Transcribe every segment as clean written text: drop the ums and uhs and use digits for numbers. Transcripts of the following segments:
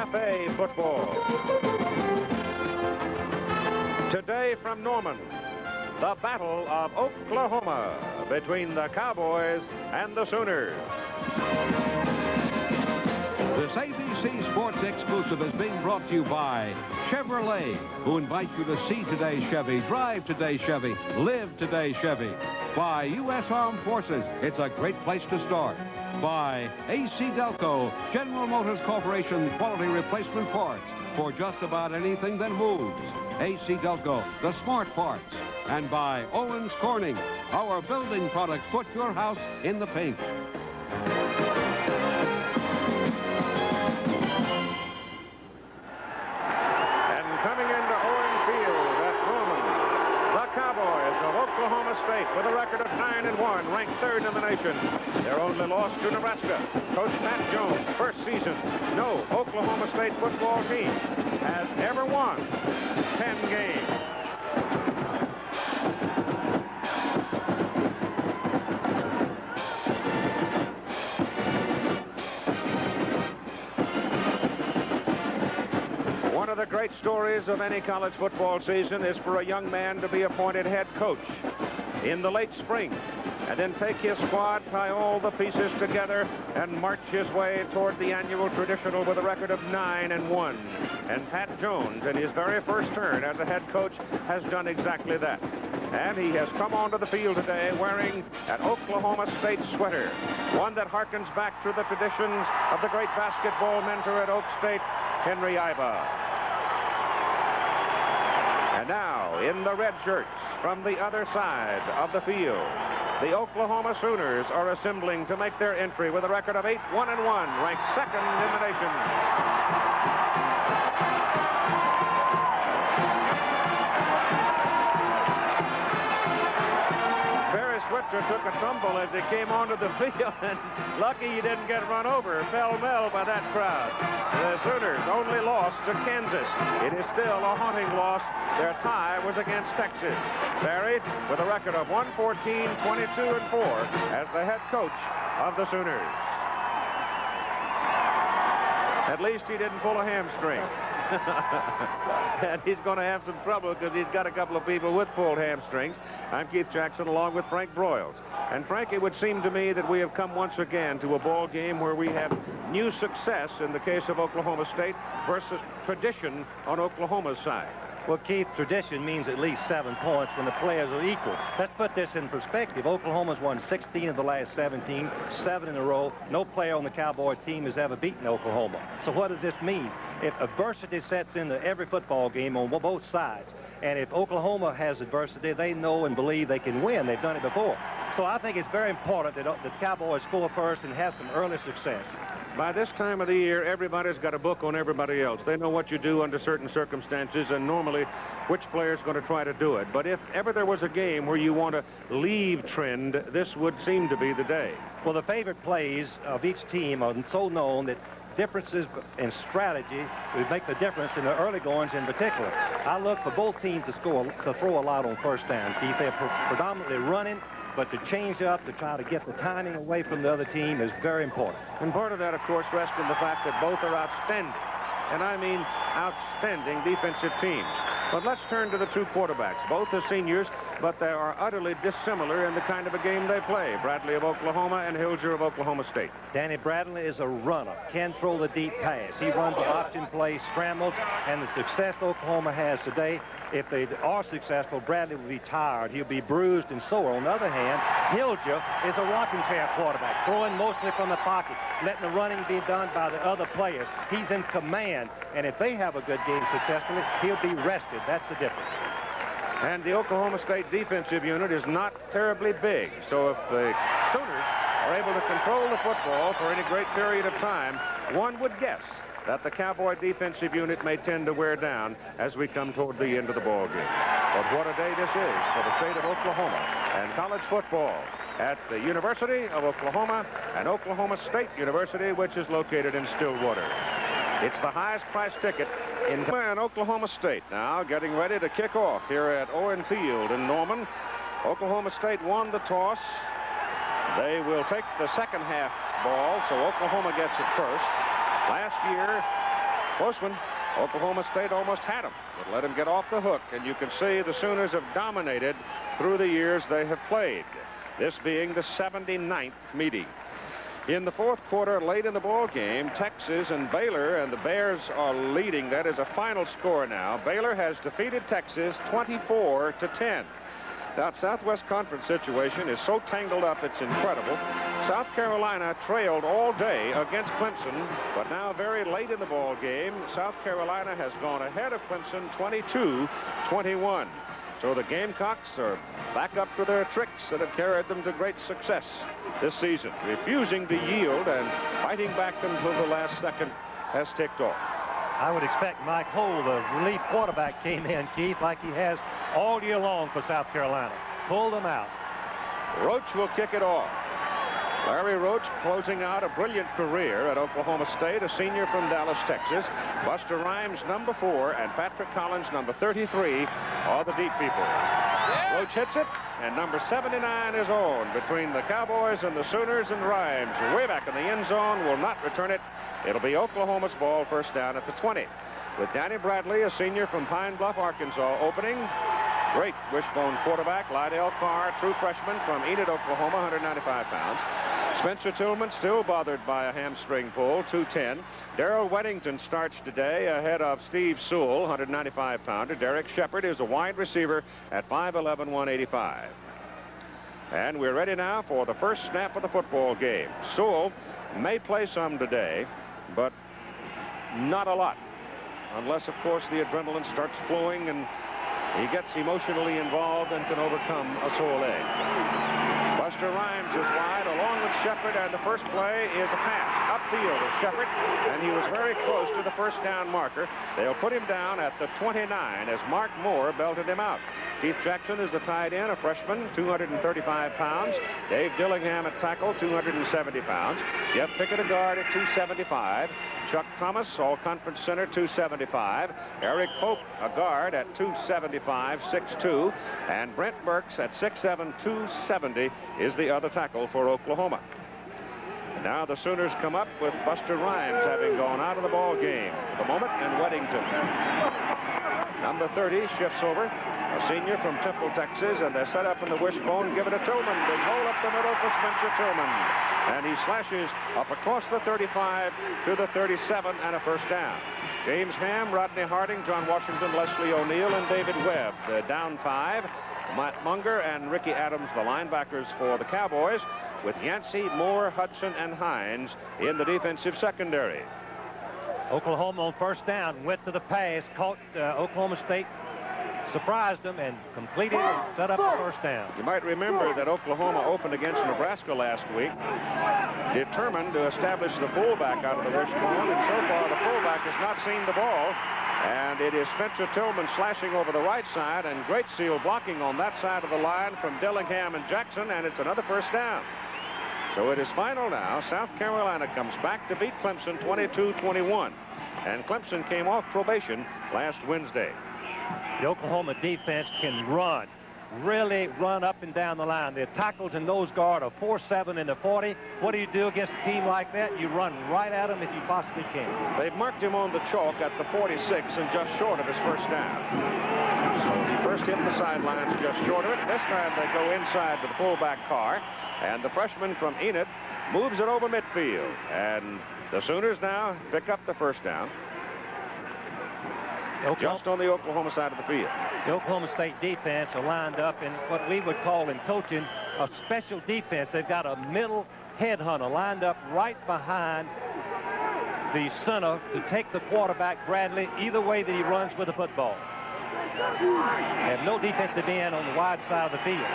Cafe football. Today from Norman, the Battle of Oklahoma between the Cowboys and the Sooners. This ABC Sports exclusive is being brought to you by Chevrolet, who invites you to see today's Chevy, drive today's Chevy, live today's Chevy. By U.S. Armed Forces, it's a great place to start. By AC Delco, General Motors Corporation quality replacement parts for just about anything that moves. AC Delco, the smart parts. And by Owens Corning, our building products put your house in the pink. Oklahoma State with a record of 9-1, ranked 3rd in the nation. Their only loss to Nebraska. Coach Pat Jones, first season, no Oklahoma State football team has ever won 10 games. One of the great stories of any college football season is for a young man to be appointed head coach in the late spring and then take his squad, tie all the pieces together, and march his way toward the annual traditional with a record of 9-1. And Pat Jones, in his very first turn as a head coach, has done exactly that. And he has come onto the field today wearing an Oklahoma State sweater, one that harkens back to the traditions of the great basketball mentor at Oak State, Henry Iba. And now, in the red shirts, from the other side of the field, the Oklahoma Sooners are assembling to make their entry with a record of 8-1-1, ranked 2nd in the nation. Switzer took a tumble as he came onto the field, and lucky he didn't get run over, pell-mell by that crowd. The Sooners only lost to Kansas. It is still a haunting loss. Their tie was against Texas. Barry with a record of 114, 22-4 as the head coach of the Sooners. At least he didn't pull a hamstring. And he's going to have some trouble because he's got a couple of people with pulled hamstrings. I'm Keith Jackson along with Frank Broyles. And Frank, it would seem to me that we have come once again to a ball game where we have new success in the case of Oklahoma State versus tradition on Oklahoma's side. Well, Keith, tradition means at least 7 points when the players are equal. Let's put this in perspective. Oklahoma's won 16 of the last 17, 7 in a row. No player on the Cowboy team has ever beaten Oklahoma. So what does this mean? If adversity sets into every football game on both sides, and if Oklahoma has adversity, they know and believe they can win. They've done it before. So I think it's very important that the Cowboys score first and have some early success. By this time of the year, everybody's got a book on everybody else. They know what you do under certain circumstances and normally which player's going to try to do it. But if ever there was a game where you want to leave trend, this would seem to be the day. Well, the favorite plays of each team are so known that differences in strategy would make the difference in the early goings in particular. I look for both teams to throw a lot on first down, Keith. They're predominantly running, but to change up, to try to get the timing away from the other team is very important. And part of that, of course, rests in the fact that both are outstanding, and I mean outstanding defensive teams. But let's turn to the two quarterbacks. Both are seniors, but they are utterly dissimilar in the kind of a game they play. Bradley of Oklahoma and Hilger of Oklahoma State. Danny Bradley is a runner, can throw the deep pass. He runs the option play, scrambles, and the success Oklahoma has today, if they are successful, Bradley will be tired. He'll be bruised and sore. On the other hand, Hilger is a rocking chair quarterback, throwing mostly from the pocket, letting the running be done by the other players. He's in command, and if they have a good game successfully, he'll be rested. That's the difference. And the Oklahoma State defensive unit is not terribly big, so if the Sooners are able to control the football for any great period of time, one would guess that the Cowboy defensive unit may tend to wear down as we come toward the end of the ball game. But what a day this is for the state of Oklahoma and college football at the University of Oklahoma and Oklahoma State University, which is located in Stillwater. It's the highest price ticket in Oklahoma State now getting ready to kick off here at Owen Field in Norman. Oklahoma State won the toss. They will take the second half ball, so Oklahoma gets it first. Last year, Close one. Oklahoma State almost had him, but let him get off the hook, and you can see the Sooners have dominated through the years they have played, this being the 79th meeting. In the fourth quarter, late in the ball game, Texas and Baylor, and the Bears are leading. That is a final score now. Baylor has defeated Texas 24-10. That Southwest Conference situation is so tangled up, it's incredible. South Carolina trailed all day against Clemson, but now very late in the ball game, South Carolina has gone ahead of Clemson 22-21. So the Gamecocks are back up to their tricks that have carried them to great success this season, refusing to yield and fighting back until the last second has ticked off. I would expect Mike Hull, the relief quarterback, came in, Keith, like he has all year long for South Carolina. Pulled them out. Roach will kick it off. Larry Roach closing out a brilliant career at Oklahoma State, a senior from Dallas, Texas. Buster Rhymes, number 4, and Patrick Collins, number 33, are the deep people. Roach hits it, and number 79 is on between the Cowboys and the Sooners, and Rhymes, way back in the end zone, will not return it. It'll be Oklahoma's ball, first down at the 20. With Danny Bradley, a senior from Pine Bluff, Arkansas, opening. Great wishbone quarterback, Lydell Carr, true freshman from Enid, Oklahoma, 195 pounds. Spencer Tillman still bothered by a hamstring pull, 210. Darrell Weddington starts today ahead of Steve Sewell, 195-pounder. Derek Shepard is a wide receiver at 5'11", 185. And we're ready now for the first snap of the football game. Sewell may play some today, but not a lot. Unless, of course, the adrenaline starts flowing and he gets emotionally involved and can overcome a sore leg. Buster Rhymes is wide along with Shepard, and the first play is a pass upfield to Shepard, and he was very close to the first down marker. They'll put him down at the 29 as Mark Moore belted him out. Keith Jackson is the tight end, a freshman, 235 pounds. Dave Dillingham at tackle, 270 pounds. Jeff Pickett, a guard, at 275. Chuck Thomas, all-conference center, 275. Eric Pope, a guard, at 275, 6'2". And Brent Burks at 6'7", 270 is the other tackle for Oklahoma. And now the Sooners come up with Buster Rhymes having gone out of the ball game for the moment, and Weddington. Number 30 shifts over, a senior from Temple, Texas, and they're set up in the wishbone. Give it to Tillman. Big hole up the middle for Spencer Tillman. And he slashes up across the 35 to the 37 and a first down. James Ham, Rodney Harding, John Washington, Leslie O'Neal, and David Webb. The down 5. Matt Munger and Ricky Adams, the linebackers for the Cowboys, with Yancey, Moore, Hudson, and Hines in the defensive secondary. Oklahoma on first down went to the pass, caught Oklahoma State, surprised them, and completed and set up the first down. You might remember that Oklahoma opened against Nebraska last week, determined to establish the fullback out of the wishbone, and so far the fullback has not seen the ball. And it is Spencer Tillman slashing over the right side, and Great Seal blocking on that side of the line from Dillingham and Jackson, and it's another first down. So it is final now. South Carolina comes back to beat Clemson 22-21. And Clemson came off probation last Wednesday. The Oklahoma defense can run, really run up and down the line. Their tackles and nose guard are 4-7 in the 40. What do you do against a team like that? You run right at them if you possibly can. They've marked him on the chalk at the 46 and just short of his first down. So he first hit the sidelines just short of it. This time they go inside to the fullback Carr. And the freshman from Enid moves it over midfield. And the Sooners now pick up the first down. Just on the Oklahoma side of the field. The Oklahoma State defense are lined up in what we would call in coaching a special defense. They've got a middle headhunter lined up right behind the center to take the quarterback, Bradley, either way that he runs with the football. They have no defensive end on the wide side of the field.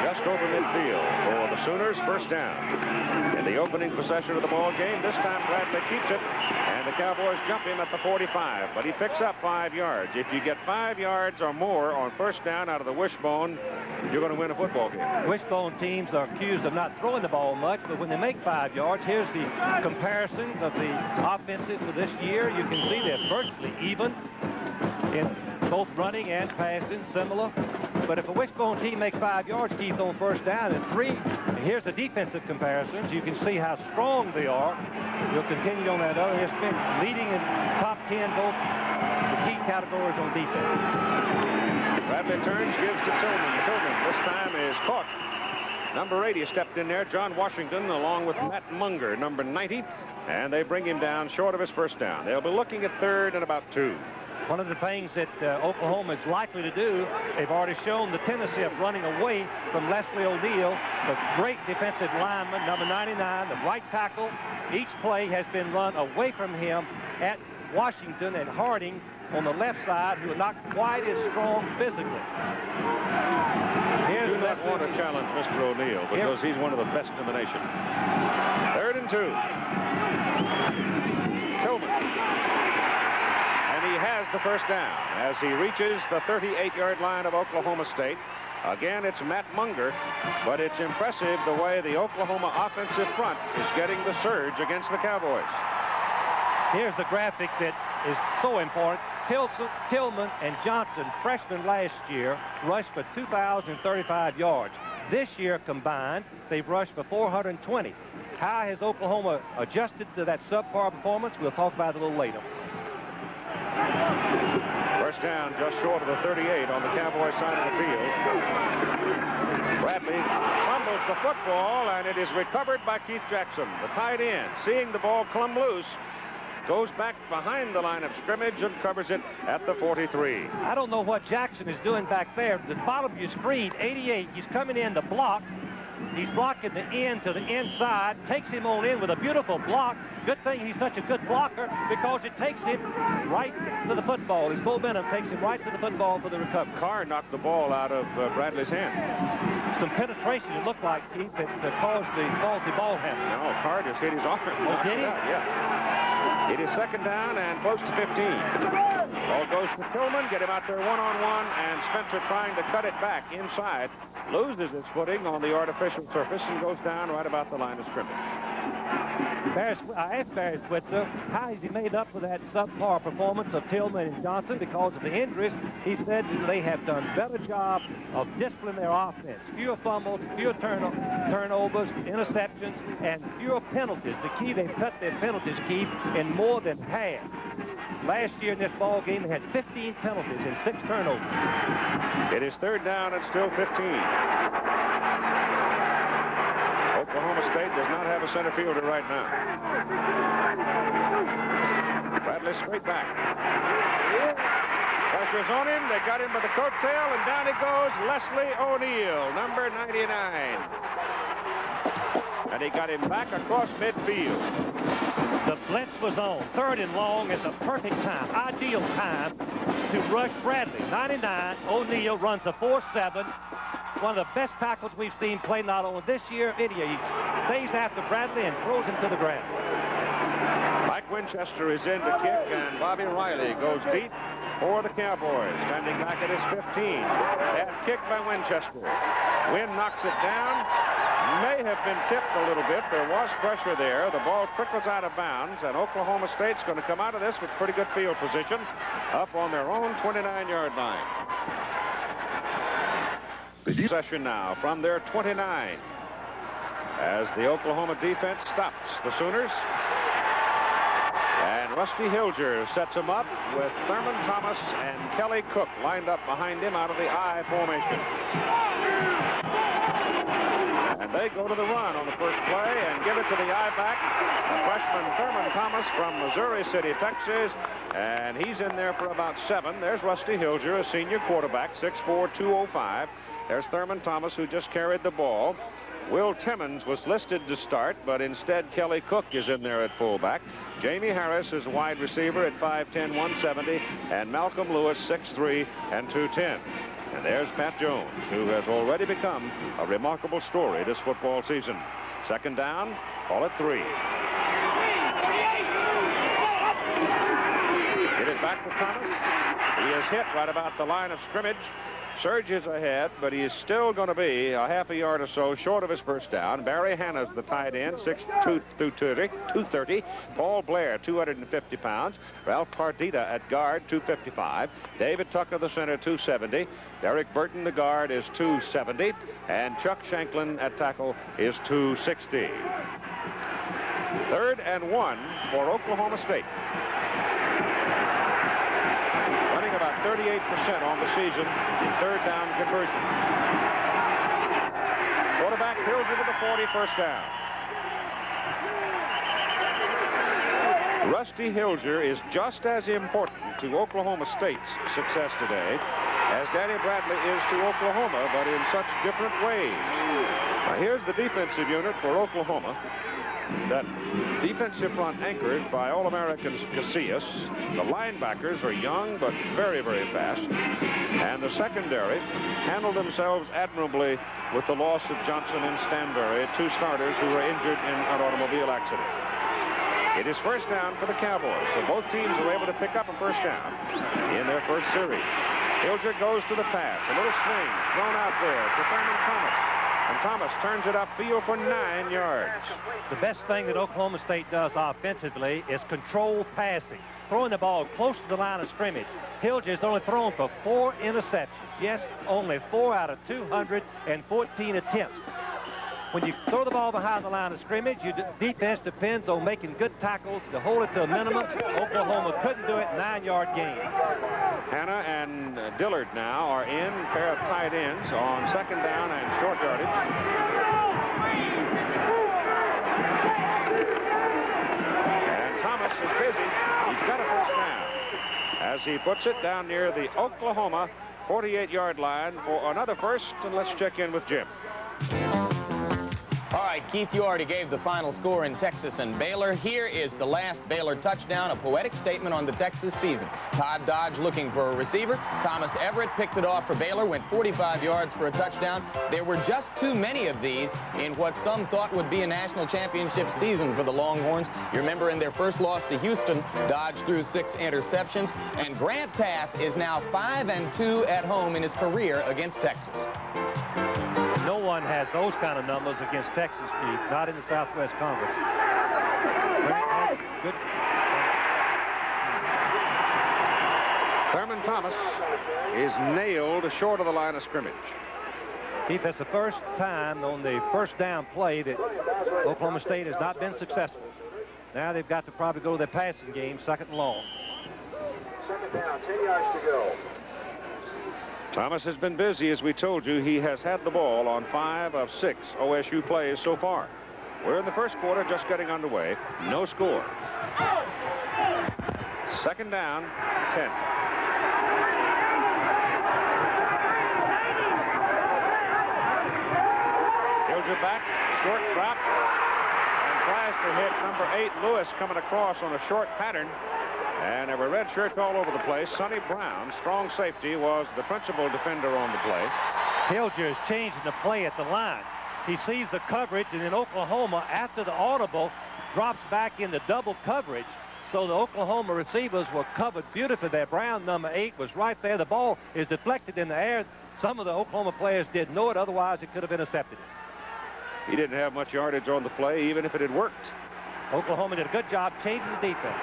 Just over midfield for the Sooners, first down. In the opening possession of the ball game, this time Bradley keeps it, and the Cowboys jump him at the 45, but he picks up 5 yards. If you get 5 yards or more on first down out of the wishbone, you're going to win a football game. Wishbone teams are accused of not throwing the ball much, but when they make 5 yards, here's the comparison of the offenses for this year. You can see they're virtually even in both running and passing, similar. But if a wishbone team makes 5 yards, Keith, on first down, and 3, here's the defensive comparisons. You can see how strong they are. We'll continue on that other. It's been leading in top 10 both the key categories on defense. Bradley turns, gives to Tillman. Tillman this time is caught. Number 80 stepped in there, John Washington, along with Matt Munger, number 90, and they bring him down short of his first down. They'll be looking at third and about 2. One of the things that Oklahoma is likely to do, they've already shown the tendency of running away from Leslie O'Neal, the great defensive lineman, number 99, the right tackle. Each play has been run away from him at Washington and Harding on the left side, who are not quite as strong physically. You do not want to challenge Mr. O'Neal because he's one of the best in the nation. Third and 2. Tillman. And he has the first down as he reaches the 38-yard line of Oklahoma State. Again, it's Matt Munger, but it's impressive the way the Oklahoma offensive front is getting the surge against the Cowboys. Here's the graphic that is so important. Tillman and Johnson, freshmen last year, rushed for 2,035 yards. This year combined, they've rushed for 420. How has Oklahoma adjusted to that subpar performance? We'll talk about it a little later. First down just short of the 38 on the Cowboy side of the field. Bradley fumbles the football, and it is recovered by Keith Jackson, the tight end. Seeing the ball come loose, goes back behind the line of scrimmage and covers it at the 43. I don't know what Jackson is doing back there. At the bottom of your screen, 88, he's coming in to block. He's blocking the end to the inside, takes him on in with a beautiful block. Good thing he's such a good blocker because it takes him right to the football. His momentum takes him right to the football for the recovery. Carr knocked the ball out of Bradley's hand. Some penetration, it looked like, Keith, that caused the faulty ball handling. No, Carr just hit his arm. Oh, did he? Yeah. It is second down and close to 15. Ball goes to Tillman, get him out there one-on-one, and Spencer trying to cut it back inside. Loses its footing on the artificial surface and goes down right about the line of scrimmage. I asked Barry Switzer, how has he made up for that subpar performance of Tillman and Johnson because of the injuries? He said they have done a better job of disciplining their offense. Fewer fumbles, fewer turnovers, interceptions, and fewer penalties. The key, they've cut their penalties, Keith, in more than half. Last year in this ball game, they had 15 penalties and 6 turnovers. It is third down and still 15. Oklahoma State does not have a center fielder right now. Bradley straight back. Pressure's on him. They got him by the coattail, and down he goes, Leslie O'Neal, number 99. And he got him back across midfield. The blitz was on. Third and long is a perfect time, ideal time to rush Bradley. 99, O'Neal runs a 4.7. One of the best tackles we've seen play not only this year, any year. He stays after Bradley and throws him to the ground. Mike Winchester is in to kick, and Bobby Riley goes deep for the Cowboys. Standing back at his 15. That kick by Winchester. Wynn knocks it down. May have been tipped a little bit. There was pressure there. The ball trickles out of bounds, and Oklahoma State's going to come out of this with pretty good field position up on their own 29-yard line. Possession now from their 29 as the Oklahoma defense stops the Sooners. And Rusty Hilger sets him up with Thurman Thomas and Kelly Cook lined up behind him out of the I formation. And they go to the run on the first play and give it to the I-back, the freshman Thurman Thomas from Missouri City, Texas. And he's in there for about 7. There's Rusty Hilger, a senior quarterback, 6'4", 205. There's Thurman Thomas, who just carried the ball. Will Timmons was listed to start, but instead Kelly Cook is in there at fullback. Jamie Harris is wide receiver at 5'10", 170, and Malcolm Lewis, 6'3", and 210. And there's Pat Jones, who has already become a remarkable story this football season. Second down, call it 3. Get it back to Thomas. He is hit right about the line of scrimmage. Surges ahead, but he is still going to be a half a yard or so short of his first down. Barry Hanna's the tight end, 6'2", 230. Paul Blair, 250 pounds. Ralph Pardita at guard, 255. David Tucker, the center, 270. Derek Burton, the guard, is 270. and Chuck Shanklin at tackle is 260. 3rd and 1 for Oklahoma State. Running about 38% on the season in 3rd down conversion. Quarterback Hilger to the 40, first down. Rusty Hilger is just as important to Oklahoma State's success today as Danny Bradley is to Oklahoma, but in such different ways. Now here's the defensive unit for Oklahoma. That defensive front anchored by All-American Casillas. The linebackers are young but very, very fast. And the secondary handled themselves admirably with the loss of Johnson and Stanberry, 2 starters who were injured in an automobile accident. It is first down for the Cowboys, so both teams are able to pick up a first down in their first series. Hilger goes to the pass. A little swing thrown out there to Thurman Thomas. And Thomas turns it upfield for 9 yards. The best thing that Oklahoma State does offensively is control passing, throwing the ball close to the line of scrimmage. Hilger has only thrown for 4 interceptions. Yes, only 4 out of 214 attempts. When you throw the ball behind the line of scrimmage, your defense depends on making good tackles to hold it to a minimum. Oklahoma couldn't do it. 9-yard gain. Hanna and Dillard now are in, pair of tight ends on 2nd down and short yardage. And Thomas is busy. He's got a first down as he puts it down near the Oklahoma 48-yard line for another first. And let's check in with Jim. All right, Keith, you already gave the final score in Texas and Baylor. Here is the last Baylor touchdown, a poetic statement on the Texas season. Todd Dodge looking for a receiver. Thomas Everett picked it off for Baylor, went 45 yards for a touchdown. There were just too many of these in what some thought would be a national championship season for the Longhorns. You remember in their first loss to Houston, Dodge threw 6 interceptions. And Grant Teaff is now 5-2 at home in his career against Texas. No one has those kind of numbers against Texas, Chief, not in the Southwest Conference. Good. Thurman Thomas is nailed short of the line of scrimmage. Keith, that's the first time on the first down play that Oklahoma State has not been successful. Now they've got to probably go to their passing game, 2nd and long. 2nd down, 10 yards to go. Thomas has been busy, as we told you. He has had the ball on 5 of 6 OSU plays so far. We're in the first quarter, just getting underway. No score. 2nd down, 10. Hilger back, short drop, and Plaster hit number 8, Lewis, coming across on a short pattern. And there were red shirts all over the place. Sonny Brown, strong safety, was the principal defender on the play. Hilger is changing the play at the line. He sees the coverage, and then Oklahoma, after the audible, drops back into double coverage. So the Oklahoma receivers were covered beautifully there. Brown, number 8, was right there. The ball is deflected in the air. Some of the Oklahoma players didn't know it. Otherwise, it could have intercepted it. He didn't have much yardage on the play, even if it had worked. Oklahoma did a good job changing the defense.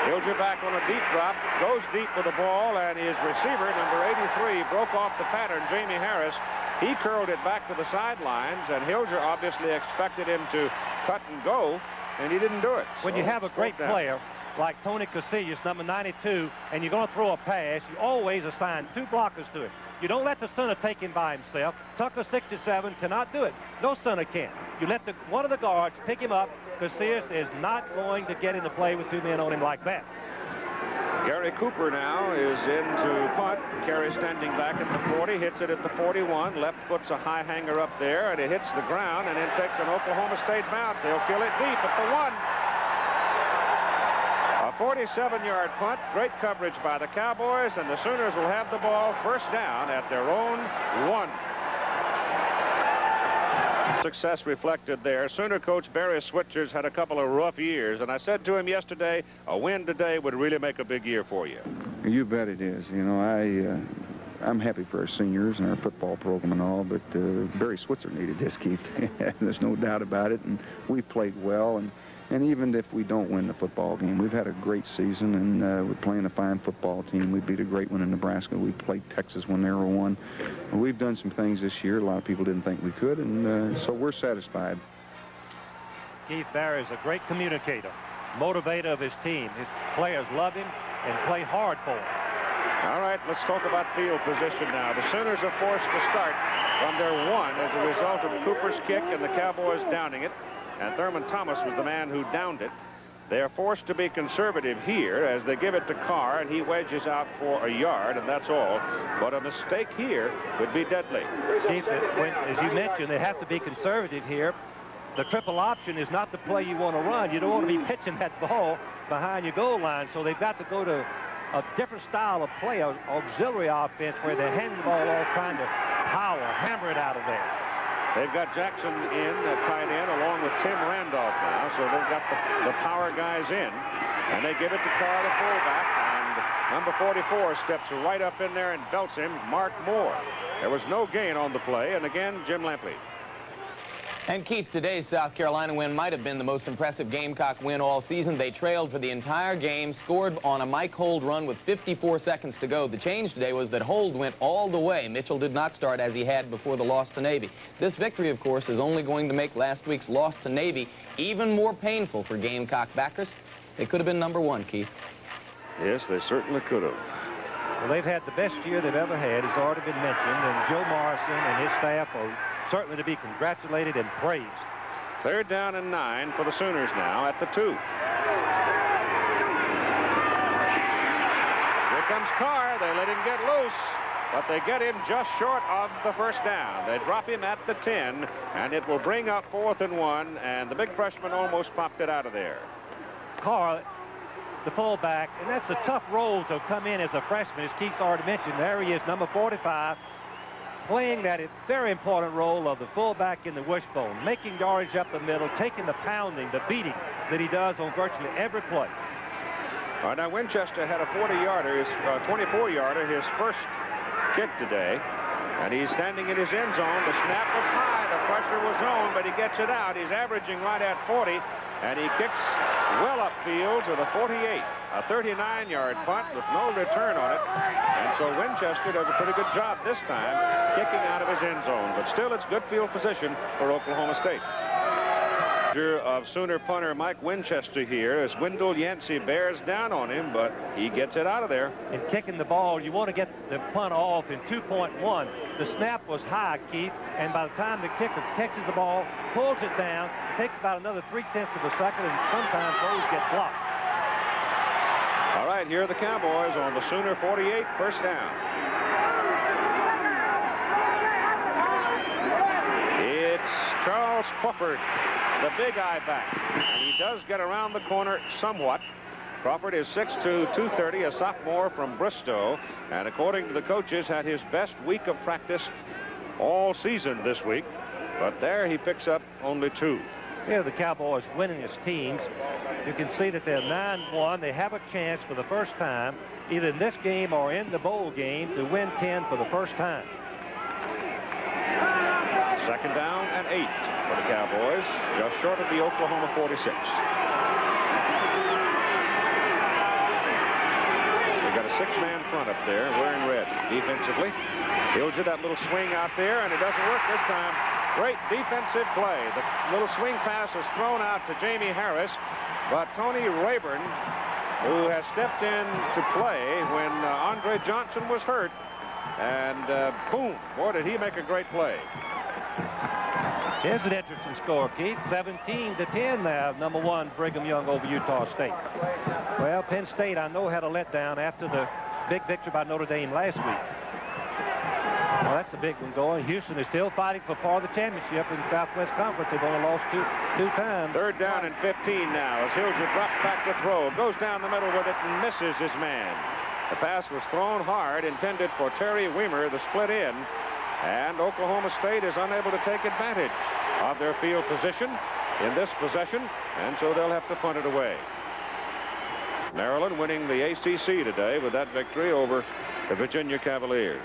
Hilger back on a deep drop, goes deep with the ball, and his receiver, number 83, broke off the pattern, Jamie Harris. He curled it back to the sidelines, and Hilger obviously expected him to cut and go, and he didn't do it. When you have a great player like Tony Casillas, number 92, and you're going to throw a pass, you always assign 2 blockers to it. You don't let the center take him by himself. Tucker, 67, cannot do it. No center can. You let one of the guards pick him up. Casillas is not going to get into play with 2 men on him like that. Gary Cooper now is into punt. Carey standing back at the 40, hits it at the 41. Left foot's a high hanger up there, and it hits the ground and then takes an Oklahoma State bounce. He'll kill it deep at the 1. A 47-yard punt. Great coverage by the Cowboys, and the Sooners will have the ball first down at their own 1. Success reflected there. Sooner coach Barry Switcher's had a couple of rough years, and I said to him yesterday, a win today would really make a big year for you. You bet it is. You know, I'm happy for our seniors and our football program and all, but Barry Switzer needed this, Keith. There's no doubt about it, and we played well, and And even if we don't win the football game, we've had a great season, and we're playing a fine football team. We beat a great one in Nebraska. We played Texas when they were one. We've done some things this year a lot of people didn't think we could, and so we're satisfied. Keith Barry is a great communicator, motivator of his team. His players love him and play hard for him. All right, let's talk about field position now. The Sooners are forced to start from their 1 as a result of Cooper's kick and the Cowboys downing it. And Thurman Thomas was the man who downed it. They are forced to be conservative here as they give it to Carr, and he wedges out for a yard, and that's all. But a mistake here could be deadly. Keith, as you mentioned, they have to be conservative here. The triple option is not the play you want to run. You don't want to be pitching that ball behind your goal line, so they've got to go to a different style of play, an auxiliary offense where they're handing the ball off, trying to power, hammer it out of there. They've got Jackson in at tight end along with Tim Randolph now, so they've got the power guys in. And they give it to Carr, the fullback, and number 44 steps right up in there and belts him, Mark Moore. There was no gain on the play, and again, Jim Lampley. And Keith, today's South Carolina win might have been the most impressive Gamecock win all season. They trailed for the entire game, scored on a Mike Hold run with 54 seconds to go. The change today was that Hold went all the way. Mitchell did not start as he had before the loss to Navy. This victory, of course, is only going to make last week's loss to Navy even more painful for Gamecock backers. They could have been number 1, Keith. Yes, they certainly could have. Well, they've had the best year they've ever had. It's already been mentioned, and Joe Morrison and his staff are certainly to be congratulated and praised. 3rd down and 9 for the Sooners now at the 2. Here comes Carr. They let him get loose, but they get him just short of the first down. They drop him at the 10, and it will bring up 4th and 1, and the big freshman almost popped it out of there. Carr, the fullback, and that's a tough role to come in as a freshman, as Keith already mentioned. There he is, number 45. Playing that very important role of the fullback in the wishbone, making yardage up the middle, taking the pounding, the beating that he does on virtually every play. All right, now Winchester had a 40-yarder, his 24-yarder, his first kick today, and he's standing in his end zone. The snap was high, the pressure was on, but he gets it out. He's averaging right at 40, and he kicks well upfield to the 48. A 39-yard punt with no return on it. And so Winchester does a pretty good job this time kicking out of his end zone. But still, it's good field position for Oklahoma State. Of Sooner punter Mike Winchester here as Wendell Yancey bears down on him, but he gets it out of there. In kicking the ball, you want to get the punt off in 2.1. The snap was high, Keith, and by the time the kicker catches the ball, pulls it down, it takes about another 0.3 of a second, and sometimes those get blocked. All right, here are the Cowboys on the Sooner 48, first down. It's Charles Crawford, the big eye back, and he does get around the corner somewhat. Crawford is 6'2", 230, a sophomore from Bristow, and according to the coaches, had his best week of practice all season this week, but there he picks up only 2. Here the Cowboys winning his teams. You can see that they're 9-1. They have a chance for the first time, either in this game or in the bowl game, to win 10 for the first time. 2nd down and 8 for the Cowboys, just short of the Oklahoma 46. They've got a 6-man front up there wearing red defensively. He'll do that little swing out there, and it doesn't work this time. Great defensive play. The little swing pass is thrown out to Jamie Harris, but Tony Rayburn, who has stepped in to play when Andre Johnson was hurt, and boom, boy, did he make a great play. Here's an interesting score, Keith. 17-10 now, number 1 Brigham Young over Utah State. Well, Penn State, I know, had a letdown after the big victory by Notre Dame last week. Well, that's a big one going. Houston is still fighting for part of the championship in the Southwest Conference. They've only lost two times. 3rd down and 15 now as Hilger drops back to throw. Goes down the middle with it and misses his man. The pass was thrown hard, intended for Terry Weimer, the split end. And Oklahoma State is unable to take advantage of their field position in this possession, and so they'll have to punt it away. Maryland winning the ACC today with that victory over the Virginia Cavaliers.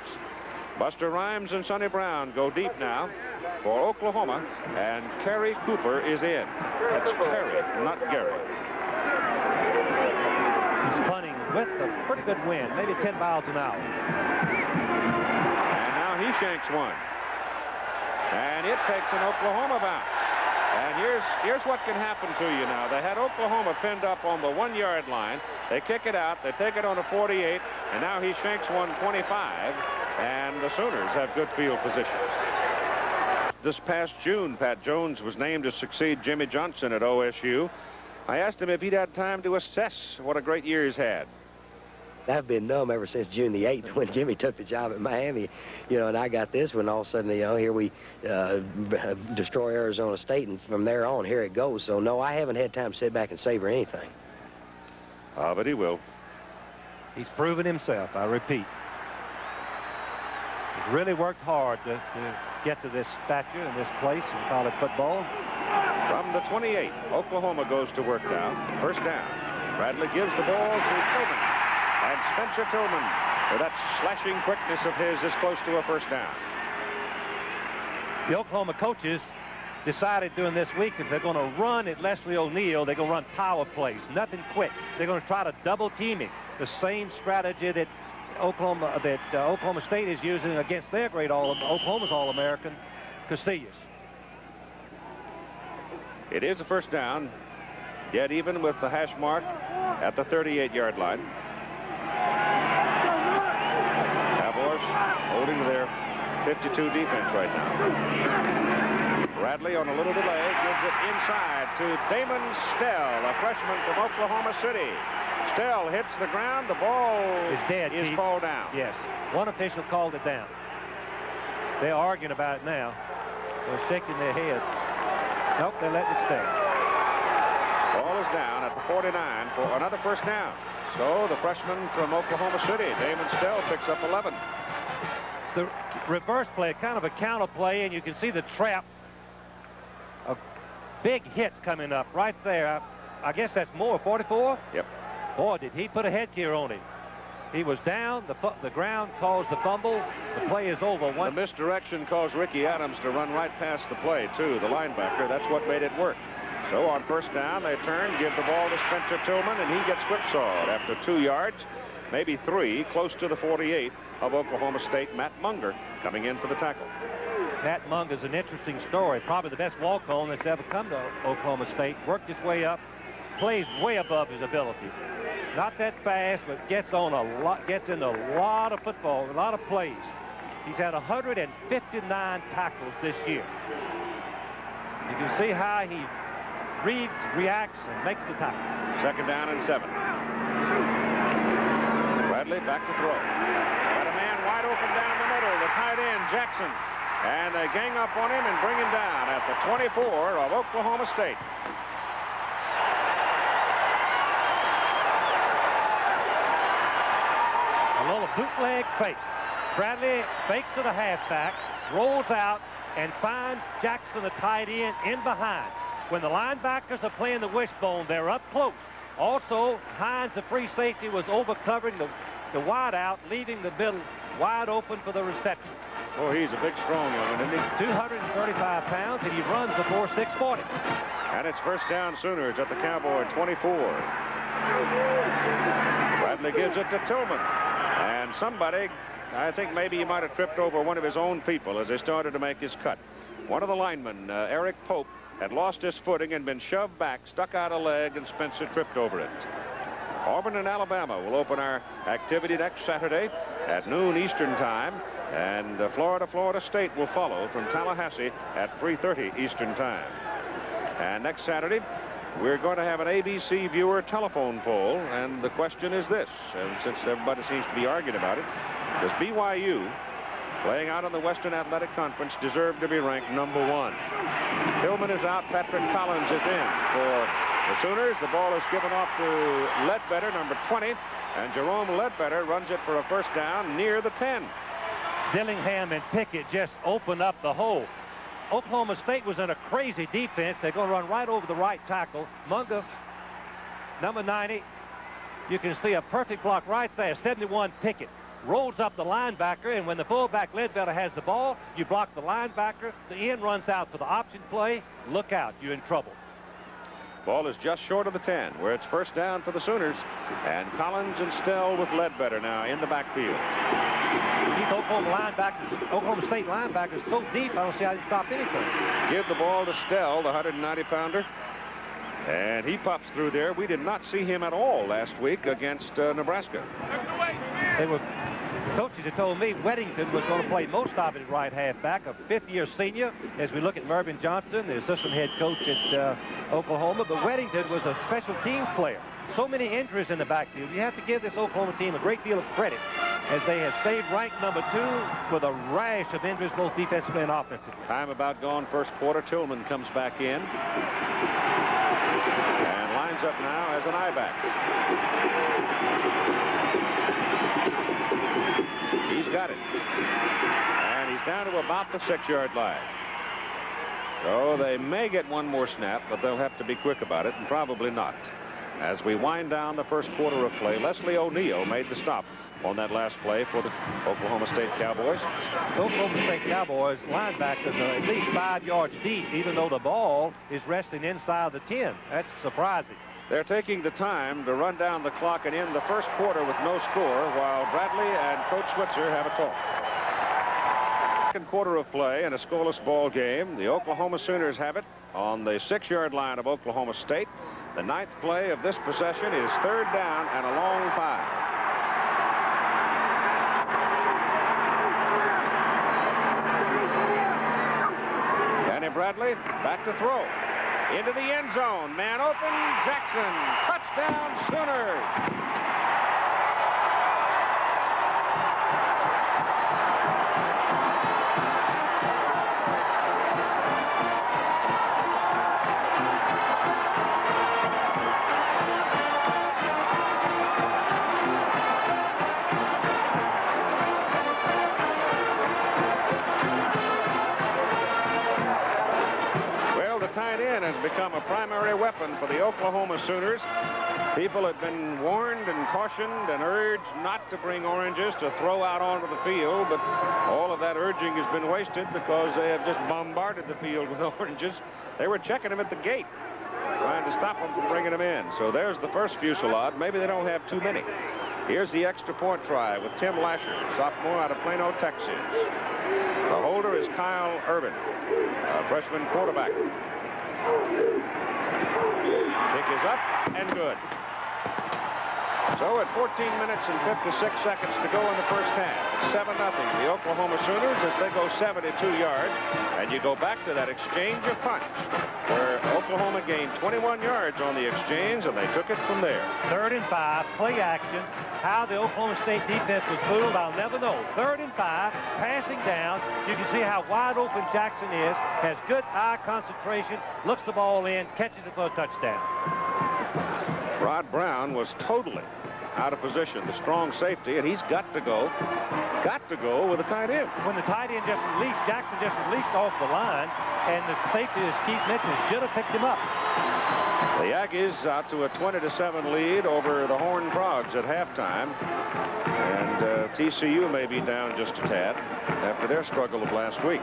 Buster Rhymes and Sonny Brown go deep now. for Oklahoma, and Kerry Cooper is in. That's Kerry, not Gary. He's punting with a pretty good wind, maybe 10 miles an hour. And now he shanks one. And it takes an Oklahoma bounce. And here's what can happen to you now. They had Oklahoma pinned up on the 1-yard line. They kick it out. They take it on a 48. And now he shanks 125. And the Sooners have good field position. This past June, Pat Jones was named to succeed Jimmy Johnson at OSU. I asked him if he'd had time to assess what a great year he's had. I've been numb ever since June the 8th when Jimmy took the job at Miami, and I got this one. All of a sudden, here we destroy Arizona State, and from there on, here it goes. So, no, I haven't had time to sit back and savor anything. But he will. He's proven himself, I repeat. He's really worked hard to get to this stature and this place in college football. From the 28, Oklahoma goes to work now. First down. Bradley gives the ball to Tillman. And Spencer Tillman, with that slashing quickness of his, is close to a first down. The Oklahoma coaches decided during this week if they're going to run at Leslie O'Neal, they're going to run power plays, nothing quick. They're going to try to double team him. The same strategy that Oklahoma State is using against their great Oklahoma's All-American, Casillas. It is a first down, dead even with the hash mark at the 38-yard line. Cowboys holding their 52 defense right now. Bradley on a little delay gives it inside to Damon Stell, a freshman from Oklahoma City. Stell hits the ground. The ball is dead. Is called down. Yes. One official called it down. They're arguing about it now. They're shaking their heads. Nope, they're letting it stay. Ball is down at the 49 for another first down. So the freshman from Oklahoma City, Damon Stell, picks up 11. The reverse play, kind of a counter play, and you can see the trap. A big hit coming up right there. I guess that's Moore, 44? Yep. Boy, did he put a headgear on him. He was down. The ground caused the fumble. The play is over. The misdirection caused Ricky Adams to run right past the play, too, the linebacker. That's what made it work. So on first down, they turn, give the ball to Spencer Tillman, and he gets whipsawed after 2 yards, maybe 3, close to the 48 of Oklahoma State. Matt Munger coming in for the tackle. Matt Munger's an interesting story. Probably the best walk-on that's ever come to Oklahoma State. Worked his way up, plays way above his ability. Not that fast, but gets in a lot of football, a lot of plays. He's had 159 tackles this year. You can see how he reads, reacts, and makes the tackle. Second down and 7. Bradley back to throw. Got a man wide open down the middle, the tight end, Jackson. And they gang up on him and bring him down at the 24 of Oklahoma State. A little bootleg fake. Bradley fakes to the halfback, rolls out, and finds Jackson, the tight end, in behind. When the linebackers are playing the wishbone, they're up close. Also, Hines, the free safety, was over-covering the wide out, leaving the middle wide open for the reception. Oh, he's a big, strong one, isn't he? 235 pounds, and he runs before 640. And it's first down Sooners at the Cowboy 24. Bradley gives it to Tillman. And somebody, I think maybe he might have tripped over one of his own people as they started to make his cut. One of the linemen, Eric Pope, had lost his footing and been shoved back, stuck out a leg, and Spencer tripped over it. Auburn and Alabama will open our activity next Saturday at noon Eastern time, and Florida State will follow from Tallahassee at 3:30 Eastern time. And next Saturday, we're going to have an ABC viewer telephone poll, and the question is this, and since everybody seems to be arguing about it, does BYU, playing out in the Western Athletic Conference, deserve to be ranked #1? Hillman is out. Patrick Collins is in for the Sooners. The ball is given off to Ledbetter, number 20, and Jerome Ledbetter runs it for a first down near the 10. Dillingham and Pickett just opened up the hole. Oklahoma State was in a crazy defense. They're going to run right over the right tackle. Munger, number 90. You can see a perfect block right there. 71 Pickett rolls up the linebacker, and when the fullback Ledbetter has the ball, you block the linebacker, the end runs out for the option play. Look out, you're in trouble. Ball is just short of the 10, where it's first down for the Sooners. And Collins and Stell with Ledbetter now in the backfield. These Oklahoma State linebackers so deep, I don't see how they stop anything. Give the ball to Stell, the 190-pounder. And he pops through there. We did not see him at all last week against Nebraska. Coaches had told me Weddington was going to play most of it at right halfback, a fifth-year senior, as we look at Mervyn Johnson, the assistant head coach at Oklahoma. But Weddington was a special teams player. So many injuries in the backfield. You have to give this Oklahoma team a great deal of credit, as they have stayed ranked number 2 with a rash of injuries, both defensively and offensively. Time about gone first quarter. Tillman comes back in. And lines up now as an I-back. He's got it. And he's down to about the 6-yard line. So they may get one more snap, but they'll have to be quick about it, and probably not. As we wind down the first quarter of play, Leslie O'Neal made the stop on that last play for the Oklahoma State Cowboys. The Oklahoma State Cowboys linebackers are at least 5 yards deep, even though the ball is resting inside the 10. That's surprising. They're taking the time to run down the clock and end the first quarter with no score, while Bradley and Coach Switzer have a talk. Second quarter of play in a scoreless ball game. The Oklahoma Sooners have it on the 6-yard line of Oklahoma State. The 9th play of this possession is third down and a long 5. Danny Bradley back to throw. Into the end zone. Man open. Jackson. Touchdown, Sooners. Tight end has become a primary weapon for the Oklahoma Sooners. People have been warned and cautioned and urged not to bring oranges to throw out onto the field, but all of that urging has been wasted because they have just bombarded the field with oranges. They were checking them at the gate, trying to stop them from bringing them in. So there's the first fusillade. Maybe they don't have too many. Here's the extra point try with Tim Lasher, sophomore out of Plano, Texas. The holder is Kyle Urban, a freshman quarterback. Kick is up and good. So at 14 minutes and 56 seconds to go in the first half, 7-0. The Oklahoma Sooners as they go 72 yards. And you go back to that exchange of punts where Oklahoma gained 21 yards on the exchange, and they took it from there. 3rd and 5, play action. How the Oklahoma State defense was fooled, I'll never know. 3rd and 5, passing down. You can see how wide open Jackson is, has good eye concentration, looks the ball in, catches it for a touchdown. Rod Brown was totally out of position, the strong safety, and he's got to go with the tight end. When the tight end just released, Jackson just released off the line, and the safety, as Keith mentioned, should have picked him up. The Aggies out to a 20-7 lead over the Horned Frogs at halftime, and TCU may be down just a tad after their struggle of last week.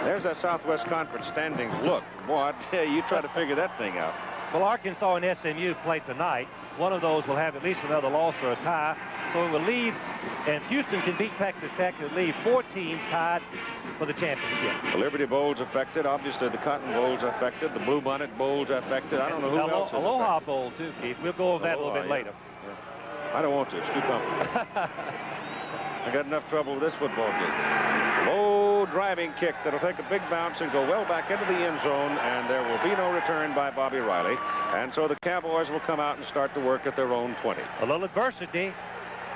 There's that Southwest Conference standings look. Boy, I tell you, you try to figure that thing out. Well, Arkansas and SMU play tonight. One of those will have at least another loss or a tie. So it will leave, and Houston can beat Texas Tech. It will leave 4 teams tied for the championship. The Liberty Bowl's affected. Obviously, the Cotton Bowl's affected. The Bluebonnet Bowl's affected. I don't know who else is Aloha affected. Bowl, too, Keith. We'll go over that a little bit later. Yeah. I don't want to. It's too complicated. I got enough trouble with this football game. Low driving kick that'll take a big bounce and go well back into the end zone, and there will be no return by Bobby Riley. And so the Cowboys will come out and start to work at their own 20. A little adversity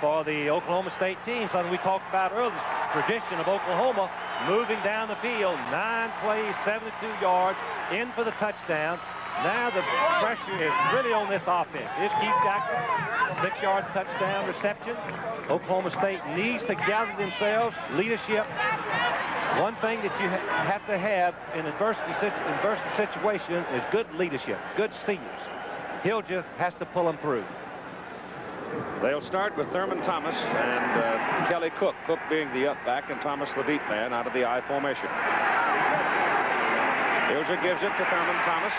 for the Oklahoma State team, something we talked about earlier. Tradition of Oklahoma moving down the field, 9 plays, 72 yards, in for the touchdown. Now the pressure is really on this offense. Here's Keith Jackson, 6-yard touchdown reception. Oklahoma State needs to gather themselves, leadership. One thing that you have to have in adversity situations is good leadership, good seniors. Hilger has to pull them through. They'll start with Thurman Thomas and Kelly Cook. Cook being the up back and Thomas the deep man out of the I formation. Hilger gives it to Thurman Thomas.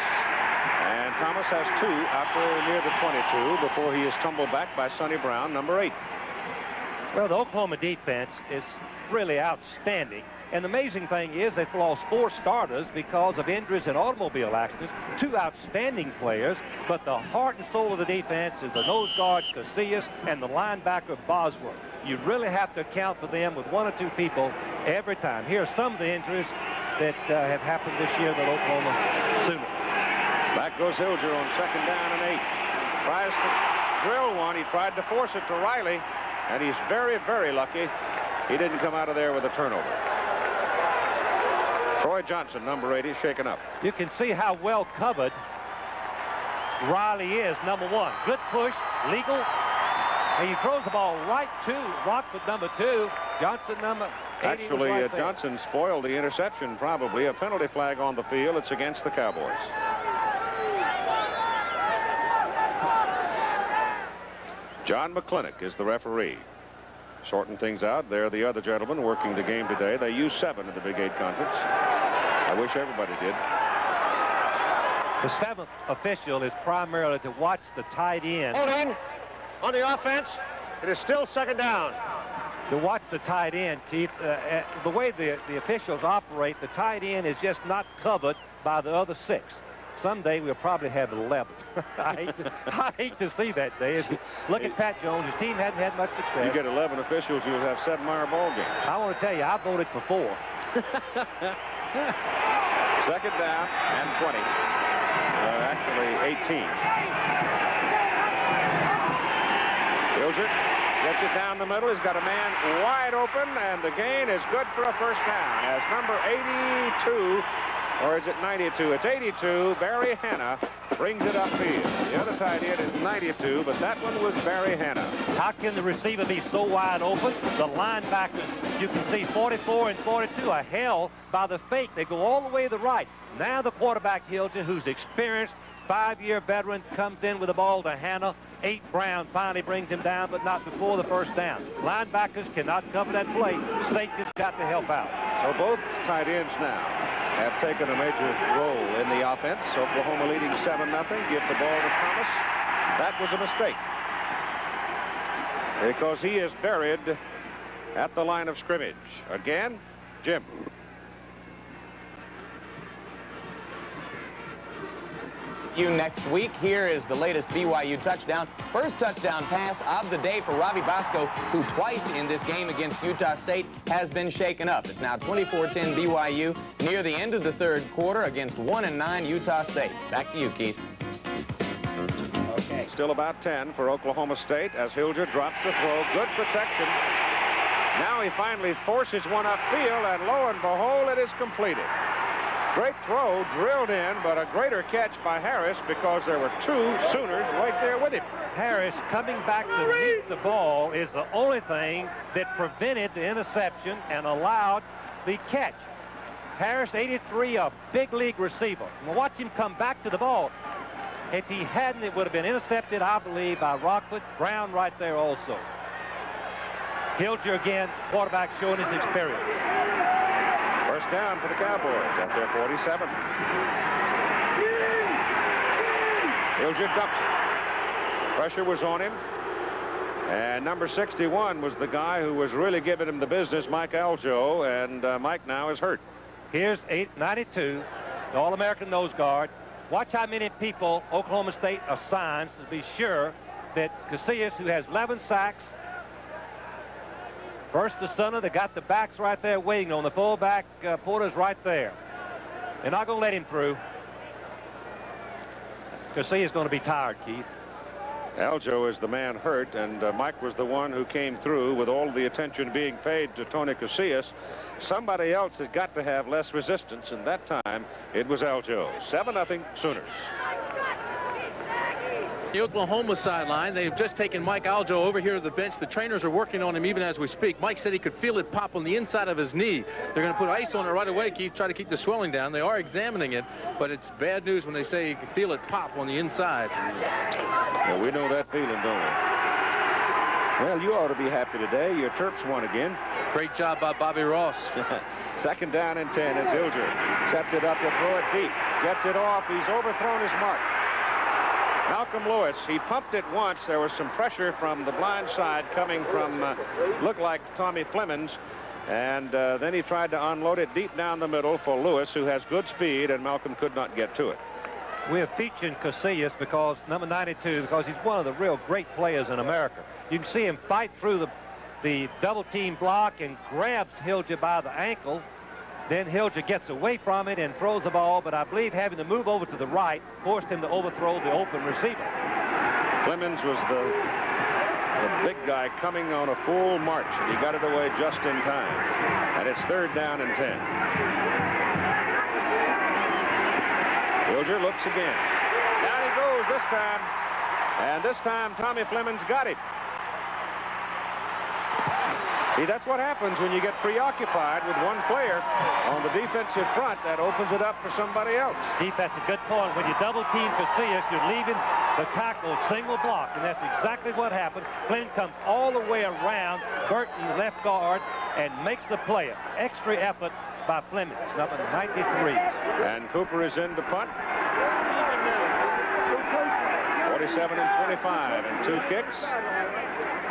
And Thomas has 2 after near the 22 before he is tumbled back by Sonny Brown, number 8. Well, the Oklahoma defense is really outstanding. And the amazing thing is they've lost 4 starters because of injuries and automobile accidents. 2 outstanding players, but the heart and soul of the defense is the nose guard, Casillas, and the linebacker, Bosworth. You really have to account for them with 1 or 2 people every time. Here are some of the injuries that have happened this year that Oklahoma Sooners. Back goes Hilger on 2nd down and 8. Tries to drill one. He tried to force it to Riley, and he's very, very lucky he didn't come out of there with a turnover. Troy Johnson, number 80, shaken up. You can see how well covered Riley is, number 1. Good push, legal. And he throws the ball right to Rockford, number 2. Johnson, number 80. Actually, right Johnson spoiled the interception, probably. A penalty flag on the field. It's against the Cowboys. John McClintock is the referee. Shorten things out. They're the other gentlemen working the game today. They use 7 in the Big 8 Conference. I wish everybody did. The 7th official is primarily to watch the tight end. Holding on the offense. It is still 2nd down. To watch the tight end, Keith. The way the officials operate, the tight end is just not covered by the other 6. Someday we'll probably have 11. I hate to see that day. Look at Pat Jones. His team hadn't had much success. You get 11 officials, you'll have 7-hour ball games. I want to tell you, I voted for 4. 2nd down and 20. Actually, 18. Hilger gets it down the middle. He's got a man wide open, and the gain is good for a 1st down. As number 82, or is it 92? It's 82. Barry Hanna brings it upfield. The other tight end is 92, but that one was Barry Hanna. How can the receiver be so wide open? The linebackers, you can see 44 and 42 are held by the fake. They go all the way to the right. Now the quarterback, Hilger, who's experienced, 5-year veteran, comes in with the ball to Hanna. 8 Brown finally brings him down, but not before the 1st down. Linebackers cannot cover that play. Safety's got to help out. So both tight ends now have taken a major role in the offense. Oklahoma leading 7-0. Give the ball to Thomas. That was a mistake, because he is buried at the line of scrimmage. Again, Jim. Next week. Here is the latest BYU touchdown. First touchdown pass of the day for Robbie Bosco, who twice in this game against Utah State has been shaken up. It's now 24-10 BYU near the end of the 3rd quarter against 1-9 Utah State. Back to you, Keith. Okay. Still about 10 for Oklahoma State as Hilger drops the throw. Good protection. Now he finally forces one upfield, and lo and behold, it is completed. Great throw, drilled in, but a greater catch by Harris because there were 2 Sooners right there with him. Harris coming back to meet the ball is the only thing that prevented the interception and allowed the catch. Harris, 83, a big league receiver. Now watch him come back to the ball. If he hadn't, it would have been intercepted, I believe, by Rockford. Brown right there also. Hilger again, quarterback showing his experience. 1st down for the Cowboys at their 47. Hilger dumps it. Pressure was on him. And number 61 was the guy who was really giving him the business, Mike Aljo, and Mike now is hurt. Here's 92, the All-American nose guard. Watch how many people Oklahoma State assigns to be sure that Casillas, who has 11 sacks, first the center, they got the backs right there waiting on the fullback. Porter's right there. They're not going to let him through. Casillas going to be tired, Keith. Aljo is the man hurt, and Mike was the one who came through with all the attention being paid to Tony Casillas. Somebody else has got to have less resistance, and that time it was Aljo. 7-0 Sooners. The Oklahoma sideline, they've just taken Mike Aljo over here to the bench. The trainers are working on him even as we speak. Mike said he could feel it pop on the inside of his knee. They're going to put ice on it right away, Keith, try to keep the swelling down. They are examining it, but it's bad news when they say you can feel it pop on the inside. Well, we know that feeling, don't we? Well, you ought to be happy today. Your Terps won again. Great job by Bobby Ross. Second down and 10 as Hilger sets it up to throw it deep. Gets it off. He's overthrown his mark. Malcolm Lewis, he pumped it once. There was some pressure from the blind side coming from, looked like Tommy Flemings. And then he tried to unload it deep down the middle for Lewis, who has good speed, and Malcolm could not get to it. We are featuring Casillas because number 92, because he's one of the real great players in America. You can see him fight through the double team block and grabs Hilger by the ankle. Then Hilger gets away from it and throws the ball, but I believe having to move over to the right forced him to overthrow the open receiver. Flemings was the big guy coming on a full march, and he got it away just in time. And it's third down and 10. Hilger looks again. Down he goes this time. And this time Tommy Flemings got it. See, that's what happens when you get preoccupied with one player on the defensive front. That opens it up for somebody else. Steve, that's a good point. When you double team Casillas, you're leaving the tackle single block, and that's exactly what happened. Flynn comes all the way around Burton, the left guard, and makes the play. Extra effort by Fleming, number 93. And Cooper is in to punt. 47 and 25, and 2 kicks.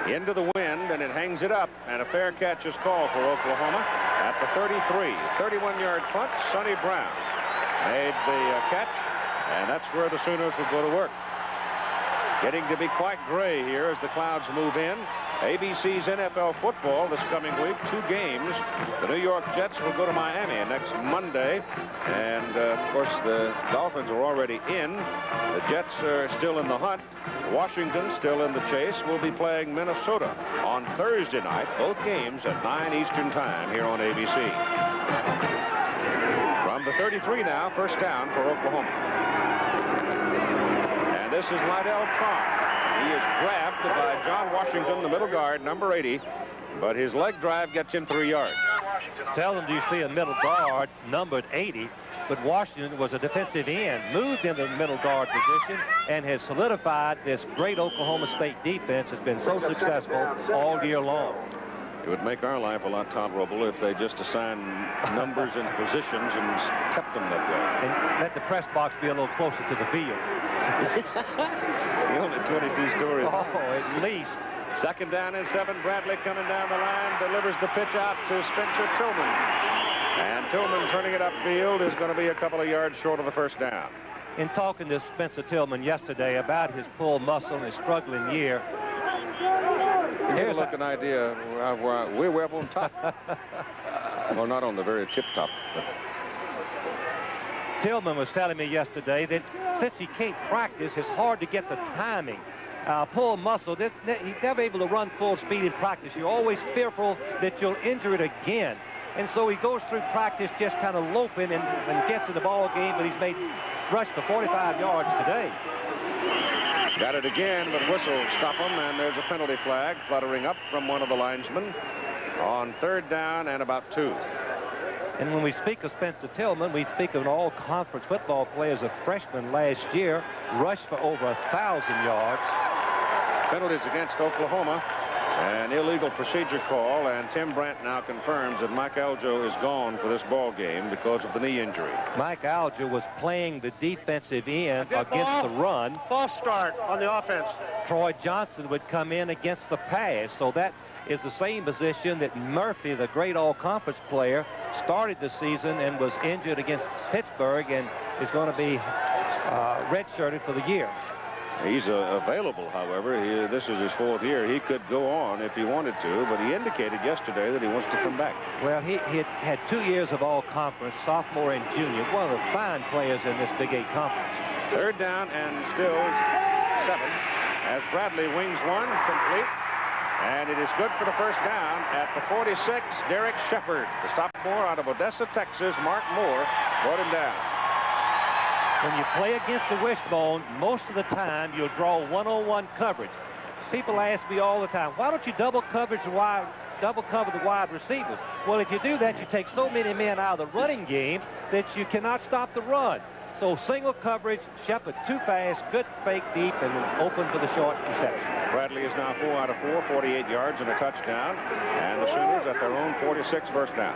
Into the wind, and it hangs it up, and a fair catch is called for Oklahoma at the 33. 31-yard punt. Sonny Brown made the catch, and that's where the Sooners will go to work. Getting to be quite gray here as the clouds move in. ABC's NFL football this coming week, 2 games. The New York Jets will go to Miami next Monday, and of course the Dolphins are already in. The Jets are still in the hunt. Washington still in the chase. Will be playing Minnesota on Thursday night. Both games at 9 Eastern time here on ABC. From the 33 now, first down for Oklahoma. And this is Lydell Carr. He is grabbed by John Washington, the middle guard, number 80, but his leg drive gets him 3 yards. Seldom do you see a middle guard numbered 80, but Washington was a defensive end, moved into the middle guard position, and has solidified this great Oklahoma State defense. Has been so successful all year long. It would make our life a lot tolerable if they just assigned numbers and positions and kept them that way. And let the press box be a little closer to the field. Only 22 stories. Oh, at least. Second down and 7. Bradley coming down the line, delivers the pitch out to Spencer Tillman. And Tillman turning it upfield is going to be a couple of yards short of the first down. In talking to Spencer Tillman yesterday about his pull muscle and his struggling year, here's an idea of where we're up on top. Well, not on the very tip top. But Tillman was telling me yesterday that since he can't practice, it's hard to get the timing. Pull muscle, he's never able to run full speed in practice. You're always fearful that you'll injure it again. And so he goes through practice just kind of loping and gets in the ball game, but he's made rush for 45 yards today. Got it again, but whistle stop him, and there's a penalty flag fluttering up from one of the linesmen on third down and about 2. And when we speak of Spencer Tillman, we speak of an all-conference football player as a freshman last year, rushed for over 1,000 yards. Penalties against Oklahoma, an illegal procedure call, and Tim Brandt now confirms that Mike Aljo is gone for this ball game because of the knee injury. Mike Aljo was playing the defensive end against the run. False start on the offense. Troy Johnson would come in against the pass, so that is the same position that Murphy, the great all-conference player, started the season and was injured against Pittsburgh and is going to be redshirted for the year. He's available, however. This is his 4th year. He could go on if he wanted to, but he indicated yesterday that he wants to come back. Well, he had 2 years of all-conference, sophomore and junior. One of the fine players in this Big 8 conference. Third down and still 7 as Bradley wings one complete. And it is good for the first down at the 46. Derek Shepard, the sophomore out of Odessa, Texas. Mark Moore brought him down. When you play against the wishbone, most of the time you'll draw one-on-one coverage. People ask me all the time, why don't you double cover the wide receivers? Well, if you do that, you take so many men out of the running game that you cannot stop the run. So single coverage, Shepard too fast, good fake deep, and open for the short reception. Bradley is now 4 out of 4, 48 yards and a touchdown. And the Sooners at their own 46 first down.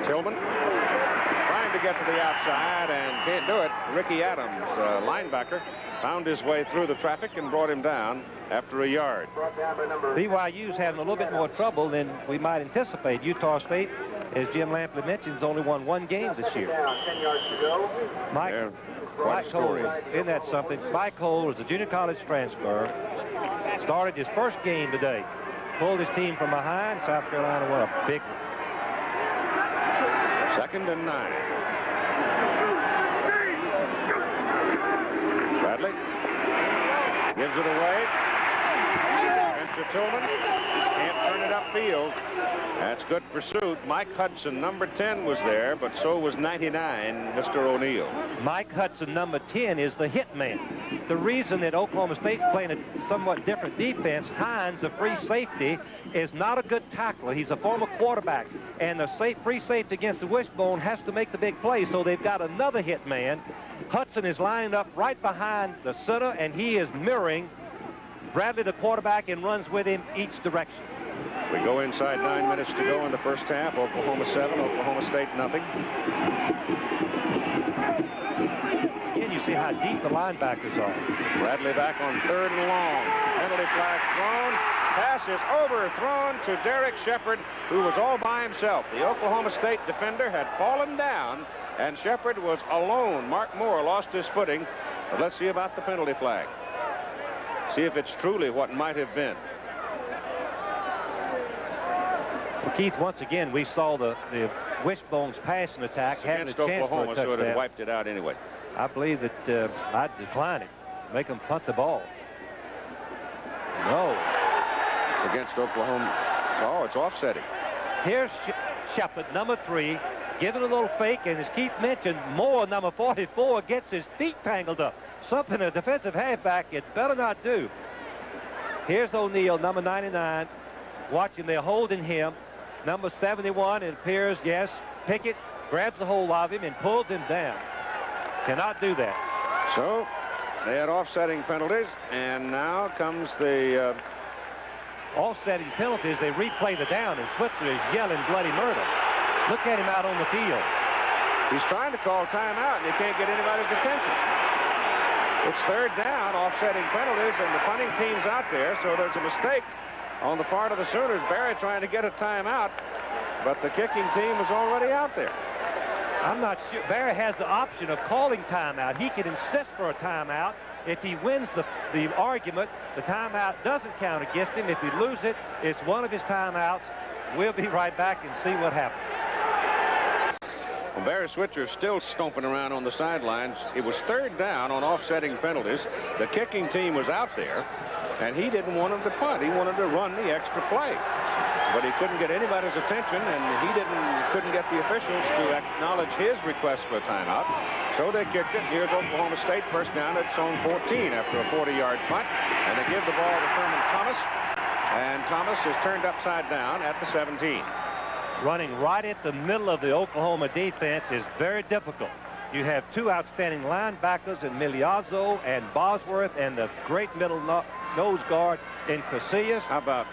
Tillman trying to get to the outside and can't do it. Ricky Adams, linebacker, found his way through the traffic and brought him down after a yard. BYU's having a little bit more trouble than we might anticipate. Utah State, as Jim Lampley mentions, only won 1 game this year. 10 yards to go. Mike Cole, isn't that something? Mike Cole is a junior college transfer. Started his first game today. Pulled his team from behind. South Carolina won a big one. 2nd and 9. Bradley gives it away. Spencer Tillman can't turn it upfield. That's good pursuit. Mike Hudson, number 10, was there, but so was 99, Mr. O'Neill. Mike Hudson, number 10, is the hit man. The reason that Oklahoma State's playing a somewhat different defense, Hines, the free safety, is not a good tackler. He's a former quarterback, and the free safety against the wishbone has to make the big play, so they've got another hit man. Hudson is lined up right behind the center, and he is mirroring Bradley, the quarterback, and runs with him each direction. We go inside 9 minutes to go in the first half. Oklahoma 7, Oklahoma State nothing. Again, you see how deep the linebackers are. Bradley back on 3rd and long. Penalty flag thrown. Pass is overthrown to Derek Shepard, who was all by himself. The Oklahoma State defender had fallen down, and Shepard was alone. Mark Moore lost his footing. But let's see about the penalty flag. See if it's truly what might have been. Well, Keith, once again, we saw the Wishbone's passing attack having a chance Oklahoma, for a touchdown. so it had wiped it out anyway. I believe that I'd decline it. Make them punt the ball. No. It's against Oklahoma. Oh, it's offsetting. Here's Shepard, number 3, giving a little fake, and as Keith mentioned, Moore, number 44, gets his feet tangled up. Something a defensive halfback it better not do. Here's O'Neill, number 99, watching. They're holding him. Number 71, it appears, yes, Pickett grabs a hold of him and pulls him down. Cannot do that. So they had offsetting penalties, and now comes the offsetting penalties. They replay the down, and Switzer is yelling bloody murder. Look at him out on the field. He's trying to call timeout, and he can't get anybody's attention. It's 3rd down, offsetting penalties, and the punting team's out there, so there's a mistake on the part of the Sooners. Barry trying to get a timeout, but the kicking team is already out there. I'm not sure. Barry has the option of calling timeout. He can insist for a timeout. If he wins the argument, the timeout doesn't count against him. If he loses it, it's one of his timeouts. We'll be right back and see what happens. Well, Barry Switzer still stomping around on the sidelines. It was 3rd down on offsetting penalties. The kicking team was out there, and he didn't want him to punt. He wanted to run the extra play. But he couldn't get anybody's attention, and he couldn't get the officials to acknowledge his request for a timeout. So they kicked it. Here's Oklahoma State, first down at its own 14 after a 40-yard punt. And they give the ball to Thurman Thomas. And Thomas is turned upside down at the 17. Running right at the middle of the Oklahoma defense is very difficult. You have 2 outstanding linebackers in Miliazzo and Bosworth, and the great middle nose guard in Casillas. How about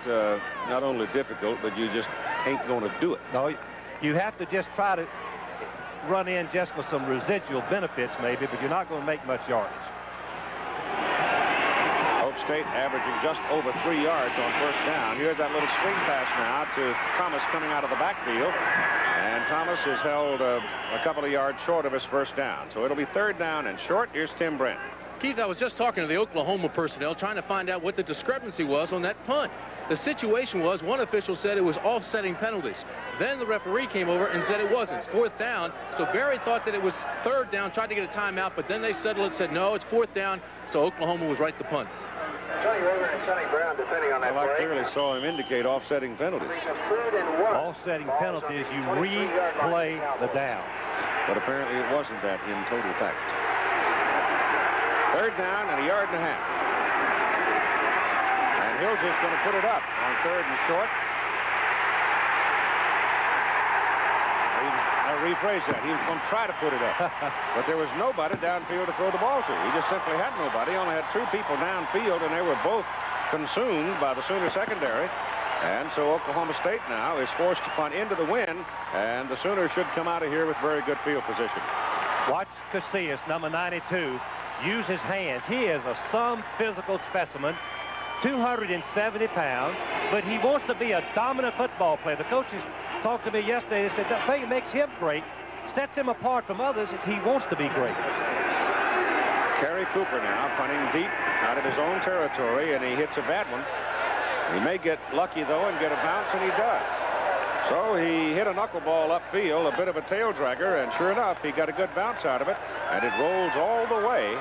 not only difficult, but you just ain't going to do it? No, you have to just try to run in just for some residual benefits maybe, but you're not going to make much yardage. Oak State averaging just over 3 yards on first down. Here's that little swing pass now to Thomas coming out of the backfield. And Thomas is held a couple of yards short of his first down. So it'll be 3rd down and short. Here's Tim Brent. Keith, I was just talking to the Oklahoma personnel trying to find out what the discrepancy was on that punt. The situation was one official said it was offsetting penalties. Then the referee came over and said it wasn't. 4th down. So Barry thought that it was 3rd down, tried to get a timeout, but then they settled it, said no, it's 4th down. So Oklahoma was right to punt. Sonny Weaver and Sonny Brown defending on that Well, I play. clearly saw him indicate offsetting penalties. Offsetting penalties, you replay the down. But apparently it wasn't that in total fact. 3rd down and a yard and a half. And Hills is going to put it up on 3rd and short. I'll rephrase that. He was going to try to put it up. But there was nobody downfield to throw the ball to. He just simply had nobody. He only had 2 people downfield, and they were both consumed by the Sooner secondary. And so Oklahoma State now is forced to punt into the wind, and the Sooners should come out of here with very good field position. Watch Casillas, number 92, use his hands. He is some physical specimen, 270 pounds, but he wants to be a dominant football player. The coaches talked to me yesterday. They said the thing that makes him great, sets him apart from others, is he wants to be great. Kerry Cooper now punting deep out of his own territory, and he hits a bad one. He may get lucky, though, and get a bounce, and he does. So he hit a knuckleball upfield, a bit of a tail dragger, and sure enough, he got a good bounce out of it, and it rolls all the way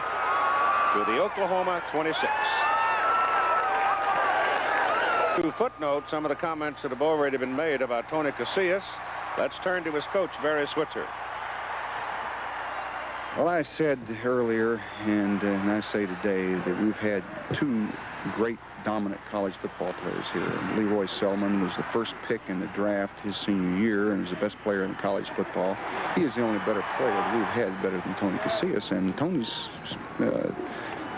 to the Oklahoma 26. To footnote some of the comments that have already been made about Tony Casillas, let's turn to his coach, Barry Switzer. Well, I said earlier, and I say today, that we've had 2 great dominant college football players here. Leroy Selmon was the first pick in the draft his senior year and was the best player in college football. He is the only better player that we've had better than Tony Casillas, and Tony's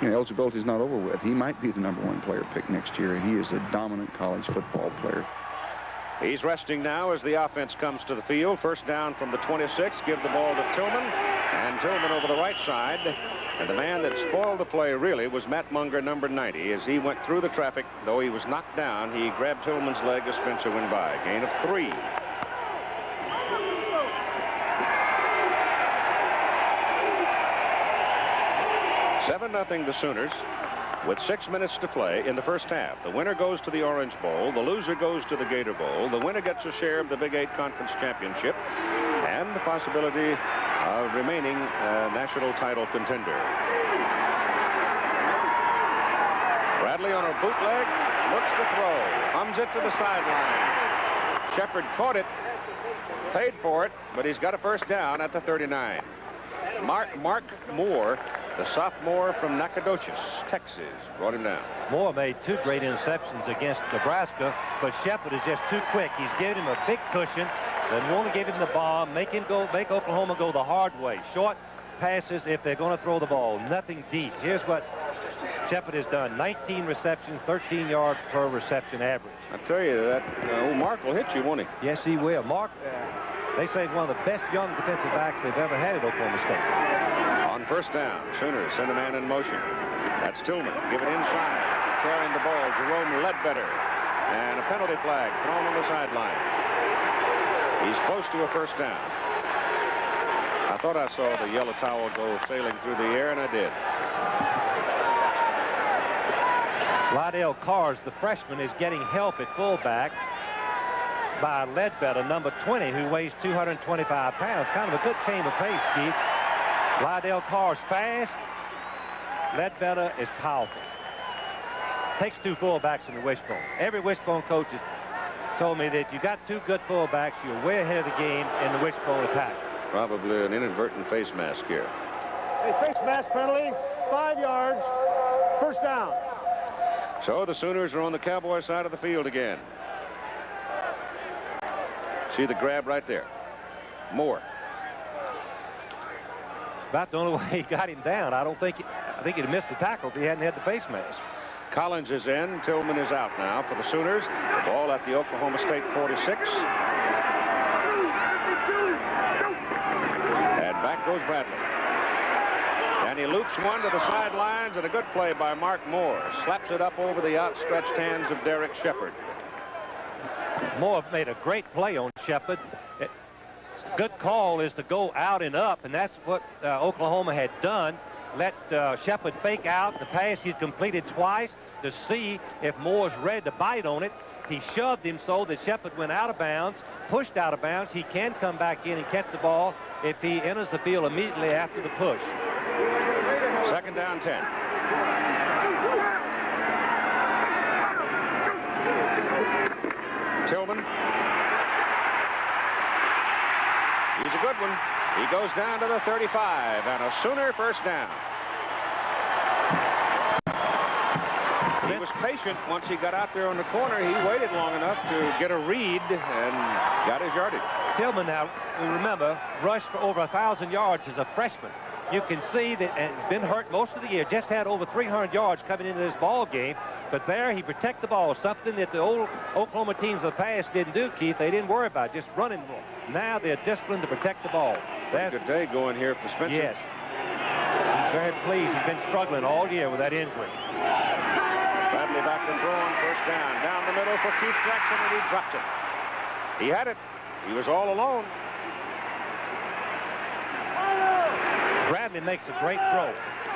eligibility is not over with. He might be the #1 player picked next year. He is a dominant college football player. He's resting now as the offense comes to the field. First down from the 26. Give the ball to Tillman. And Tillman over the right side. And the man that spoiled the play, really, was Matt Munger, number 90. As he went through the traffic, though he was knocked down, he grabbed Tillman's leg as Spencer went by. Gain of 3. $7-0 the Sooners, with 6 minutes to play in the first half. The winner goes to the Orange Bowl. The loser goes to the Gator Bowl. The winner gets a share of the Big 8 Conference Championship and the possibility of remaining national title contender. Bradley on a bootleg, looks to throw, hums it to the sideline. Shepard caught it, paid for it, but he's got a first down at the 39. Mark Moore, the sophomore from Nacogdoches, Texas, brought him down. Moore made 2 great interceptions against Nebraska, but Shepard is just too quick. He's giving him a big cushion. They want to give him the ball, make Oklahoma go the hard way. Short passes if they're going to throw the ball, nothing deep. Here's what Shepard has done: 19 receptions, 13 yards per reception average. I tell you that Mark will hit you, won't he? Yes, he will. Mark, they say he's one of the best young defensive backs they've ever had at Oklahoma State. On first down, Sooners send a man in motion. That's Tillman. Give it inside. Carrying the ball, Jerome Ledbetter. And a penalty flag thrown on the sideline. He's close to a first down. I thought I saw the yellow towel go sailing through the air, and I did. Lydell Cars, the freshman, is getting help at fullback by Ledbetter, number 20, who weighs 225 pounds. Kind of a good change of pace, Keith. Lydell Cars fast. Ledbetter is powerful. Takes 2 fullbacks in the wishbone. Every wishbone coach has told me that if you got 2 good fullbacks, you're way ahead of the game in the wishbone attack. Probably an inadvertent face mask here. A face mask penalty, 5 yards, first down. So the Sooners are on the Cowboy side of the field again. See the grab right there. Moore. About the only way he got him down. I think he'd missed the tackle if he hadn't had the face mask. Collins is in. Tillman is out now for the Sooners. The ball at the Oklahoma State 46. And back goes Bradley. And he loops one to the sidelines, and a good play by Mark Moore. Slaps it up over the outstretched hands of Derek Shepard. Moore made a great play on Shepard. Good call is to go out and up, and that's what Oklahoma had done. Let Shepard fake out the pass he'd completed twice to see if Moore's ready to bite on it. He shoved him so that Shepard went out of bounds, pushed out of bounds. He can come back in and catch the ball if he enters the field immediately after the push. Second down 10. Tillman. He's a good one. He goes down to the 35, and a Sooner first down. He was patient once he got out there on the corner. He waited long enough to get a read and got his yardage. Tillman now, we remember, rushed for over 1,000 yards as a freshman. You can see that, and he's been hurt most of the year, just had over 300 yards coming into this ball game. But there, he protected the ball, something that the old Oklahoma teams of the past didn't do, Keith. They didn't worry about just running the ball. Now they're disciplined to protect the ball. That's a good day going here for Spencer. Yes. He's very pleased. He's been struggling all year with that injury. Bradley back to throw on first down. Down the middle for Keith Jackson, and he drops it. He had it. He was all alone. Bradley makes a great throw.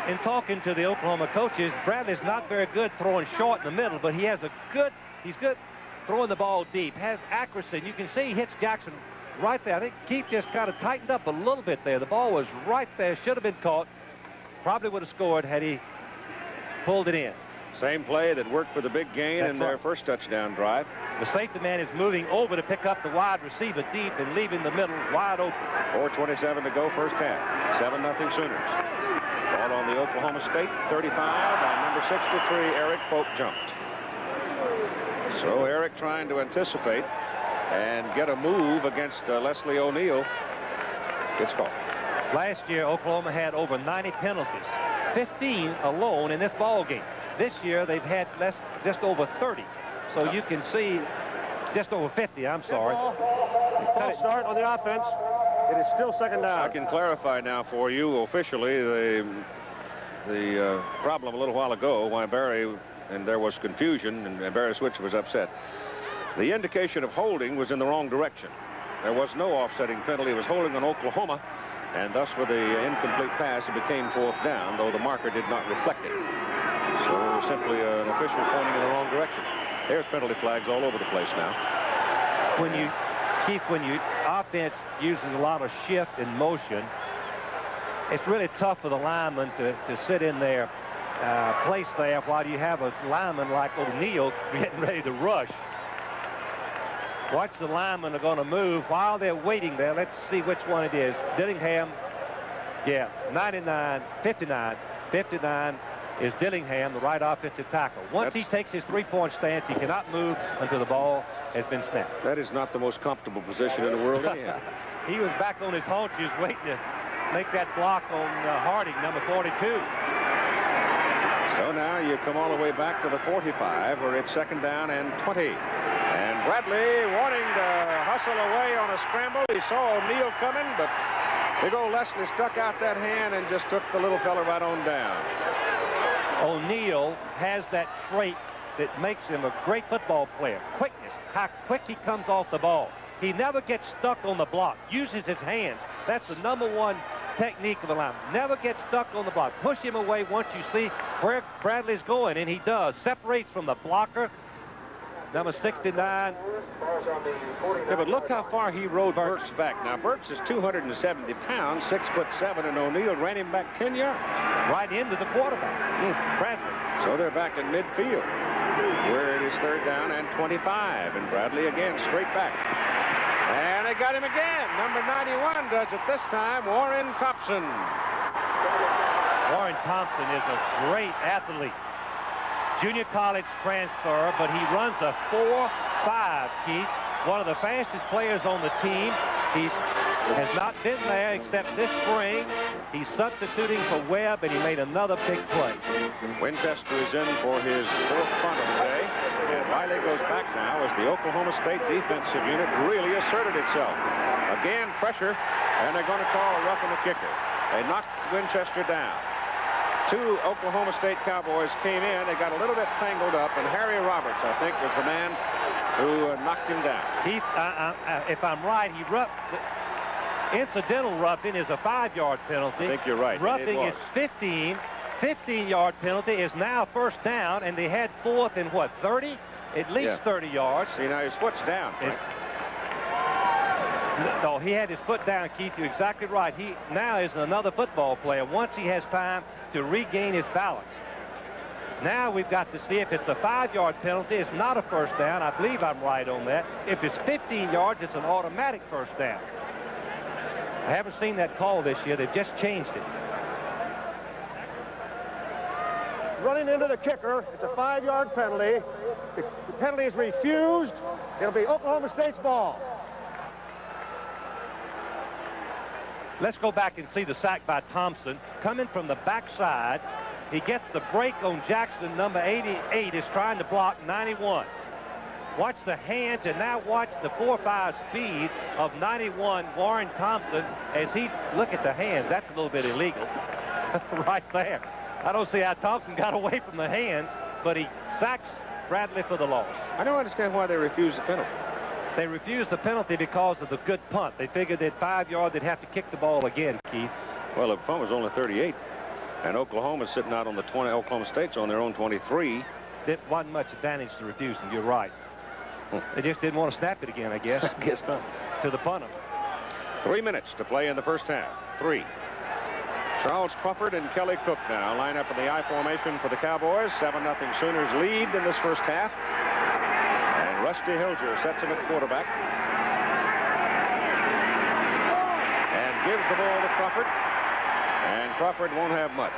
In talking to the Oklahoma coaches, Bradley's not very good throwing short in the middle, but he's good throwing the ball deep, has accuracy. And you can see he hits Jackson right there. I think Keith just kind of tightened up a little bit there. The ball was right there, should have been caught. Probably would have scored had he pulled it in. Same play that worked for the big gain in their first touchdown drive. The safety man is moving over to pick up the wide receiver deep and leaving the middle wide open. 4:27 to go, first half. 7-0 Sooners. Ball on the Oklahoma State 35, and number 63, Eric Pope jumped. So Eric trying to anticipate and get a move against Leslie O'Neal. Gets caught. Last year, Oklahoma had over 90 penalties, 15 alone in this ball game. This year, they've had just over 30. So you can see, just over 50, I'm sorry. False start on the offense. It is still second down. I can clarify now for you officially the problem a little while ago why Barry, and there was confusion, and Barry Switzer was upset. The indication of holding was in the wrong direction. There was no offsetting penalty. It was holding on Oklahoma, and thus with the incomplete pass, it became fourth down, though the marker did not reflect it. So simply an official pointing in the wrong direction. There's penalty flags all over the place now. Keith, when your offense uses a lot of shift and motion, it's really tough for the lineman to sit in their place there while you have a lineman like O'Neal getting ready to rush. Watch the linemen are going to move while they're waiting there. Let's see which one it is. Dillingham, yeah, 99, 59, 59 is Dillingham, the right offensive tackle. Once he takes his three-point stance, he cannot move until the ball has been snapped. That is not the most comfortable position in the world anyhow. He was back on his haunches waiting to make that block on Harding, number 42. So now you come all the way back to the 45, where it's second down and 20. And Bradley wanting to hustle away on a scramble. He saw O'Neal coming, but big old Leslie stuck out that hand and just took the little fella right on down. O'Neal has that trait that makes him a great football player. Quickness, how quick he comes off the ball. He never gets stuck on the block, uses his hands. That's the #1 technique of a lineman. Never get stuck on the block. Push him away once you see where Bradley's going, and he does. Separates from the blocker. Number 69. Yeah, but look how far he rode Burks back. Now, Burks is 270 pounds, 6'7", and O'Neal ran him back 10 yards. Right into the quarterback, Bradley. So they're back in midfield, where it is third down and 25. And Bradley again straight back. And they got him again. Number 91 does it this time, Warren Thompson. Warren Thompson is a great athlete. Junior college transfer, but he runs a 4.5, Keith. One of the fastest players on the team. He has not been there except this spring. He's substituting for Webb, and he made another big play. Winchester is in for his fourth punt of the day. And Riley goes back now as the Oklahoma State defensive unit really asserted itself. Again, pressure, and they're going to call a roughing the kicker. They knocked Winchester down. Two Oklahoma State Cowboys came in. They got a little bit tangled up, and Harry Roberts, I think, was the man who knocked him down. Keith, if I'm right, he incidental roughing is a 5-yard penalty. I think you're right. Roughing is 15. 15-yard penalty is now first down, and they had fourth and what, 30? At least 30 yards. See, now his foot's down. No, he had his foot down, Keith. You're exactly right. He now is another football player once he has time to regain his balance. Now we've got to see if it's a 5-yard penalty. It's not a first down. I believe I'm right on that. If it's 15 yards, it's an automatic first down. I haven't seen that call this year. They've just changed it. Running into the kicker. It's a 5-yard penalty. The penalty is refused. It'll be Oklahoma State's ball. Let's go back and see the sack by Thompson. Coming from the backside, he gets the break on Jackson. Number 88 is trying to block 91. Watch the hands, and now watch the 4.5 speed of 91, Warren Thompson, as he, look at the hands. That's a little bit illegal right there. I don't see how Thompson got away from the hands, but he sacks Bradley for the loss. I don't understand why they refused the penalty. They refused the penalty because of the good punt. They figured at 5 yards they'd have to kick the ball again, Keith. Well, the punt was only 38, and Oklahoma's sitting out on the 20. Oklahoma State's on their own 23. There wasn't much advantage to refusing. You're right. They just didn't want to snap it again, I guess. I guess not. To the punter. 3 minutes to play in the first half. 3. Charles Crawford and Kelly Cook now line up in the I formation for the Cowboys. 7-0 Sooners lead in this first half. And Rusty Hilger sets him at quarterback. And gives the ball to Crawford. And Crawford won't have much.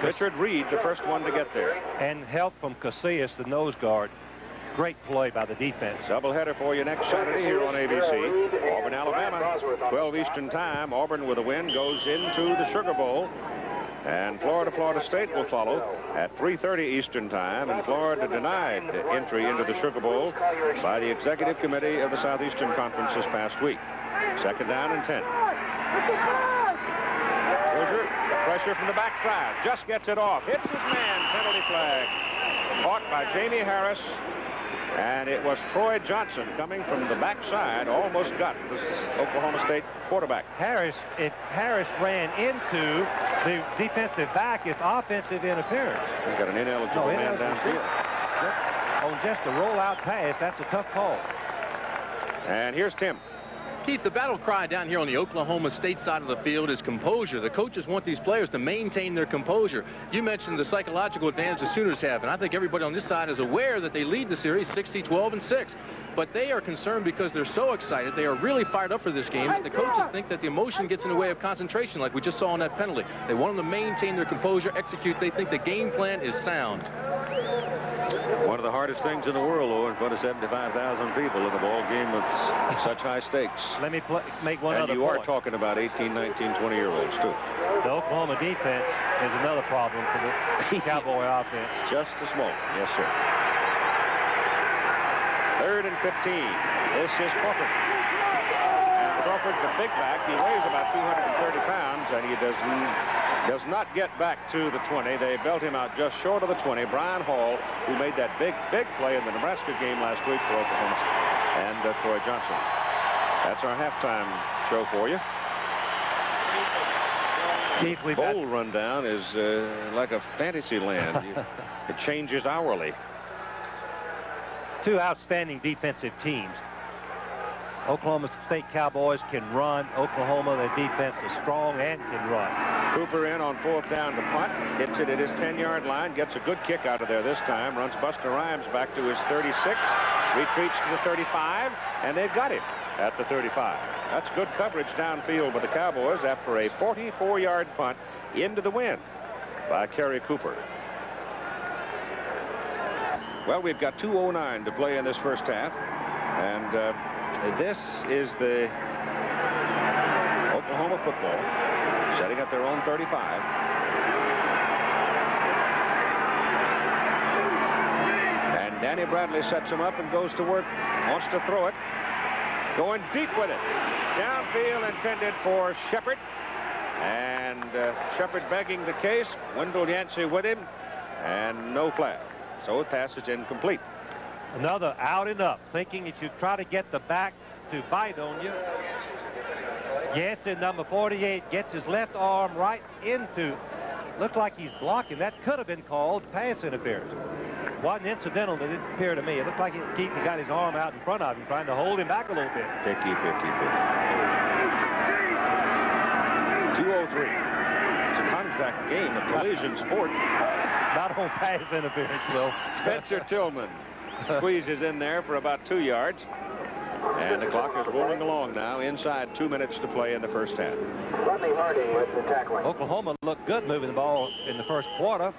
Richard Reed, the first one to get there. And help from Casillas, the nose guard. Great play by the defense. Doubleheader for you next Saturday here on ABC. Auburn, Alabama, 12 Eastern time. Auburn with a win goes into the Sugar Bowl. And Florida State will follow at 3:30 Eastern time. And Florida denied entry into the Sugar Bowl by the Executive Committee of the Southeastern Conference this past week. 2nd down and 10. Hilger, pressure from the backside. Just gets it off. Hits his man. Penalty flag. Caught by Jamie Harris. And it was Troy Johnson coming from the backside, almost got this Oklahoma State quarterback. If Harris ran into the defensive back, it's offensive interference. We've got an ineligible man downfield. On just a rollout pass, that's a tough call. And here's Tim. Keith, the battle cry down here on the Oklahoma State side of the field is composure. The coaches want these players to maintain their composure. You mentioned the psychological advantage the Sooners have, and I think everybody on this side is aware that they lead the series 60-12-6. But they are concerned because they're so excited. They are really fired up for this game. The coaches think that the emotion gets in the way of concentration, like we just saw on that penalty. They want them to maintain their composure, execute. They think the game plan is sound. One of the hardest things in the world, though, in front of 75,000 people in a ball game with such high stakes. Let me make one other point. And you are talking about 18, 19, 20-year-olds, too. The Oklahoma defense is another problem for the Cowboy offense. Just a smoke. Yes, sir. 3rd and 15. This is Crawford. And Crawford, the big back, he weighs about 230 pounds, and he does not get back to the 20. They belt him out just short of the 20. Brian Hall, who made that big play in the Nebraska game last week for Oklahoma State, and Troy Johnson. That's our halftime show for you. Keith, Bowl rundown is like a fantasy land. It changes hourly. 2 outstanding defensive teams. Oklahoma State Cowboys can run. Oklahoma, their defense is strong and can run. Cooper in on 4th down to punt. Hits it at his 10-yard line. Gets a good kick out of there this time. Runs Buster Rhymes back to his 36. Retreats to the 35. And they've got him at the 35. That's good coverage downfield by the Cowboys after a 44-yard punt into the wind by Kerry Cooper. Well, we've got 2:09 to play in this first half. And this is the Oklahoma football setting up their own 35. And Danny Bradley sets him up and goes to work. Wants to throw it. Going deep with it. Downfield intended for Shepard. And Shepard begging the case. Wendell Yancey with him. And no flag. So the pass is incomplete. Another out and up, thinking that you try to get the back to bite on you. Yancey, number 48, gets his left arm right into, looks like he's blocking. That could have been called pass interference. Wasn't incidental, it didn't appear to me. It looked like Keith got his arm out in front of him, trying to hold him back a little bit. Picky. 2:03. It's a contact game, a collision sport. Not on pass interference, Will. Spencer Tillman squeezes in there for about 2 yards. And the clock is rolling along now. Inside 2 minutes to play in the first half. Rodney Harding with the tackling. Oklahoma looked good moving the ball in the first quarter.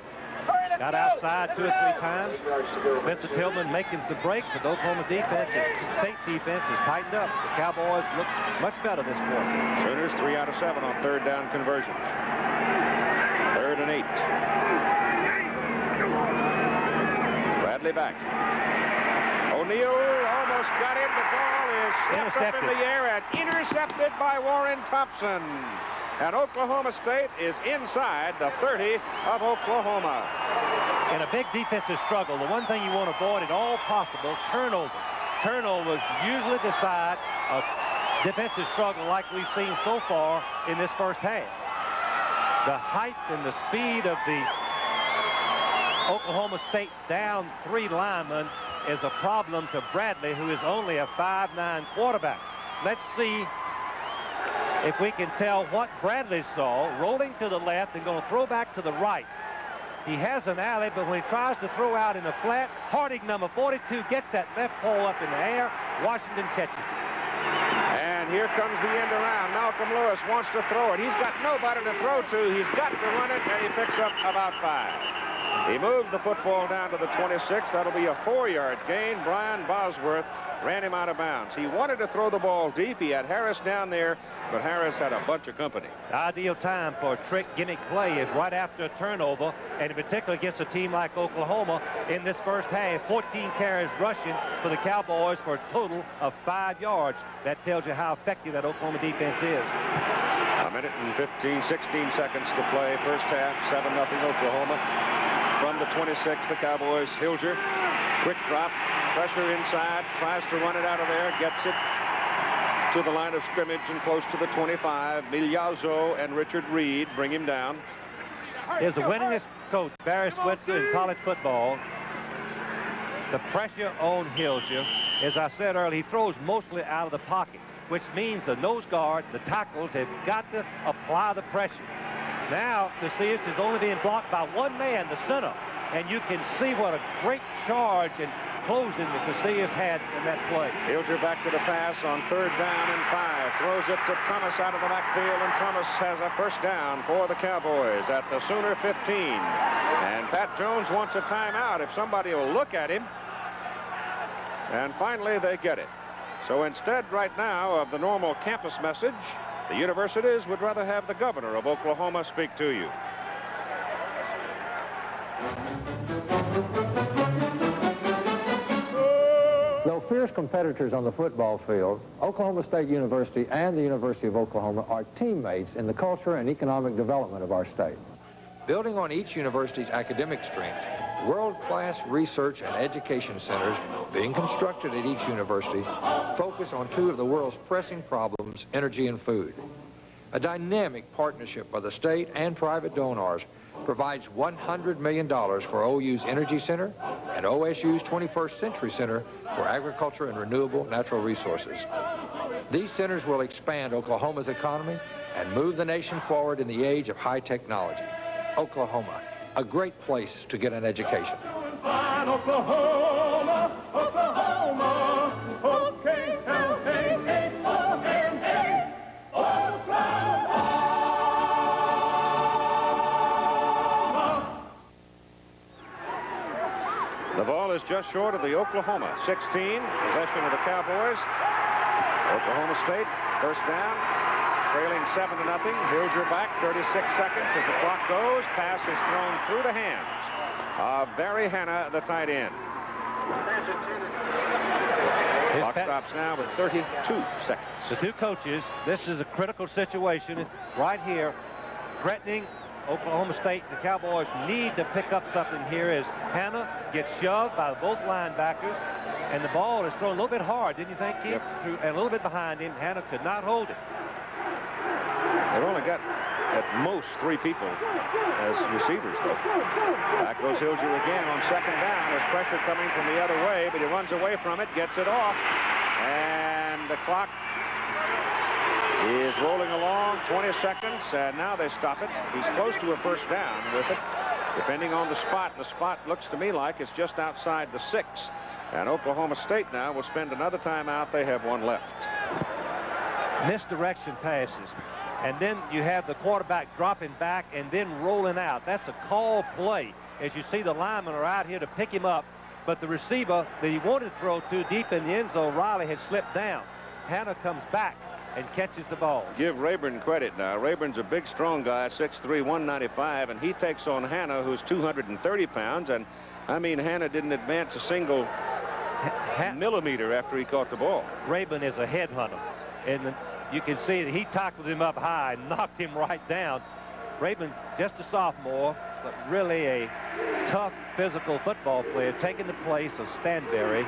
Got outside 2 or 3 times. Spencer Tillman making some breaks, but the Oklahoma defense, State defense, has tightened up. The Cowboys look much better this quarter. Sooners 3 out of 7 on 3rd down conversions. 3rd and 8. Bradley back. O'Neal almost got him. The ball is stepped up in the air and intercepted by Warren Thompson. And Oklahoma State is inside the 30 of Oklahoma. In a big defensive struggle, the one thing you want to avoid at all possible, turnovers. Turnovers usually decide a defensive struggle like we've seen so far in this first half. The height and the speed of the Oklahoma State down 3 linemen is a problem to Bradley, who is only a 5'9" quarterback. Let's see if we can tell what Bradley saw, rolling to the left and going to throw back to the right. He has an alley, but when he tries to throw out in a flat, Harding, number 42, gets that left pole up in the air. Washington catches it. And here comes the end around. Malcolm Lewis wants to throw it. He's got nobody to throw to. He's got to run it, and he picks up about 5. He moved the football down to the 26. That'll be a 4-yard gain. Brian Bosworth ran him out of bounds. He wanted to throw the ball deep. He had Harris down there, but Harris had a bunch of company. The ideal time for a trick gimmick play is right after a turnover, and in particular against a team like Oklahoma in this first half. 14 carries rushing for the Cowboys for a total of 5 yards. That tells you how effective that Oklahoma defense is. A minute and 16 seconds to play. First half, 7-0 Oklahoma. From the 26, the Cowboys, Hilger, quick drop, pressure inside, tries to run it out of there, gets it to the line of scrimmage and close to the 25. Milazzo and Richard Reed bring him down. Is the winningest coach, Barry Switzer, in college football. The pressure on Hilger, as I said earlier, he throws mostly out of the pocket, which means the nose guard, the tackles, have got to apply the pressure. Now, Casillas is only being blocked by one man, the center, and you can see what a great charge and closing that Casillas had in that play. Hilger back to the pass on 3rd down and 5. Throws it to Thomas out of the backfield, and Thomas has a first down for the Cowboys at the Sooner 15. And Pat Jones wants a timeout if somebody will look at him. And finally, they get it. So instead, right now, of the normal campus message, the universities would rather have the governor of Oklahoma speak to you. Though fierce competitors on the football field, Oklahoma State University and the University of Oklahoma are teammates in the culture and economic development of our state. Building on each university's academic strengths, world-class research and education centers being constructed at each university focus on 2 of the world's pressing problems, energy and food. A dynamic partnership by the state and private donors provides $100 million for OU's Energy Center and OSU's 21st Century Center for Agriculture and Renewable Natural Resources. These centers will expand Oklahoma's economy and move the nation forward in the age of high technology. Oklahoma, a great place to get an education. Oklahoma, Oklahoma, O-K-L-A-H-O-M-A, Oklahoma. The ball is just short of the Oklahoma 16, possession of the Cowboys. Oklahoma State, first down. Trailing 7-0. Hilger back, 36 seconds as the clock goes. Pass is thrown through the hands of Barry Hanna, the tight end. Clock stops now with 32 seconds. The 2 coaches, this is a critical situation right here, threatening Oklahoma State. The Cowboys need to pick up something here as Hanna gets shoved by both linebackers, and the ball is thrown a little bit hard, didn't you think, Keith? Yep. And a little bit behind him. Hanna could not hold it. They've only got at most 3 people as receivers, though. Back goes Hilger again on 2nd down. There's pressure coming from the other way, but he runs away from it, gets it off, and the clock is rolling along. 20 seconds, and now they stop it. He's close to a first down with it, depending on the spot. The spot looks to me like it's just outside the 6. And Oklahoma State now will spend another timeout. They have 1 left. Misdirection passes. And then you have the quarterback dropping back and then rolling out. That's a call play. As you see, the linemen are out here to pick him up, but the receiver that he wanted to throw to deep in the end zone, Riley, had slipped down. Hannah comes back and catches the ball. Give Rayburn credit now. Rayburn's a big, strong guy, 6'3", 195, and he takes on Hannah, who's 230 pounds. And, I mean, Hannah didn't advance a single millimeter after he caught the ball. Rayburn is a headhunter, and you can see that he tackled him up high and knocked him right down. Rayburn, just a sophomore, but really a tough, physical football player, taking the place of Stanberry,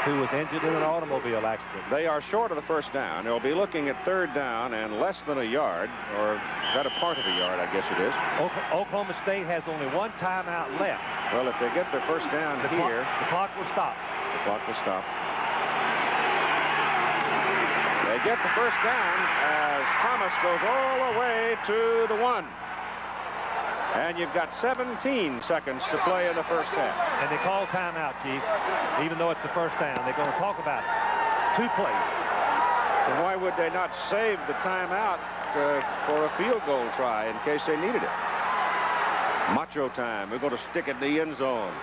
who was injured in an automobile accident. They are short of the first down. They'll be looking at third down and less than a yard, or that a part of a yard, I guess it is. Oklahoma State has only one timeout left. Well, if they get their first down here, the clock will stop. The clock will stop. They get the first down as Thomas goes all the way to the 1. And you've got 17 seconds to play in the first half. And they call timeout, Chief, even though it's the first down. They're going to talk about it. 2 plays. And why would they not save the timeout for a field goal try in case they needed it? Macho time. We're going to stick it in the end zone.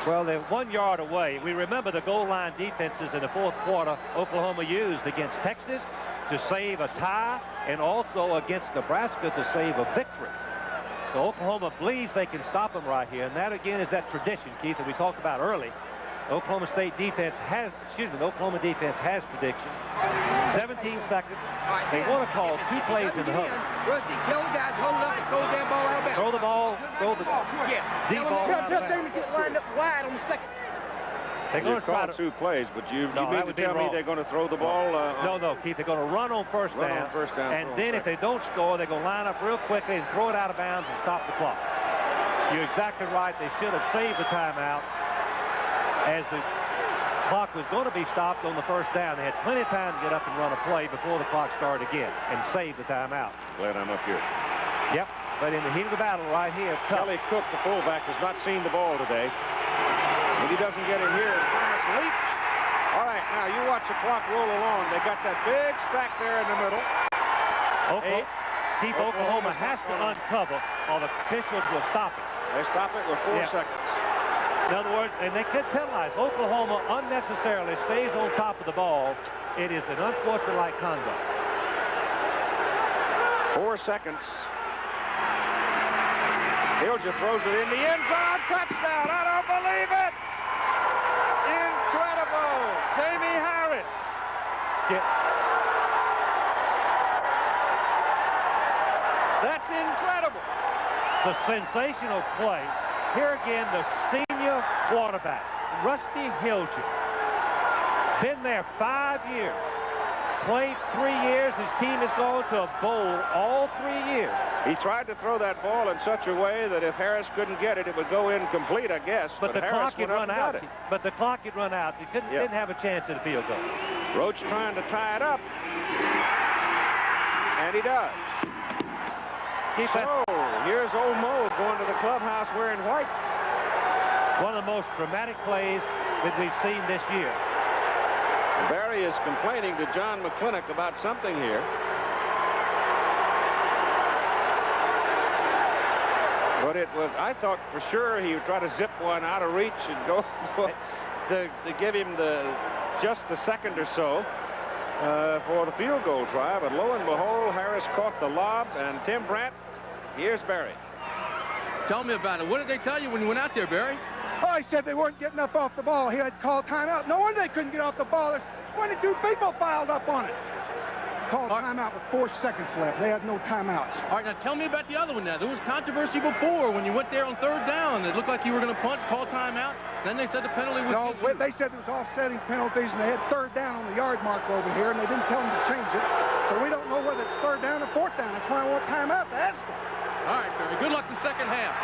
Well, they're 1 yard away. We remember the goal line defenses in the fourth quarter Oklahoma used against Texas to save a tie and also against Nebraska to save a victory. So Oklahoma believes they can stop them right here. And that, again, is that tradition, Keith, that we talked about early. Oklahoma defense has prediction. 17 seconds. They want to call 2 plays in the huddle. Rusty, tell the guys hold up and throw that ball out of bounds. Throw the ball, yes. deep ball out of bounds. Tell them to get lined up wide on the second. They're going to try 2 plays, but you mean to tell me they're going to throw the ball? No, Keith. They're going to run on first down. And then if they don't score, they're going to line up real quickly and throw it out of bounds and stop the clock. You're exactly right. They should have saved the timeout as the clock was going to be stopped on the first down. They had plenty of time to get up and run a play before the clock started again and save the timeout. Glad I'm up here. Yep. But in the heat of the battle right here, Kelly Cook, the fullback, has not seen the ball today. If he doesn't get it here, Thomas leaps. All right, now you watch the clock roll along. They got that big stack there in the middle. Oklahoma has to uncover or the officials will stop it. They stop it with 4 seconds. In other words, and they could penalize. Oklahoma unnecessarily stays on top of the ball. It is an unsportsmanlike conduct. 4 seconds. Hilger throws it in the end zone. Touchdown. I don't believe it. Incredible. Jamie Harris. That's incredible. It's a sensational play. Here again, the senior quarterback, Rusty Hilger. Been there 5 years. Played 3 years. His team has gone to a bowl all 3 years. He tried to throw that ball in such a way that if Harris couldn't get it, it would go incomplete, I guess. But the Harris clock had run out. But the clock had run out. He didn't have a chance at a field goal. Roach trying to tie it up. And he does. So, here's old Mo going to the clubhouse wearing white. One of the most dramatic plays that we've seen this year. Barry is complaining to John McClintock about something here. But it was, I thought for sure he would try to zip one out of reach and go to give him just the second or so for the field goal try. But lo and behold, Harris caught the lob, and Tim Brandt, here's Barry. Tell me about it. What did they tell you when you went out there, Barry? Oh, he said they weren't getting up off the ball. He had called timeout. No wonder they couldn't get off the ball. There's 22 people piled up on it. Called timeout with 4 seconds left. They had no timeouts. All right, now tell me about the other one now. There was controversy before when you went there on third down. It looked like you were going to punt, call timeout. Then they said the penalty was... No, they said it was offsetting penalties, and they had third down on the yard marker over here, and they didn't tell them to change it. So we don't know whether it's third down or fourth down. That's why I want timeout to ask them. All right, Barry. Good luck the second half.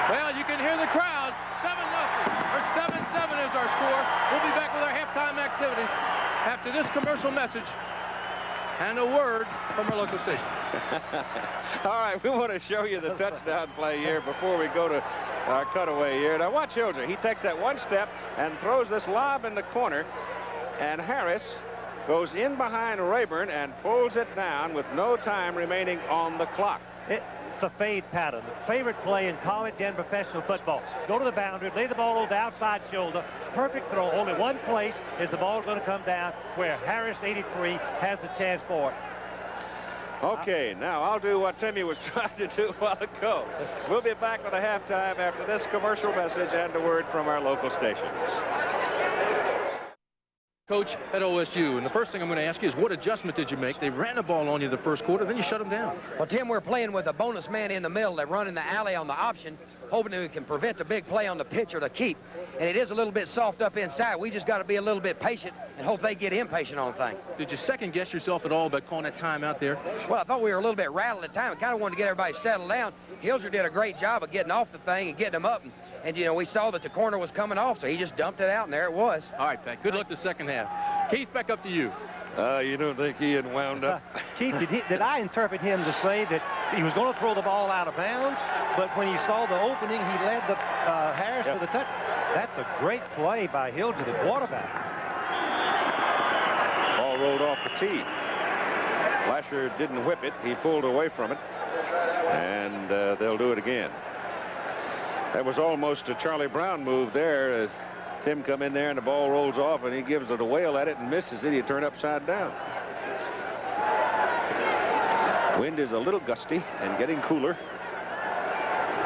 Well, you can hear the crowd. 7-0 or 7-7 is our score. We'll be back with our halftime activities after this commercial message and a word from our local station. All right, we want to show you the touchdown play here before we go to our cutaway here. Now watch Hilger. He takes that one step and throws this lob in the corner, and Harris goes in behind Rayburn and pulls it down with no time remaining on the clock. the fade pattern, the favorite play in college and professional football. Go to the boundary, lay the ball over the outside shoulder, perfect throw. Only one place is the ball going to come down where Harris, 83, has the chance for it. Okay, now I'll do what Timmy was trying to do a while ago. We'll be back with a halftime after this commercial message and a word from our local stations. Coach at OSU, and the first thing I'm going to ask you is what adjustment did you make? They ran the ball on you the first quarter, then you shut them down. Well, Tim, we're playing with a bonus man in the middle. They run in the alley on the option, hoping we can prevent the big play on the pitcher to keep. And it is a little bit soft up inside. We just got to be a little bit patient and hope they get impatient on things. Did you second-guess yourself at all about calling that time out there? Well, I thought we were a little bit rattled at the time. I kind of wanted to get everybody settled down. Hilger did a great job of getting off the thing and getting them up. And, you know, we saw that the corner was coming off, so he just dumped it out, and there it was. All right, Pat. Good luck the second half. Keith, back up to you. You don't think he had wound up? Keith, did I interpret him to say that he was going to throw the ball out of bounds, but when he saw the opening, he led the Harris to the touch? That's a great play by Hilger, the quarterback. Ball rolled off the tee. Lasher didn't whip it. He pulled away from it, and they'll do it again. That was almost a Charlie Brown move there as Tim come in there and the ball rolls off and he gives it a whale at it and misses it. He turned upside down. Wind is a little gusty and getting cooler.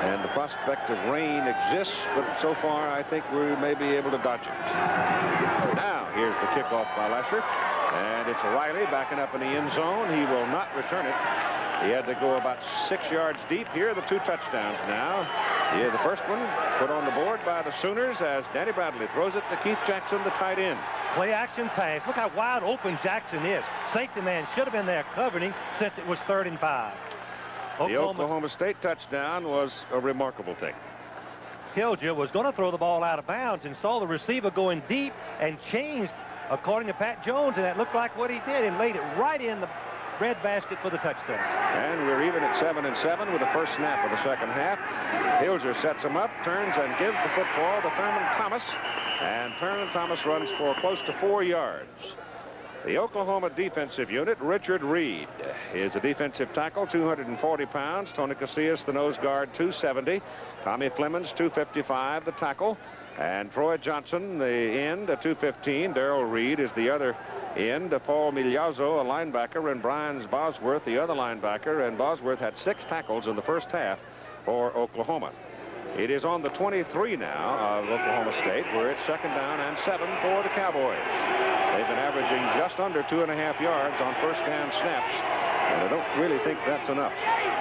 And the prospect of rain exists, but so far I think we may be able to dodge it. Now here's the kickoff by Lasher. And it's Riley backing up in the end zone. He will not return it. He had to go about 6 yards deep. Here are the 2 touchdowns now. Here, the first one put on the board by the Sooners as Danny Bradley throws it to Keith Jackson, the tight end. Play action pass. Look how wide open Jackson is. Safety man should have been there covering him since it was 3rd and 5. The Oklahoma State touchdown was a remarkable thing. Hilger was going to throw the ball out of bounds and saw the receiver going deep and changed, according to Pat Jones, and that looked like what he did and laid it right in the breadbasket for the touchdown. And we're even at 7-7 with the first snap of the second half. Hilger sets him up, turns and gives the football to Thurman Thomas, and Thurman Thomas runs for close to 4 yards. The Oklahoma defensive unit, Richard Reed is a defensive tackle, 240 pounds. Tony Casillas, the nose guard, 270. Tommy Flemons, 255, the tackle. And Troy Johnson, the end, 215. Darrell Reed is the other end. Paul Migliazzo, a linebacker, and Brian Bosworth, the other linebacker. And Bosworth had 6 tackles in the first half for Oklahoma. It is on the 23 now of Oklahoma State, where it's 2nd down and 7 for the Cowboys. They've been averaging just under 2.5 yards on first down snaps, and I don't really think that's enough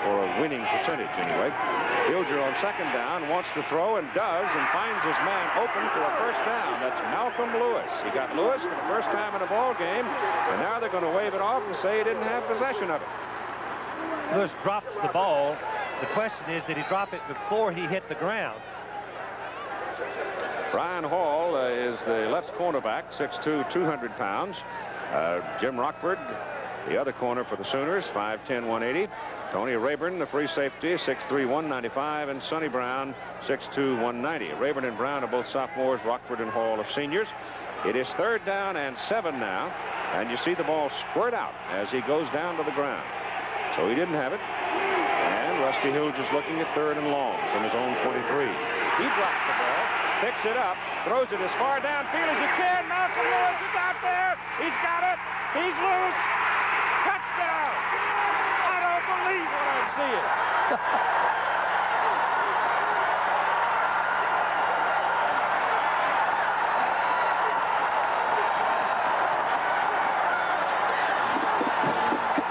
for a winning percentage anyway. Hilger on 2nd down wants to throw and does, and finds his man open for a first down. That's Malcolm Lewis. He got Lewis for the first time in a ball game, and now they're going to wave it off and say he didn't have possession of it. Lewis drops the ball. The question is, did he drop it before he hit the ground? Brian Hall is the left cornerback, 6'2", 200 pounds. Jim Rockford, the other corner for the Sooners, 5'10", 180. Tony Rayburn, the free safety, 6'3", 195. And Sonny Brown, 6'2", 190. Rayburn and Brown are both sophomores. Rockford and Hall are seniors. It is 3rd down and 7 now. And you see the ball squirt out as he goes down to the ground. So he didn't have it. And Rusty Hilger's looking at 3rd and long from his own 23. He drops the ball, picks it up, throws it as far downfield as he can. Malcolm Lewis is out there. He's got it. He's loose. Touchdown. I don't believe what I'm seeing.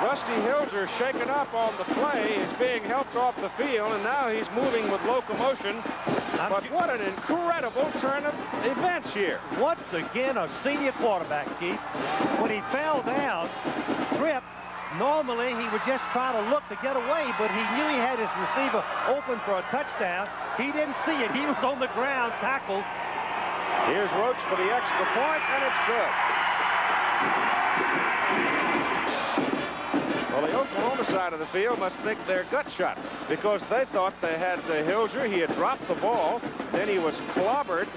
Rusty Hilger shaken up on the play. He's being helped off the field, and now he's moving with locomotion. But what an incredible turn of events here. Once again, a senior quarterback, Keith. When he fell down, tripped, normally he would just try to look to get away, but he knew he had his receiver open for a touchdown. He didn't see it. He was on the ground, tackled. Here's Roach for the extra point, and it's good. Well, the Oklahoma side of the field must think they're gut shot because they thought they had Hilger. He had dropped the ball. Then he was clobbered,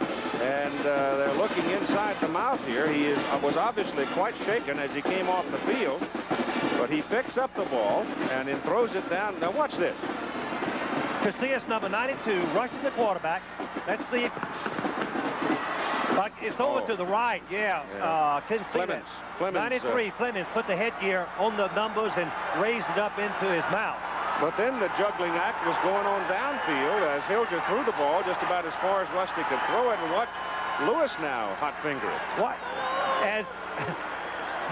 and they're looking inside the mouth here. He was obviously quite shaken as he came off the field, but he picks up the ball and then throws it down. Now, watch this. Casillas, number 92, rushing the quarterback. Let's see if... It's over to the right, couldn't see that. Clemens, 93, Clemens put the headgear on the numbers and raised it up into his mouth. But then the juggling act was going on downfield as Hilger threw the ball just about as far as Rusty could throw it. And watch Lewis now hot-finger it. What? As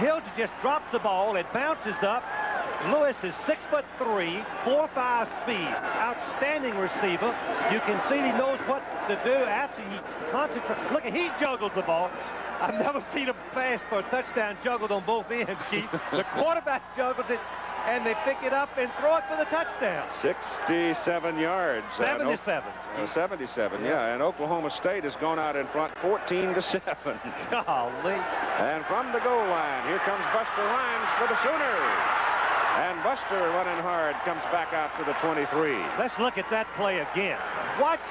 Hilger just drops the ball, it bounces up. Lewis is 6'3", 4.5 speed. Outstanding receiver. You can see he knows what to do after he concentrates. Look, he juggles the ball. I've never seen a pass for a touchdown juggled on both ends, Keith. The quarterback juggles it, and they pick it up and throw it for the touchdown. 67 yards. 77. 77, yeah. And Oklahoma State has gone out in front 14-7. Golly. And from the goal line, here comes Buster Rhymes for the Sooners. And Buster, running hard, comes back out to the 23. Let's look at that play again. Watch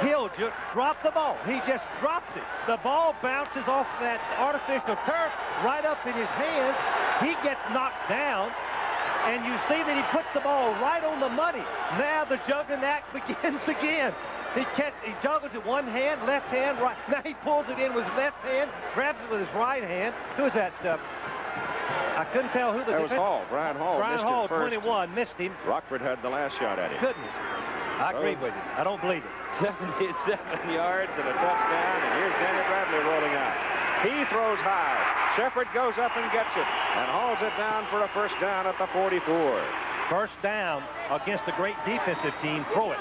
Hilger drop the ball. He just drops it. The ball bounces off that artificial turf right up in his hands. He gets knocked down, and you see that he puts the ball right on the money. Now the juggling act begins again. He juggles it one hand, left hand, right. Now he pulls it in with his left hand, grabs it with his right hand. Who is that? I couldn't tell who the That was Hall, Brian Hall. Brian Hall, 21, missed him. Rockford had the last shot at him. Goodness. I agree with you. I don't believe it. 77 yards and a touchdown, and here's Danny Bradley rolling out. He throws high. Shepard goes up and gets it and hauls it down for a first down at the 44. First down against a great defensive team. Throw it.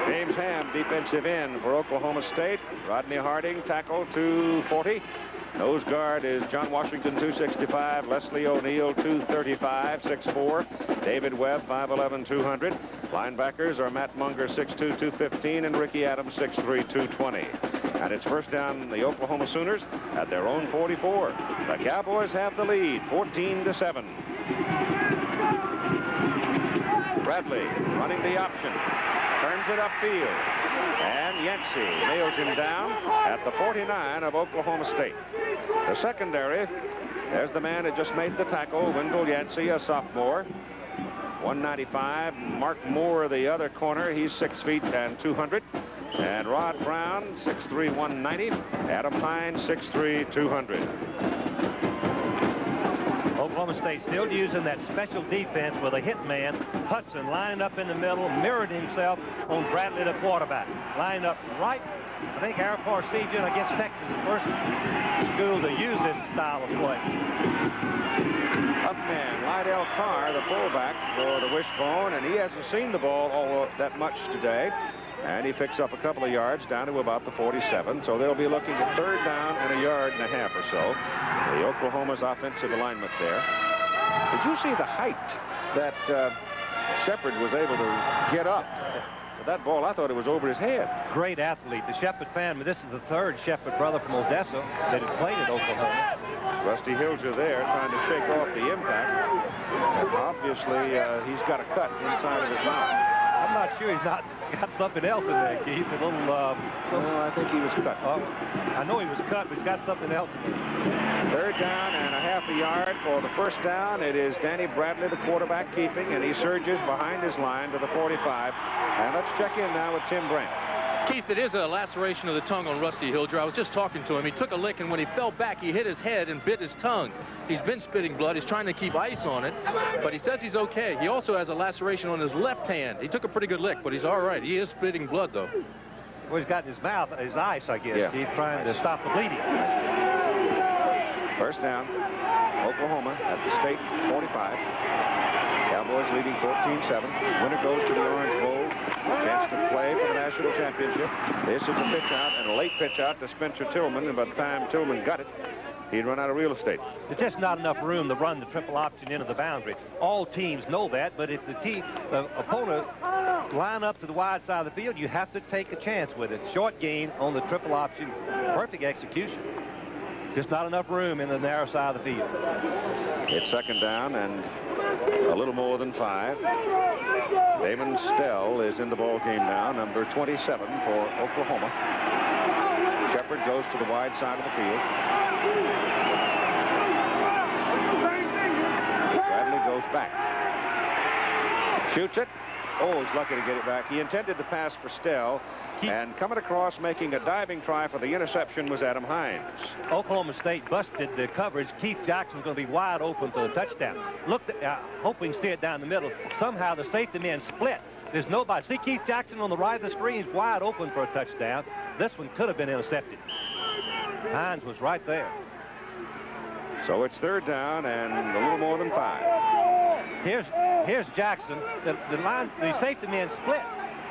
James Ham, defensive end for Oklahoma State. Rodney Harding, tackle, 240. Nose guard is John Washington, 265. Leslie O'Neal, 235, 6'4". David Webb, 5'11", 200. Linebackers are Matt Munger, 6'2", 215, and Ricky Adams, 6'3", 220. And it's first down the Oklahoma Sooners at their own 44. The Cowboys have the lead, 14-7. Bradley running the option. Turns it upfield. And Yancey nails him down at the 49 of Oklahoma State. The secondary, there's the man that just made the tackle, Wendell Yancey, a sophomore. 195. Mark Moore, the other corner. He's 6 feet and 200. And Rod Brown, 6'3", 190. Adam Hines, 6'3", 200. Oklahoma State still using that special defense with a hit man. Hudson lining up in the middle, mirrored himself on Bradley, the quarterback. Lined up right. I think Air Force Season against Texas, the first school to use this style of play. Up man, Lydell Carr, the fullback for the Wishbone, and he hasn't seen the ball all that much today. And he picks up a couple of yards down to about the 47. So they'll be looking at third down and a yard and a half or so. The Oklahoma's offensive alignment there. Did you see the height that Shepard was able to get up? With that ball, I thought it was over his head. Great athlete. The Shepard family. This is the third Shepard brother from Odessa that had played at Oklahoma. Rusty Hilger there trying to shake off the impact. Obviously, he's got a cut inside of his mouth. I'm not sure he's not got something else in there, Keith. A little, no, I think he was cut. I know he was cut, but he's got something else. Third down and a half a yard for the first down. It is Danny Bradley, the quarterback, keeping, and he surges behind his line to the 45. And let's check in now with Tim Brandt. Keith, it is a laceration of the tongue on Rusty Hilger. I was just talking to him. He took a lick, and when he fell back, he hit his head and bit his tongue. He's been spitting blood. He's trying to keep ice on it, but he says he's okay. He also has a laceration on his left hand. He took a pretty good lick, but he's all right. He is spitting blood, though. Well, he's got in his mouth, his ice, I guess. Yeah. He's trying to stop the bleeding. First down, Oklahoma at the state 45. Cowboys leading 14-7. Winner goes to the Orange Bowl. Chance to play for the national championship. This is a pitch out and a late pitch out to Spencer Tillman. And by the time Tillman got it, he'd run out of real estate. There's just not enough room to run the triple option into the boundary. All teams know that, but if the opponent line up to the wide side of the field, you have to take a chance with it. Short gain on the triple option. Perfect execution. Just not enough room in the narrow side of the field. It's second down and a little more than 5. Damon Stell is in the ball game now, number 27 for Oklahoma. Shepard goes to the wide side of the field. Bradley goes back. Shoots it. Oh, he's lucky to get it back. He intended to pass for Stell, and coming across, making a diving try for the interception was Adam Hines. Oklahoma State busted the coverage. Keith Jackson's going to be wide open for the touchdown. Looked, hoping to see it down the middle. Somehow the safety men split. There's nobody. See Keith Jackson on the right of the screen. He's wide open for a touchdown. This one could have been intercepted. Hines was right there. So it's third down and a little more than 5. Here's Jackson. The safety men split,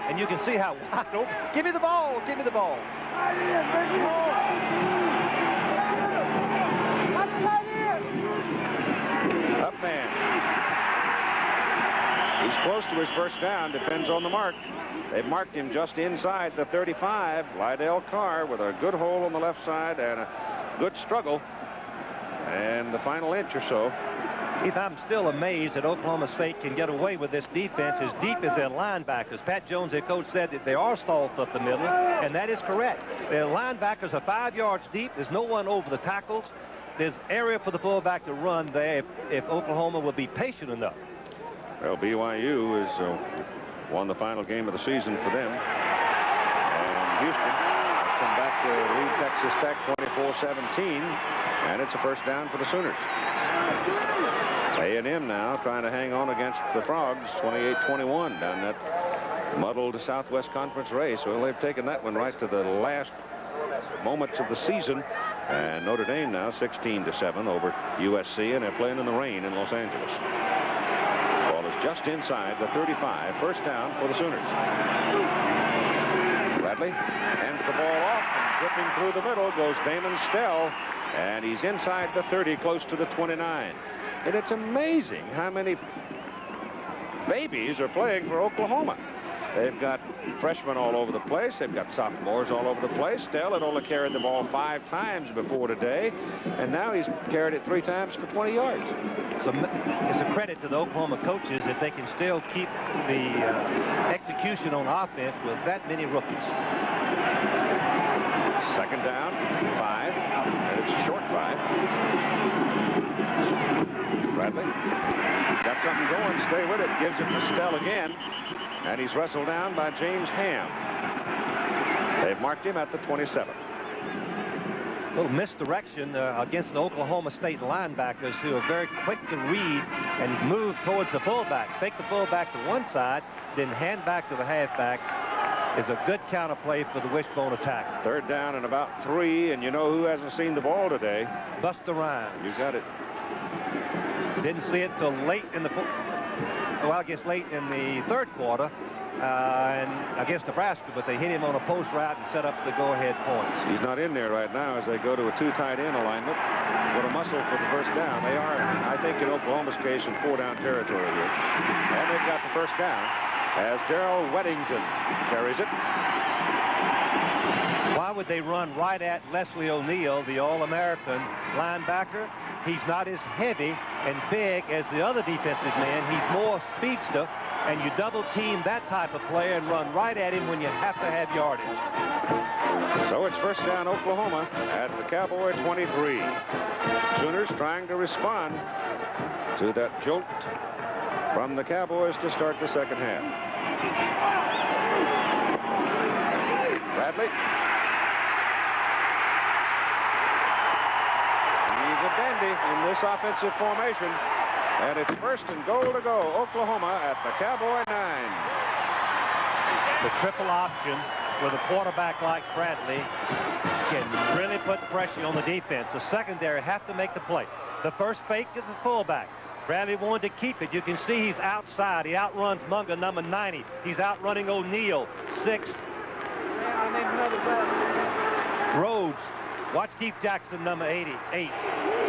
and you can see how wide open. Give me the ball. Give me the ball. Up man. He's close to his first down. Depends on the mark. They've marked him just inside the 35. Lydell Carr with a good hole on the left side and a good struggle. And the final inch or so. Keith, I'm still amazed that Oklahoma State can get away with this defense as deep as their linebackers. Pat Jones, their coach, said that they are soft up the middle, and that is correct. Their linebackers are 5 yards deep. There's no one over the tackles. There's area for the fullback to run there if Oklahoma will be patient enough. Well, BYU has won the final game of the season for them. And Houston has come back to lead Texas Tech 24-17, and it's a first down for the Sooners. A&M now trying to hang on against the Frogs 28-21 down that muddled Southwest Conference race. Well, they've taken that one right to the last moments of the season. And Notre Dame now 16-7 over USC, and they're playing in the rain in Los Angeles. Ball is just inside the 35. First down for the Sooners. Bradley hands the ball off, and dripping through the middle goes Damon Stell, and he's inside the 30, close to the 29. And it's amazing how many babies are playing for Oklahoma. They've got freshmen all over the place. They've got sophomores all over the place. Stell had only carried the ball 5 times before today, and now he's carried it 3 times for 20 yards. So it's a credit to the Oklahoma coaches that they can still keep the execution on offense with that many rookies. Second down, 5, and it's a short 5. Bradley got something going. Stay with it. Gives it to Stell again. And he's wrestled down by James Ham. They've marked him at the 27. A little misdirection against the Oklahoma State linebackers, who are very quick to read and move towards the fullback. Take the fullback to one side, then hand back to the halfback. Is a good counter play for the wishbone attack. Third down and about 3, and you know who hasn't seen the ball today? Buster Rhymes. You got it. Didn't see it till late in the I guess late in the third quarter and against Nebraska, but they hit him on a post route and set up the go-ahead points. He's not in there right now as they go to a 2 tight end alignment. With a muscle for the first down. They are, I think, in Oklahoma's case, in 4-down territory here. And they've got the first down as Darrell Weddington carries it. Why would they run right at Leslie O'Neal, the All-American linebacker? He's not as heavy and big as the other defensive man. He's more speedster, and you double team that type of player and run right at him when you have to have yardage. So it's first down Oklahoma at the Cowboy 23. Sooners trying to respond to that jolt from the Cowboys to start the second half. Bradley. He's a dandy in this offensive formation. And it's first and goal to go. Oklahoma at the Cowboy 9. The triple option with a quarterback like Bradley can really put pressure on the defense. The secondary have to make the play. The first fake is the fullback. Bradley wanted to keep it. You can see he's outside. He outruns Munga, number 90. He's outrunning O'Neal, 6. Rhodes. Watch Keith Jackson, number 88.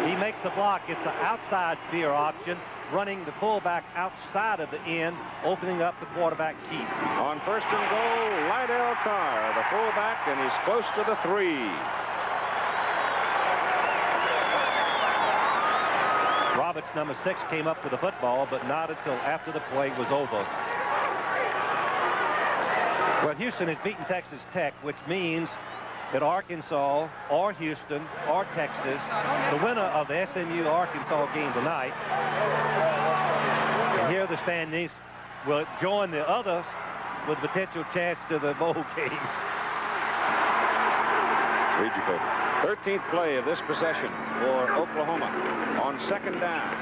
He makes the block. It's the outside veer option, running the fullback outside of the end, opening up the quarterback keep. On first and goal, Lydell Carr, the fullback, and he's close to the 3. Roberts, number 6, came up to the football, but not until after the play was over. Well, Houston has beaten Texas Tech, which means that Arkansas or Houston or Texas, the winner of the SMU-Arkansas game tonight, and here are the standings. will join the others with potential chance to the bowl games. Read your paper. 13th play of this possession for Oklahoma on second down.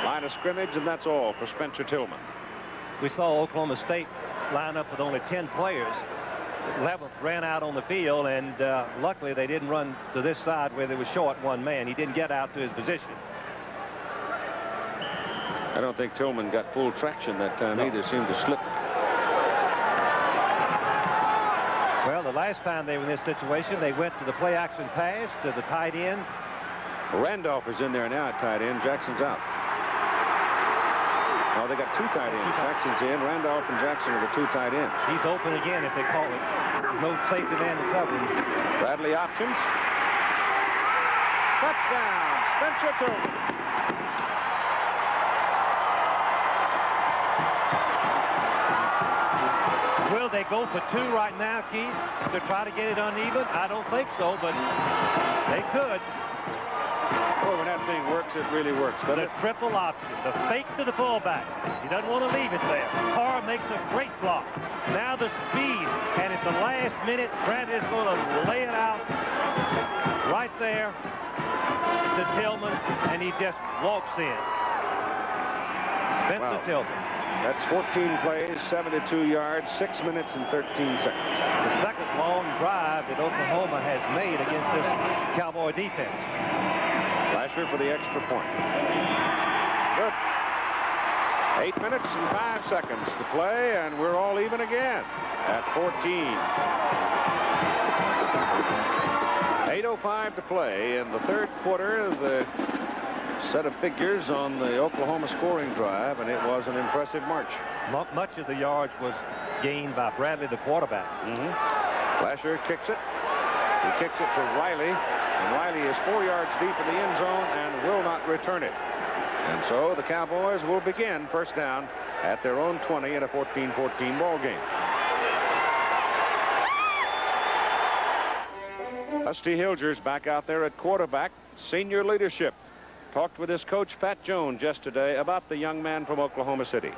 Line of scrimmage, and that's all for Spencer Tillman. We saw Oklahoma State line up with only 10 players. 11th ran out on the field, and luckily they didn't run to this side where they were short one man. He didn't get out to his position. I don't think Tillman got full traction that time either. Seemed to slip. Well, the last time they were in this situation, they went to the play action pass to the tight end. Randolph is in there now at tight end. Jackson's out. Oh, they got two tight ends. Jackson's in. Randolph and Jackson are the two tight ends. He's open again if they call it. There's no safety man to cover him. Bradley options. Touchdown, Spencer Tillman. Will they go for two right now, Keith, to try to get it uneven? I don't think so, but they could. Oh, when that thing works, it really works. But the triple option, the fake to the fullback. He doesn't want to leave it there. Carr makes a great block. Now the speed, and at the last minute, Grant is going to lay it out right there to Tillman, and he just walks in. Spencer Tillman. That's 14 plays, 72 yards, 6 minutes and 13 seconds. The second long drive that Oklahoma has made against this Cowboy defense. Lasher for the extra point. Good. 8 minutes and 5 seconds to play, and we're all even again at 14. 8:05 to play in the third quarter. The set of figures on the Oklahoma scoring drive, and it was an impressive march. Much of the yards was gained by Bradley, the quarterback. Lasher kicks it. He kicks it to Riley, and Riley is 4 yards deep in the end zone and will not return it. And so the Cowboys will begin first down at their own 20 in a 14-14 ball game. Rusty Hilger's back out there at quarterback. Senior leadership. Talked with his coach, Fat Jones, yesterday about the young man from Oklahoma City.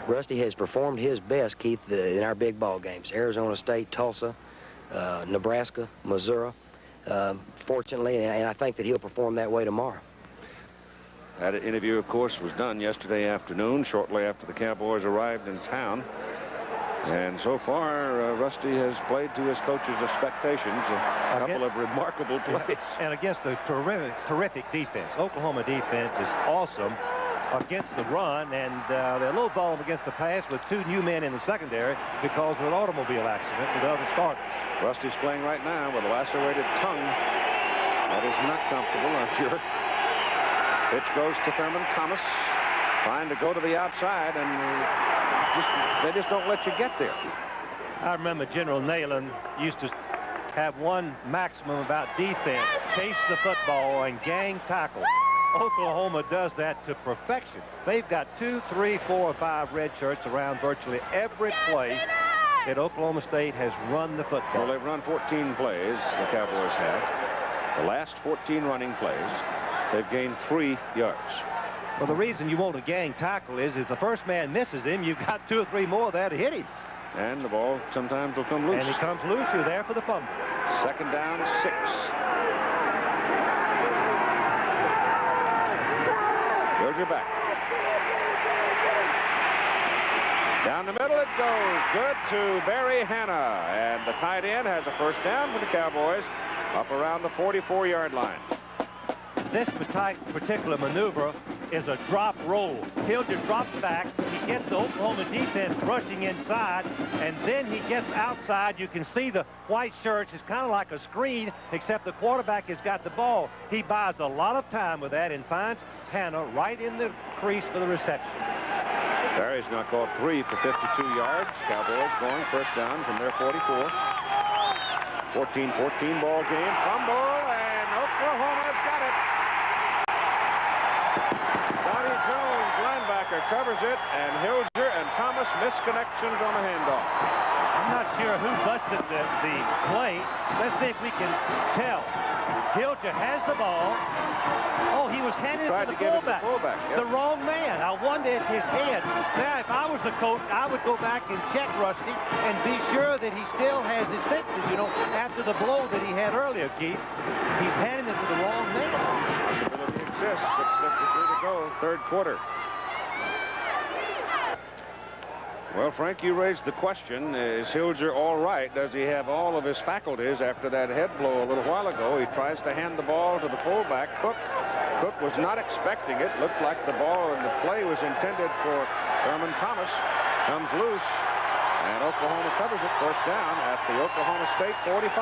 Rusty has performed his best, Keith, in our big ball games. Arizona State, Tulsa, Nebraska, Missouri. Fortunately, and I think that he'll perform that way tomorrow. That interview, of course, was done yesterday afternoon, shortly after the Cowboys arrived in town. And so far, Rusty has played to his coach's expectations. A couple of remarkable plays. And against a terrific defense. Oklahoma defense is awesome against the run, and they're a little ball against the pass with two new men in the secondary because of an automobile accident with other starters. Rusty's playing right now with a lacerated tongue. That is not comfortable, I'm sure. Pitch goes to Thurman Thomas, trying to go to the outside, and they just don't let you get there. I remember General Neyland used to have one maximum about defense: chase the football and gang tackle. Oklahoma does that to perfection. They've got 2, 3, 4, or 5 red shirts around virtually every play that Oklahoma State has run the football. Well, they've run 14 plays, the Cowboys have. The last 14 running plays, they've gained 3 yards. Well, the reason you want a gang tackle is if the first man misses him, you've got 2 or 3 more there to hit him. And the ball sometimes will come loose. And it comes loose. You're there for the fumble. Second down, 6. Hilger back. Down the middle it goes. Good to Barry Hanna. And the tight end has a first down for the Cowboys up around the 44-yard line. This particular maneuver is a drop roll. Hilger drops back. He gets the Oklahoma defense rushing inside, and then he gets outside. You can see the white shirts. It's kind of like a screen, except the quarterback has got the ball. He buys a lot of time with that and finds Hanna right in the crease for the reception. Barry's now called 3 for 52 yards. Cowboys going first down from their 44. 14-14 ball game. Fumble, and Oklahoma's got it. Donnie Jones, linebacker, covers it, and Hilger and Thomas missed connections on the handoff. I'm not sure who busted the play. Let's see if we can tell. Hilger has the ball. Oh, he was handing it to the fullback. Yep. The wrong man. I wonder if his head. Now, if I was the coach, I would go back and check Rusty and be sure that he still has his senses, you know, after the blow that he had earlier, Keith. He's handing it to the wrong man. Possibility exists. 6:53 to go, third quarter. Well, Frank, you raised the question, is Hilger all right? Does he have all of his faculties after that head blow a little while ago? He tries to hand the ball to the fullback, Cook. Cook was not expecting it. Looked like the ball and the play was intended for Thurman Thomas. Comes loose, and Oklahoma covers it. First down at the Oklahoma State 45.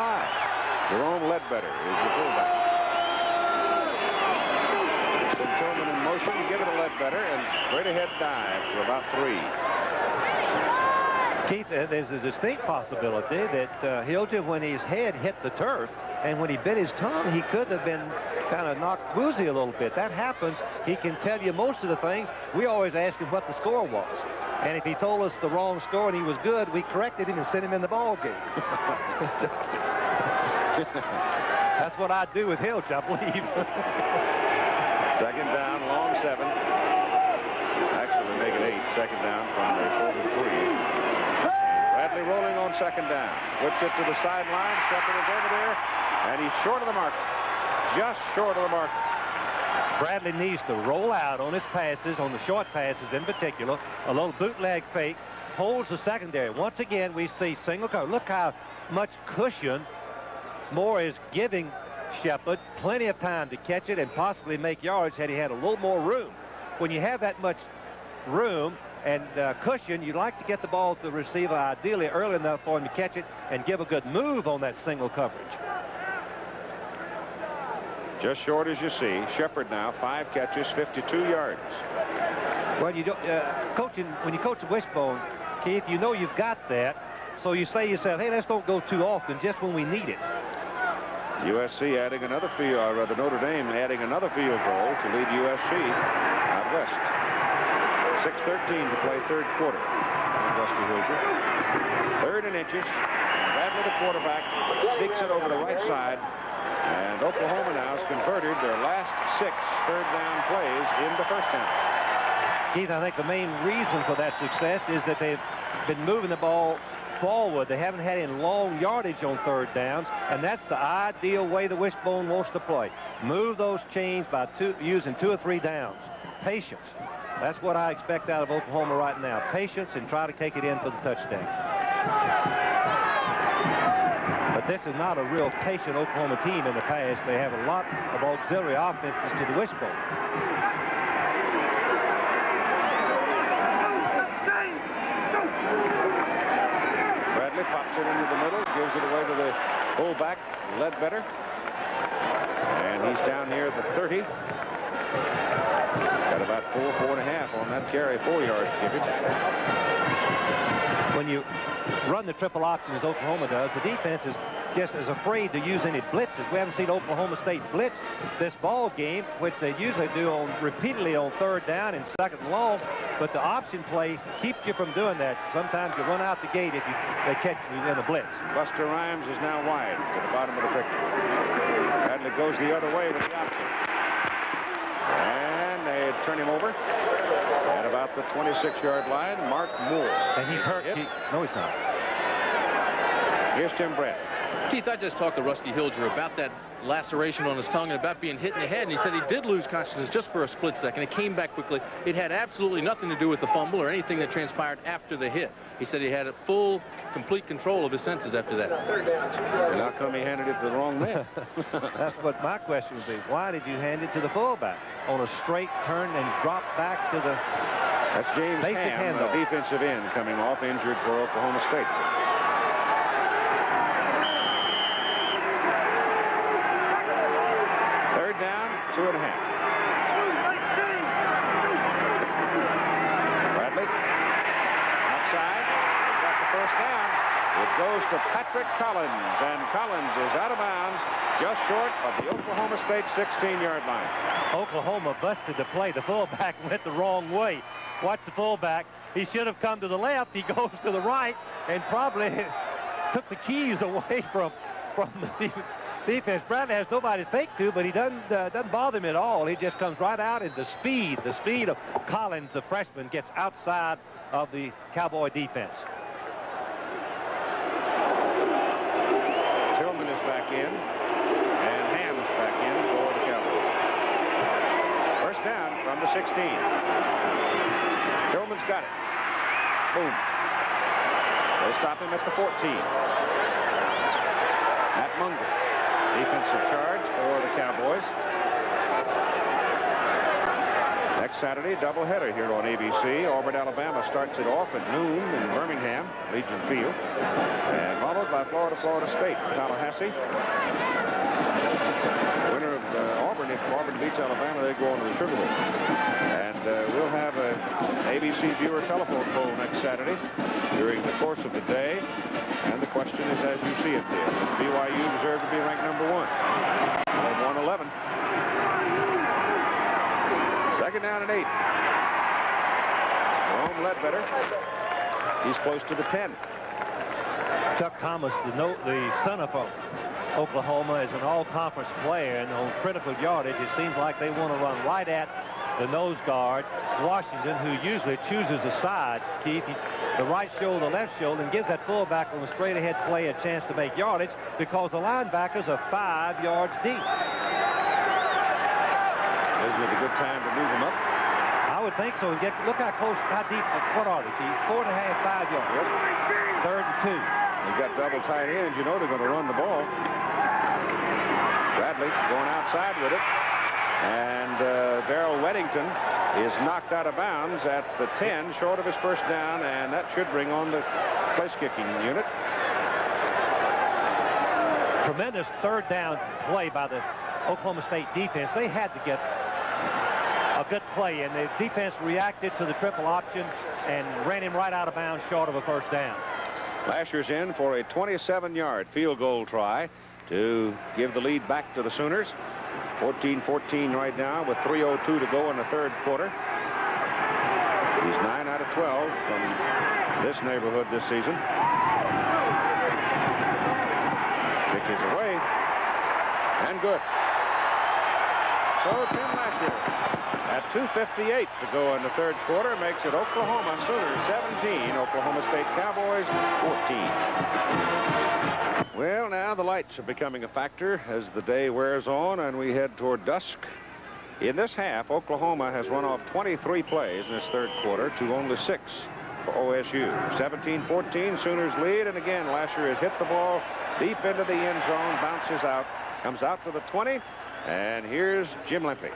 Jerome Ledbetter is the fullback. Send Tillman in motion. You give it to Ledbetter, and straight ahead dive for about 3. Keith, there's a distinct possibility that Hilger, when his head hit the turf and when he bit his tongue, he could have been kind of knocked woozy a little bit. That happens. He can tell you most of the things. We always asked him what the score was. And if he told us the wrong score and he was good, we corrected him and sent him in the ball game. That's what I'd do with Hilger, I believe. Second down, long 7. Actually, make it 8. Second down from the 43. Bradley rolling on second down. Puts it to the sideline. Shepard is over there, and he's short of the mark. Just short of the mark. Bradley needs to roll out on his passes, on the short passes in particular. A little bootleg fake. Holds the secondary. Once again, we see single cover. Look how much cushion Moore is giving Shepard. Plenty of time to catch it and possibly make yards had he had a little more room. When you have that much room and cushion, you'd like to get the ball to the receiver ideally early enough for him to catch it and give a good move on that single coverage. Just short as you see. Shepard now 5 catches, 52 yards. Well, you don't when you coach a wishbone, Keith, you know you've got that, so you say to yourself, hey, let's don't go too often, just when we need it. USC adding another field, or rather Notre Dame adding another field goal to lead USC out west. 6:13 to play third quarter. And Rusty Hilger. 3rd and inches. Bradley, the quarterback, sneaks it over the right side. And Oklahoma now has converted their last 6 third down plays into first down. Keith, I think the main reason for that success is that they've been moving the ball forward. They haven't had any long yardage on third downs, and that's the ideal way the wishbone wants to play. Move those chains by using 2 or 3 downs. Patience. That's what I expect out of Oklahoma right now. Patience and try to take it in for the touchdown. But this is not a real patient Oklahoma team in the past. They have a lot of auxiliary offenses to the wishbone. Bradley pops it into the middle, gives it away to the fullback, Ledbetter. And he's down here at the 30. Got about 4.5 on that carry, 4 yards given. When you run the triple option as Oklahoma does, the defense is just as afraid to use any blitzes. We haven't seen Oklahoma State blitz this ball game, which they usually do repeatedly on third down and second and long. But the option play keeps you from doing that. Sometimes you run out the gate if they catch you in a blitz. Buster Rhymes is now wide to the bottom of the picture. Bradley goes the other way with the option. And they turn him over at about the 26-yard line. Mark Moore. And he's hurt. No, he's not. Here's Tim Brett. Keith, I just talked to Rusty Hilger about that laceration on his tongue and about being hit in the head, and he said he did lose consciousness just for a split second. It came back quickly. It had absolutely nothing to do with the fumble or anything that transpired after the hit. He said he had a full, complete control of his senses after that. And how come he handed it to the wrong man? That's what my question would be. Why did you hand it to the fullback on a straight turn and drop back to the That's James Ham, the defensive end, coming off injured for Oklahoma State. Third down, 2.5. Bradley outside. He's got the first down. It goes to Patrick Collins, and Collins is out of bounds just short of the Oklahoma State 16-yard line. Oklahoma busted the play. The fullback went the wrong way. Watch the fullback He should have come to the left. He goes to the right and probably took the keys away from the defense. Bradley has nobody to think to, but he doesn't bother him at all. He just comes right out, and the speed of Collins, the freshman, gets outside of the Cowboy defense. Tillman is back in, and Ham's back in for the Cowboys. First down from the 16. Tillman's got it. Boom. They stop him at the 14. Matt Munger, defensive charge for the Cowboys. Next Saturday, doubleheader here on ABC. Auburn, Alabama starts it off at noon in Birmingham, Legion Field, and followed by Florida State, Tallahassee. Winner of Auburn, if Auburn beats Alabama, they go on to the Sugar Bowl. And we'll have an ABC viewer telephone poll next Saturday during the course of the day. And the question is, as you see it there, does BYU deserve to be ranked number 1? 111. Second down and 8. Jerome Ledbetter. He's close to the 10. Chuck Thomas, the son of Oklahoma, is an all-conference player, and on critical yardage, it seems like they want to run right at the nose guard, Washington, who usually chooses a side, Keith, the right shoulder, the left shoulder, and gives that fullback on the straight-ahead play a chance to make yardage because the linebackers are 5 yards deep. Is it a good time to move them up? I would think so. And look how close, how deep, what are they, Keith? 4.5, 5 yards. Yep. 3rd and 2. You've got double tight ends. You know they're going to run the ball. Bradley going outside with it. And Darrell Weddington is knocked out of bounds at the 10, short of his first down, and that should bring on the place-kicking unit. Tremendous third down play by the Oklahoma State defense. They had to get a good play, and the defense reacted to the triple option and ran him right out of bounds short of a first down. Lasher's in for a 27-yard field goal try to give the lead back to the Sooners. 14-14 right now with 3:02 to go in the third quarter. He's 9 out of 12 from this neighborhood this season. Kick is away and good. So Tim Lasher at 2:58 to go in the third quarter makes it Oklahoma Sooners 17, Oklahoma State Cowboys 14. Well, now the lights are becoming a factor as the day wears on and we head toward dusk. In this half, Oklahoma has run off 23 plays in this third quarter to only 6 for OSU. 17-14, Sooners lead, and again Lasher has hit the ball deep into the end zone, bounces out, comes out to the 20, and here's Jim Lempe.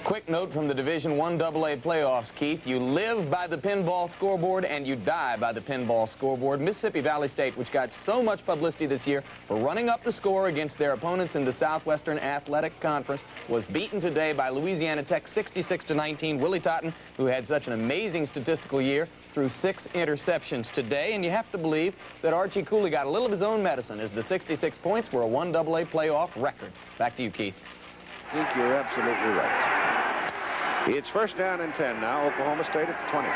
Quick note from the Division I AA playoffs, Keith. You live by the pinball scoreboard and you die by the pinball scoreboard. Mississippi Valley State, which got so much publicity this year for running up the score against their opponents in the Southwestern Athletic Conference, was beaten today by Louisiana Tech 66-19. Willie Totten, who had such an amazing statistical year, threw 6 interceptions today, and you have to believe that Archie Cooley got a little of his own medicine as the 66 points were a 1AA playoff record. Back to you, Keith. I think you're absolutely right. It's first down and 10 now. Oklahoma State at the 20.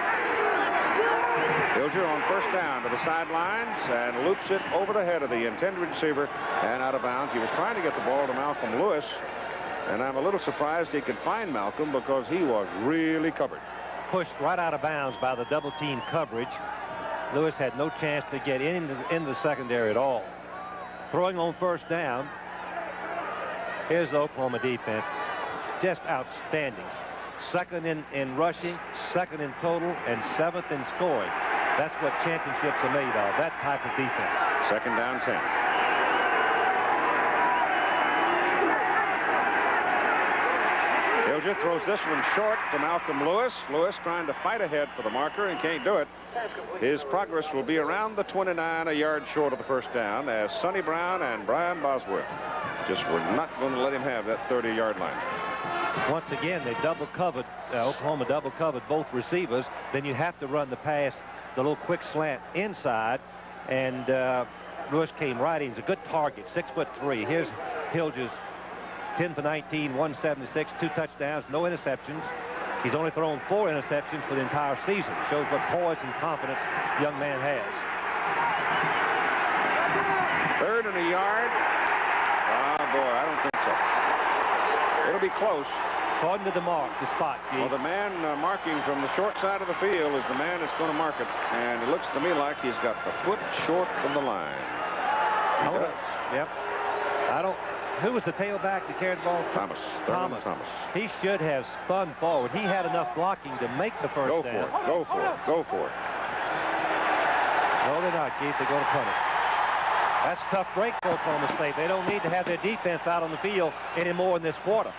Hilger on first down to the sidelines and loops it over the head of the intended receiver and out of bounds. He was trying to get the ball to Malcolm Lewis, and I'm a little surprised he could find Malcolm because he was really covered. Pushed right out of bounds by the double team coverage. Lewis had no chance to get in the secondary at all. Throwing on first down. Here's the Oklahoma defense. Just outstanding. Second in rushing, second in total, and 7th in scoring. That's what championships are made of, that type of defense. Second down 10. Hilger throws this one short to Malcolm Lewis. Lewis trying to fight ahead for the marker and can't do it. His progress will be around the 29, a yard short of the first down, as Sonny Brown and Brian Bosworth just were not going to let him have that 30-yard line. Once again, they double covered, Oklahoma double covered both receivers. Then you have to run the pass, the little quick slant inside, and Lewis came right in. He's a good target, 6'3". Here's Hilger's 10 for 19, 176, 2 touchdowns, no interceptions. He's only thrown 4 interceptions for the entire season. Shows what poise and confidence the young man has. 3rd and a yard. Oh, boy, I don't think so. It'll be close. According to the mark, the spot, G. Well, the man marking from the short side of the field is the man that's going to mark it. And it looks to me like he's got the foot short of the line. Yep. Who was the tailback that carried the ball? Thomas. Thomas. He should have spun forward. He had enough blocking to make the first down. Go for it. Go for it. No, they're not, Keith. They're going to punt it. That's a tough break for Oklahoma State. They don't need to have their defense out on the field anymore in this quarter.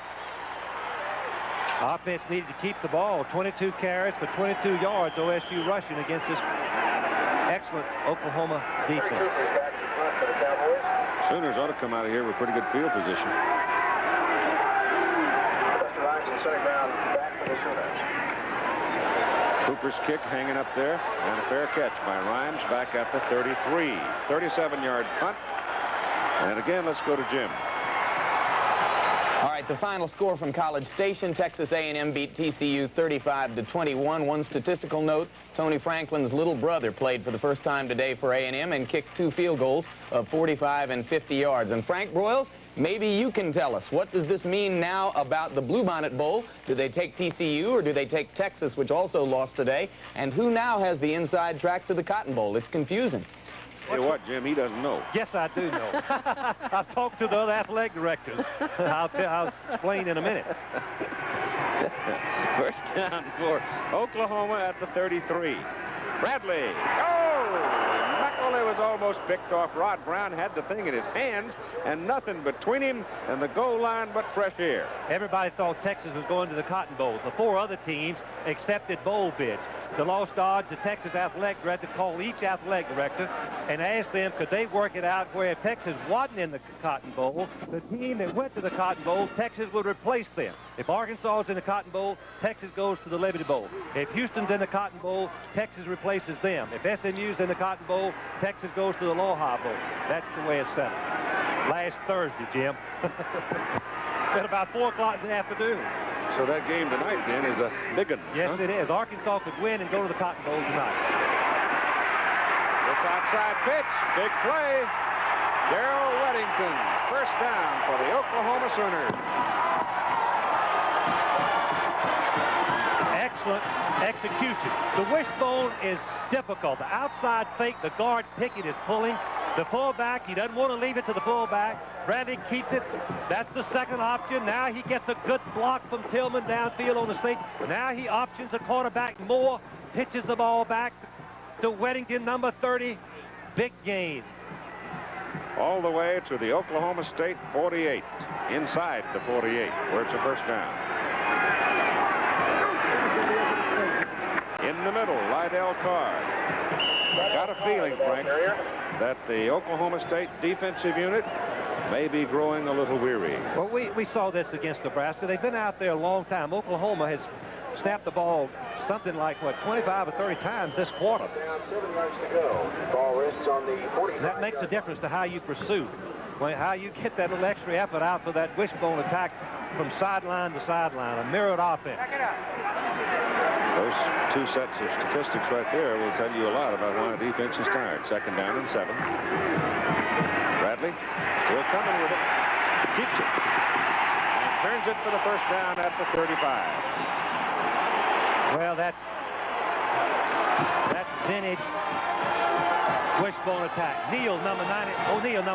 Offense needed to keep the ball. 22 carries for 22 yards. OSU rushing against this excellent Oklahoma defense. Sooners ought to come out of here with pretty good field position. Cooper's kick hanging up there, and a fair catch by Rhymes back at the 33. 37-yard punt. And again, let's go to Jim. All right, the final score from College Station. Texas A&M beat TCU 35-21. One statistical note, Tony Franklin's little brother played for the first time today for A&M and kicked 2 field goals of 45 and 50 yards. And Frank Broyles, maybe you can tell us, what does this mean now about the Bluebonnet Bowl? Do they take TCU or do they take Texas, which also lost today? And who now has the inside track to the Cotton Bowl? It's confusing. Hey, what, Jim? He doesn't know. Yes, I do know. I've talked to the other athletic directors. I'll explain in a minute. First down for Oklahoma at the 33. Bradley. Oh! McElroy was almost picked off. Rod Brown had the thing in his hands, and nothing between him and the goal line but fresh air. Everybody thought Texas was going to the Cotton Bowl. The 4 other teams accepted bowl bids. The lost odds, the Texas athletic director called each athletic director and asked them could they work it out where if Texas wasn't in the Cotton Bowl, the team that went to the Cotton Bowl, Texas would replace them. If Arkansas is in the Cotton Bowl, Texas goes to the Liberty Bowl. If Houston's in the Cotton Bowl, Texas replaces them. If SMU's in the Cotton Bowl, Texas goes to the Aloha Bowl. That's the way it's set up. Last Thursday, Jim. At about 4 o'clock in the afternoon. So that game tonight, then, is a big one. Yes, it is. Arkansas could win and go to the Cotton Bowl tonight. This outside pitch. Big play. Darrell Weddington. First down for the Oklahoma Sooners. Excellent execution. The wishbone is difficult. The outside fake, the guard Pickett is pulling. The fullback, he doesn't want to leave it to the fullback. Bradley keeps it. That's the second option. Now he gets a good block from Tillman downfield on the state. Now he options the quarterback more, pitches the ball back to Weddington, number 30. Big gain. All the way to the Oklahoma State 48. Inside the 48, where it's a first down. In the middle, Lydell Card. Got a feeling, Frank, that the Oklahoma State defensive unit may be growing a little weary. Well, we saw this against Nebraska. They've been out there a long time. Oklahoma has snapped the ball something like, what, 25 or 30 times this quarter. And that makes a difference to how you pursue, how you get that little extra effort out for that wishbone attack from sideline to sideline, a mirrored offense. Those 2 sets of statistics right there will tell you a lot about why the defense is tired. Second down and 7. Bradley still coming with it. Keeps it. And turns it for the first down at the 35. Well, that's vintage wishbone attack. O'Neal, number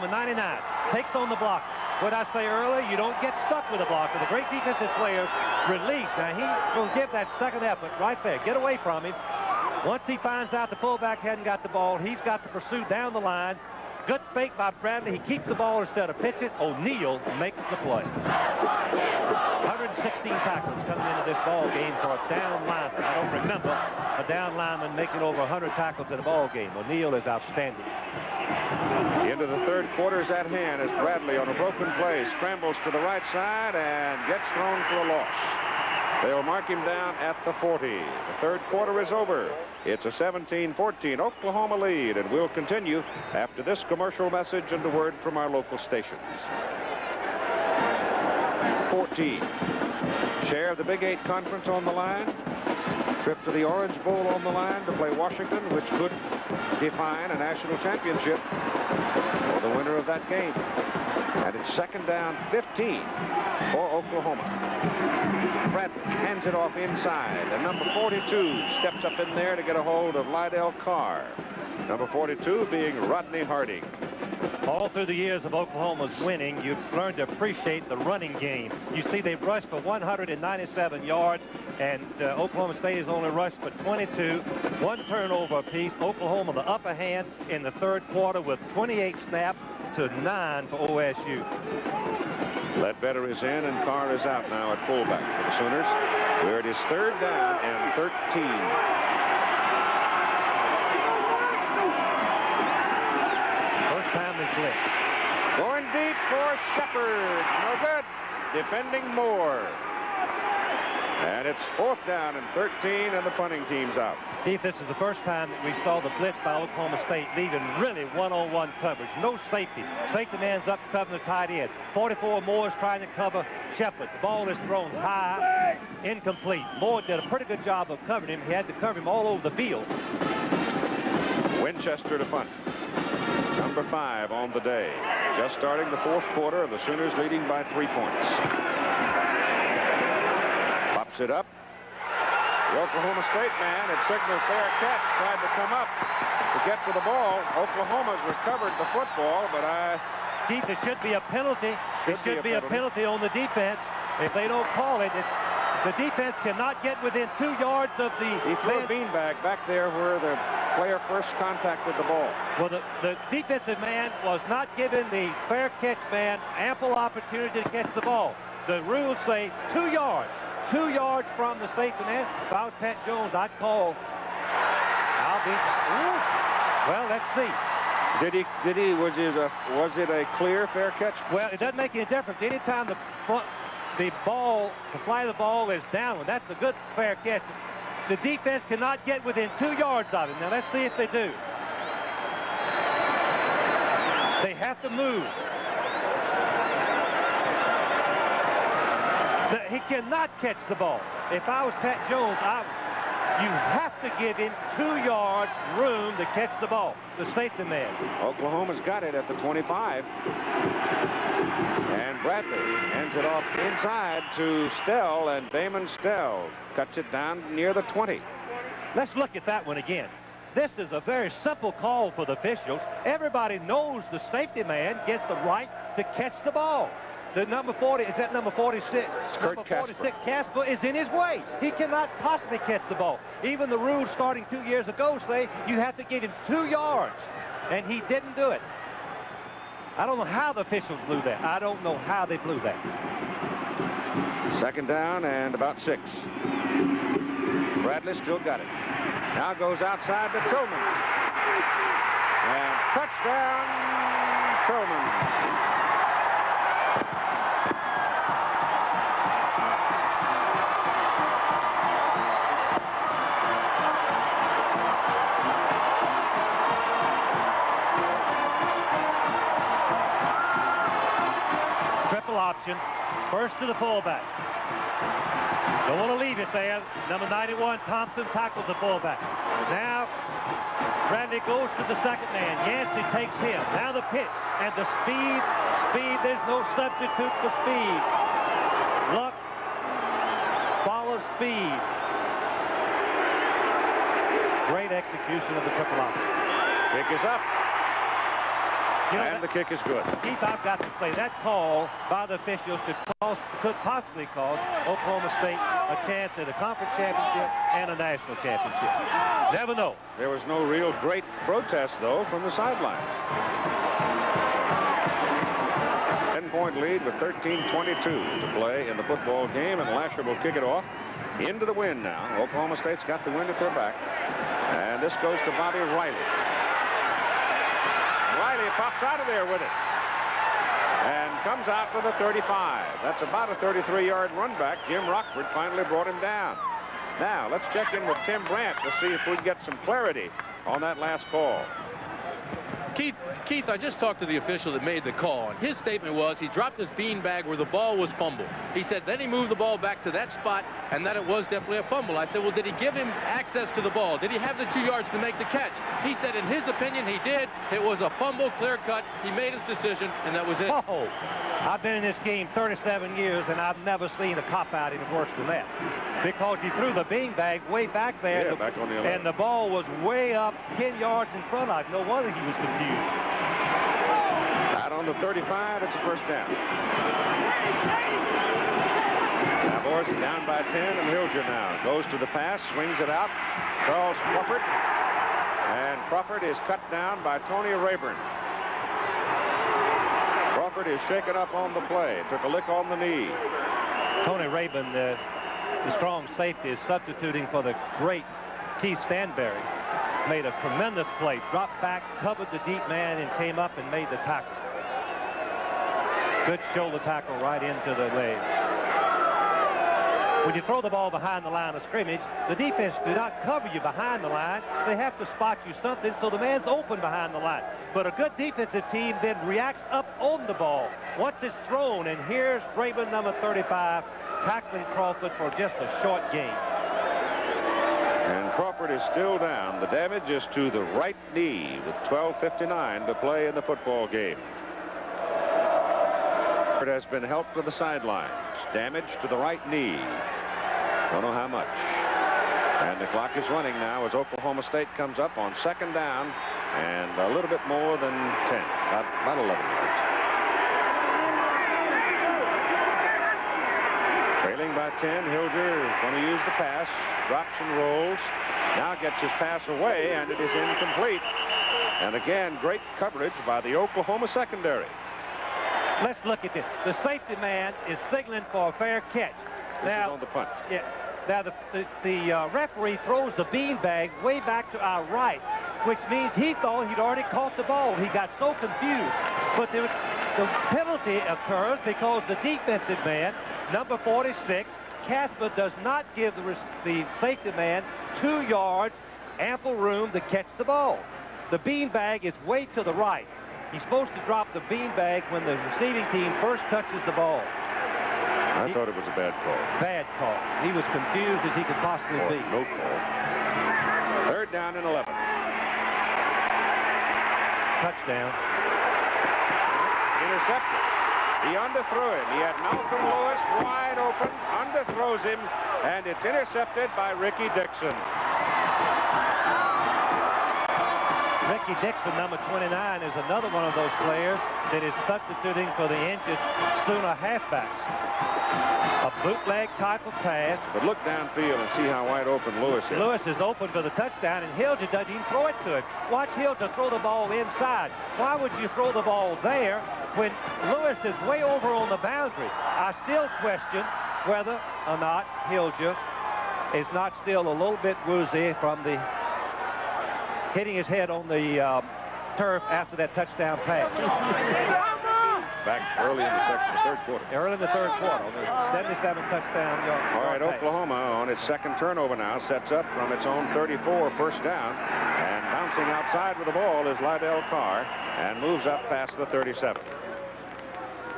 99, takes on the block. What I say earlier, you don't get stuck with a blocker. The great defensive players release. Now, he's going to give that second effort right there. Get away from him. Once he finds out the fullback hadn't got the ball, he's got to pursue down the line. Good fake by Bradley. He keeps the ball instead of pitch it. O'Neal makes the play. 116 tackles coming into this ball game for a down lineman. I don't remember a down lineman making over 100 tackles in a ball game. O'Neal is outstanding. The end of the third quarter is at hand as Bradley on a broken play scrambles to the right side and gets thrown for a loss. They'll mark him down at the 40. The third quarter is over. It's a 17-14 Oklahoma lead, and we'll continue after this commercial message and a word from our local stations. 14. Share of the Big 8 Conference on the line. Trip to the Orange Bowl on the line to play Washington, which could define a national championship for the winner of that game. And it's second down 15 for Oklahoma. Bradley hands it off inside, and number 42 steps up in there to get a hold of Lydell Carr. Number 42 being Rodney Harding. All through the years of Oklahoma's winning, you've learned to appreciate the running game. You see, they've rushed for 197 yards, and Oklahoma State has only rushed for 22. One turnover apiece. Oklahoma the upper hand in the third quarter with 28 snaps to 9 for OSU. Ledbetter is in, and Carr is out now at fullback for the Sooners, where it is third down and 13. Time they blitz. Going deep for Shepard. No good. Defending Moore. And it's fourth down and 13, and the punting team's out. Keith, this is the first time that we saw the blitz by Oklahoma State leaving really one-on-one coverage. No safety. Safety man's up covering the tight end. 44 Moore is trying to cover Shepard. The ball is thrown high, incomplete. Moore did a pretty good job of covering him. He had to cover him all over the field. Winchester to punt. Number 5 on the day. Just starting the fourth quarter, the Sooners leading by 3 points. Pops it up. The Oklahoma State man at signal fair catch tried to come up to get to the ball. Oklahoma's recovered the football, but Keith, there should be a penalty. There should be a penalty on the defense. If they don't call it, the defense cannot get within 2 yards of the... He threw a beanbag back there where the player first contacted the ball. Well, the defensive man was not giving the fair catch man ample opportunity to catch the ball. The rules say 2 yards. 2 yards from the safety man. If I was Pat Jones, I'd call. Well, let's see. Was it a clear fair catch? Well, it doesn't make any difference. Anytime the fly of the ball is downward, that's a good fair catch. The defense cannot get within 2 yards of him. Now, let's see if they do. They have to move. He cannot catch the ball. If I was Pat Jones, you have to give him 2 yards room to catch the ball, the safety man. Oklahoma's got it at the 25. And Bradley hands it off inside to Stell, and Damon Stell cuts it down near the 20. Let's look at that one again. This is a very simple call for the officials. Everybody knows the safety man gets the right to catch the ball. The number 40, is that number 46? Number 46, Casper, is in his way. He cannot possibly catch the ball. Even the rules starting 2 years ago say you have to give him 2 yards, and he didn't do it. I don't know how the officials blew that. I don't know how they blew that. Second down and about 6. Bradley still got it. Now goes outside to Tillman. And touchdown, Tillman. Option. First to the fullback. Don't want to leave it there. Number 91, Thompson, tackles the fullback. Now, Bradley goes to the second man. Yancey takes him. Now the pitch. And the speed, there's no substitute for speed. Luck follows speed. Great execution of the triple option. Kick is up. And the kick is good. Keith, I've got to say, that call by the officials could possibly cause Oklahoma State a chance at a conference championship and a national championship. Never know. There was no real great protest, though, from the sidelines. 10-point lead with 13:22 to play in the football game, and Lasher will kick it off into the wind now. Oklahoma State's got the wind at their back. And this goes to Bobby Riley. Riley pops out of there with it and comes out for the 35. That's about a 33-yard run back. Jim Rockford finally brought him down. Now, let's check in with Tim Brandt to see if we can get some clarity on that last call. Keith, I just talked to the official that made the call, and his statement was he dropped his beanbag where the ball was fumbled. He said then he moved the ball back to that spot, and that it was definitely a fumble. I said, well, did he give him access to the ball? Did he have the 2 yards to make the catch? He said in his opinion he did. It was a fumble, clear cut. He made his decision, and that was it. Oh, I've been in this game 37 years, and I've never seen a cop-out any worse than that. Because he threw the beanbag way back there, Yeah, back on the 11. and the ball was way up 10 yards in front of him. No wonder he was confused. Out on the 35, it's a first down. Cowboys are down by 10, and Hilger now goes to the pass, swings it out. Charles Crawford. And Crawford is cut down by Tony Rayburn. Crawford is shaken up on the play. Took a lick on the knee. Tony Rayburn, the strong safety, is substituting for the great Keith Stanberry. Made a tremendous play. Dropped back, covered the deep man, and came up and made the tackle. Good shoulder tackle right into the leg. When you throw the ball behind the line of scrimmage, the defense do not cover you behind the line. They have to spot you something, so the man's open behind the line. But a good defensive team then reacts up on the ball once it's thrown. And here's Rayburn, number 35, tackling Crawford for just a short gain. And Crawford is still down. The damage is to the right knee with 12:59 to play in the football game. Crawford has been helped to the sidelines. Damage to the right knee. Don't know how much. And the clock is running now as Oklahoma State comes up on second down and a little bit more than 10, about 11 yards. Trailing by 10, Hilger is going to use the pass, drops and rolls. Now gets his pass away, and it is incomplete. And again, great coverage by the Oklahoma secondary. Let's look at this. The safety man is signaling for a fair catch. Now, on the punt. Yeah. Now the referee throws the beanbag way back to our right, which means he thought he'd already caught the ball. He got so confused. But the penalty occurs because the defensive man, number 46, Casper, does not give the safety man 2 yards, ample room to catch the ball. The beanbag is way to the right. He's supposed to drop the beanbag when the receiving team first touches the ball. I thought it was a bad call. Bad call. He was confused as he could possibly be. No call. Third down and 11. Touchdown. Intercepted. He underthrew him. He had Malcolm Lewis wide open, underthrows him, and it's intercepted by Ricky Dixon. Ricky Dixon, number 29, is another one of those players that is substituting for the injured Sooner halfbacks. A bootleg type of pass. But look downfield and see how wide open Lewis is. Lewis is open for the touchdown, and Hilger doesn't even throw it to him. Watch Hilger throw the ball inside. Why would you throw the ball there when Lewis is way over on the boundary? I still question whether or not Hilger is not still a little bit woozy from the hitting his head on the turf after that touchdown pass. Back early in the third quarter. Early in the third quarter on the 77 touchdown yard. All right, Oklahoma on its second turnover now sets up from its own 34, first down, and bouncing outside with the ball is Lydell Carr and moves up past the 37.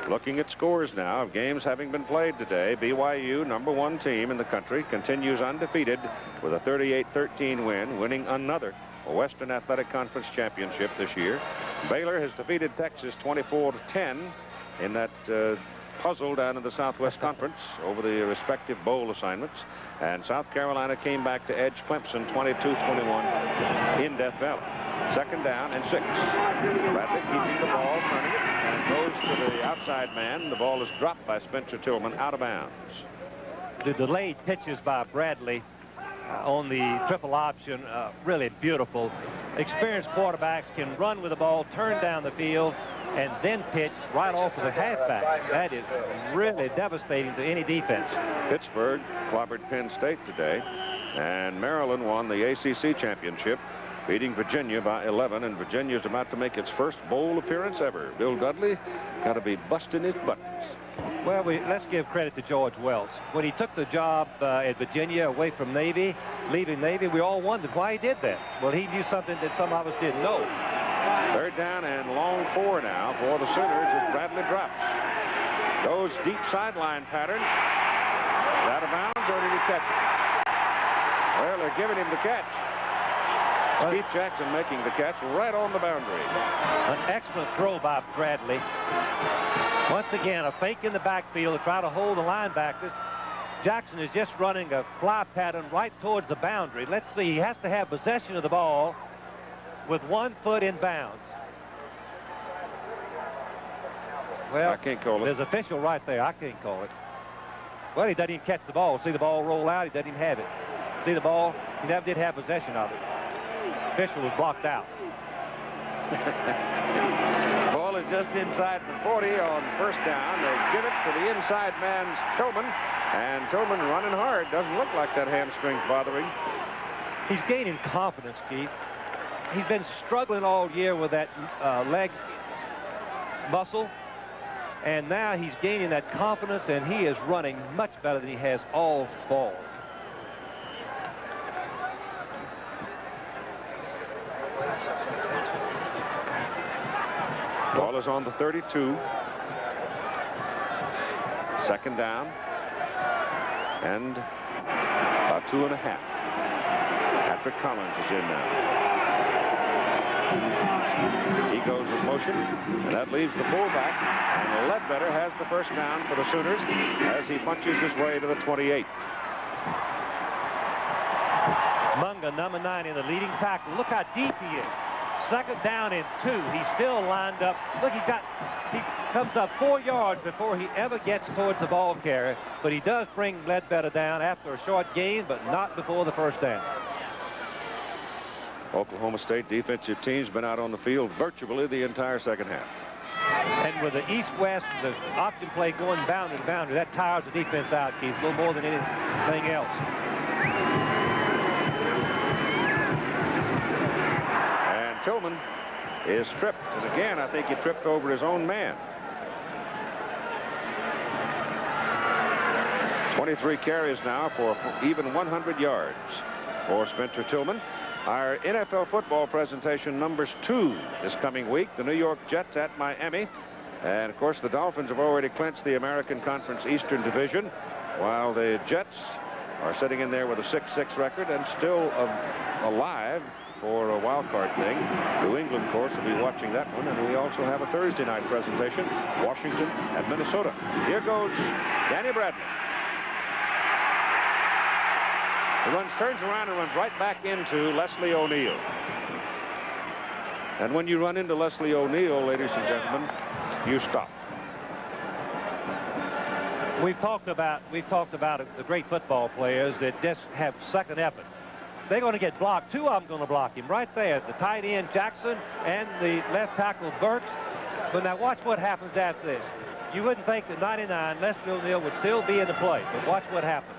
Looking at scores now of games having been played today, BYU, number 1 team in the country, continues undefeated with a 38-13 win, winning another Western Athletic Conference championship this year. Baylor has defeated Texas 24-10 in that puzzle down in the Southwest Conference over the respective bowl assignments. And South Carolina came back to edge Clemson 22-21 in Death Valley. Second down and 6. Bradley keeping the ball, turning it, and goes to the outside man. The ball is dropped by Spencer Tillman out of bounds. The delayed pitches by Bradley on the triple option, really beautiful. Experienced quarterbacks can run with the ball, turn down the field, and then pitch right off of the halfback. That is really devastating to any defense. Pittsburgh clobbered Penn State today, and Maryland won the ACC championship, beating Virginia by 11, and Virginia's about to make its first bowl appearance ever. Bill Dudley got to be busting his buttons. Well, let's give credit to George Wells. When he took the job at Virginia away from Navy, leaving Navy, we all wondered why he did that. Well, he knew something that some of us didn't know. Third down and long 4 now for the Sooners as Bradley drops. Goes deep sideline pattern. Is out of bounds or did he catch it? Well, they're giving him the catch. Keith Jackson making the catch right on the boundary. An excellent throw by Bradley. Once again, a fake in the backfield to try to hold the linebackers. Jackson is just running a fly pattern right towards the boundary. Let's see, he has to have possession of the ball with 1 foot in bounds. Well, I can't call it. There's an official right there. I can't call it. Well, he doesn't even catch the ball. See the ball roll out? He doesn't even have it. See the ball? He never did have possession of it. Official was blocked out. Ball is just inside the 40 on first down. They give it to the inside man's Tillman. And Tillman running hard. Doesn't look like that hamstring's bothering. He's gaining confidence, Keith. He's been struggling all year with that leg muscle. And now he's gaining that confidence, and he is running much better than he has all fall. Ball is on the 32. Second down. And about 2.5. Patrick Collins is in now. He goes in motion, and that leaves the fullback. And Ledbetter has the first down for the Sooners as he punches his way to the 28. Munga, number 9, in the leading tackle. Look how deep he is. Second down and 2. He's still lined up. Look, he comes up 4 yards before he ever gets towards the ball carrier. But he does bring Ledbetter down after a short gain, but not before the first down. Oklahoma State defensive team's been out on the field virtually the entire second half. And with the east-west, the option play going boundary to boundary, that tires the defense out, Keith, a little more than anything else. And Tillman is tripped. And again, I think he tripped over his own man. 23 carries now for even 100 yards for Spencer Tillman. Our NFL football presentation numbers 2 this coming week. The New York Jets at Miami. And, of course, the Dolphins have already clinched the American Conference Eastern Division, while the Jets are sitting in there with a 6-6 record and still alive for a wild card thing. New England, of course, will be watching that one. And we also have a Thursday night presentation, Washington at Minnesota. Here goes Danny Bradley. He turns around and runs right back into Leslie O'Neal. And when you run into Leslie O'Neal, ladies and gentlemen, you stop. We've talked about the great football players that just have second effort. They're going to get blocked. 2 of them going to block him right there. The tight end Jackson and the left tackle Burks. But now watch what happens after this. You wouldn't think that 99 Leslie O'Neal would still be in the play, but watch what happens.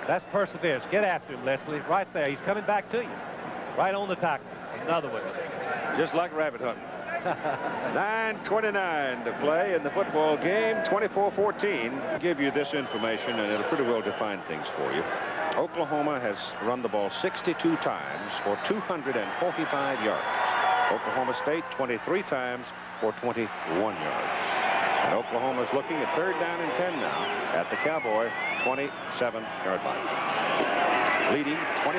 That's perseverance. Get after him, Leslie. Right there. He's coming back to you. Right on the tackle. Another one. Just like rabbit hunting. 9:29 to play in the football game. 24-14. Give you this information, and it'll pretty well define things for you. Oklahoma has run the ball 62 times for 245 yards. Oklahoma State 23 times for 21 yards. And Oklahoma's looking at 3rd down and 10 now at the Cowboy 27-yard line. Leading 24-14.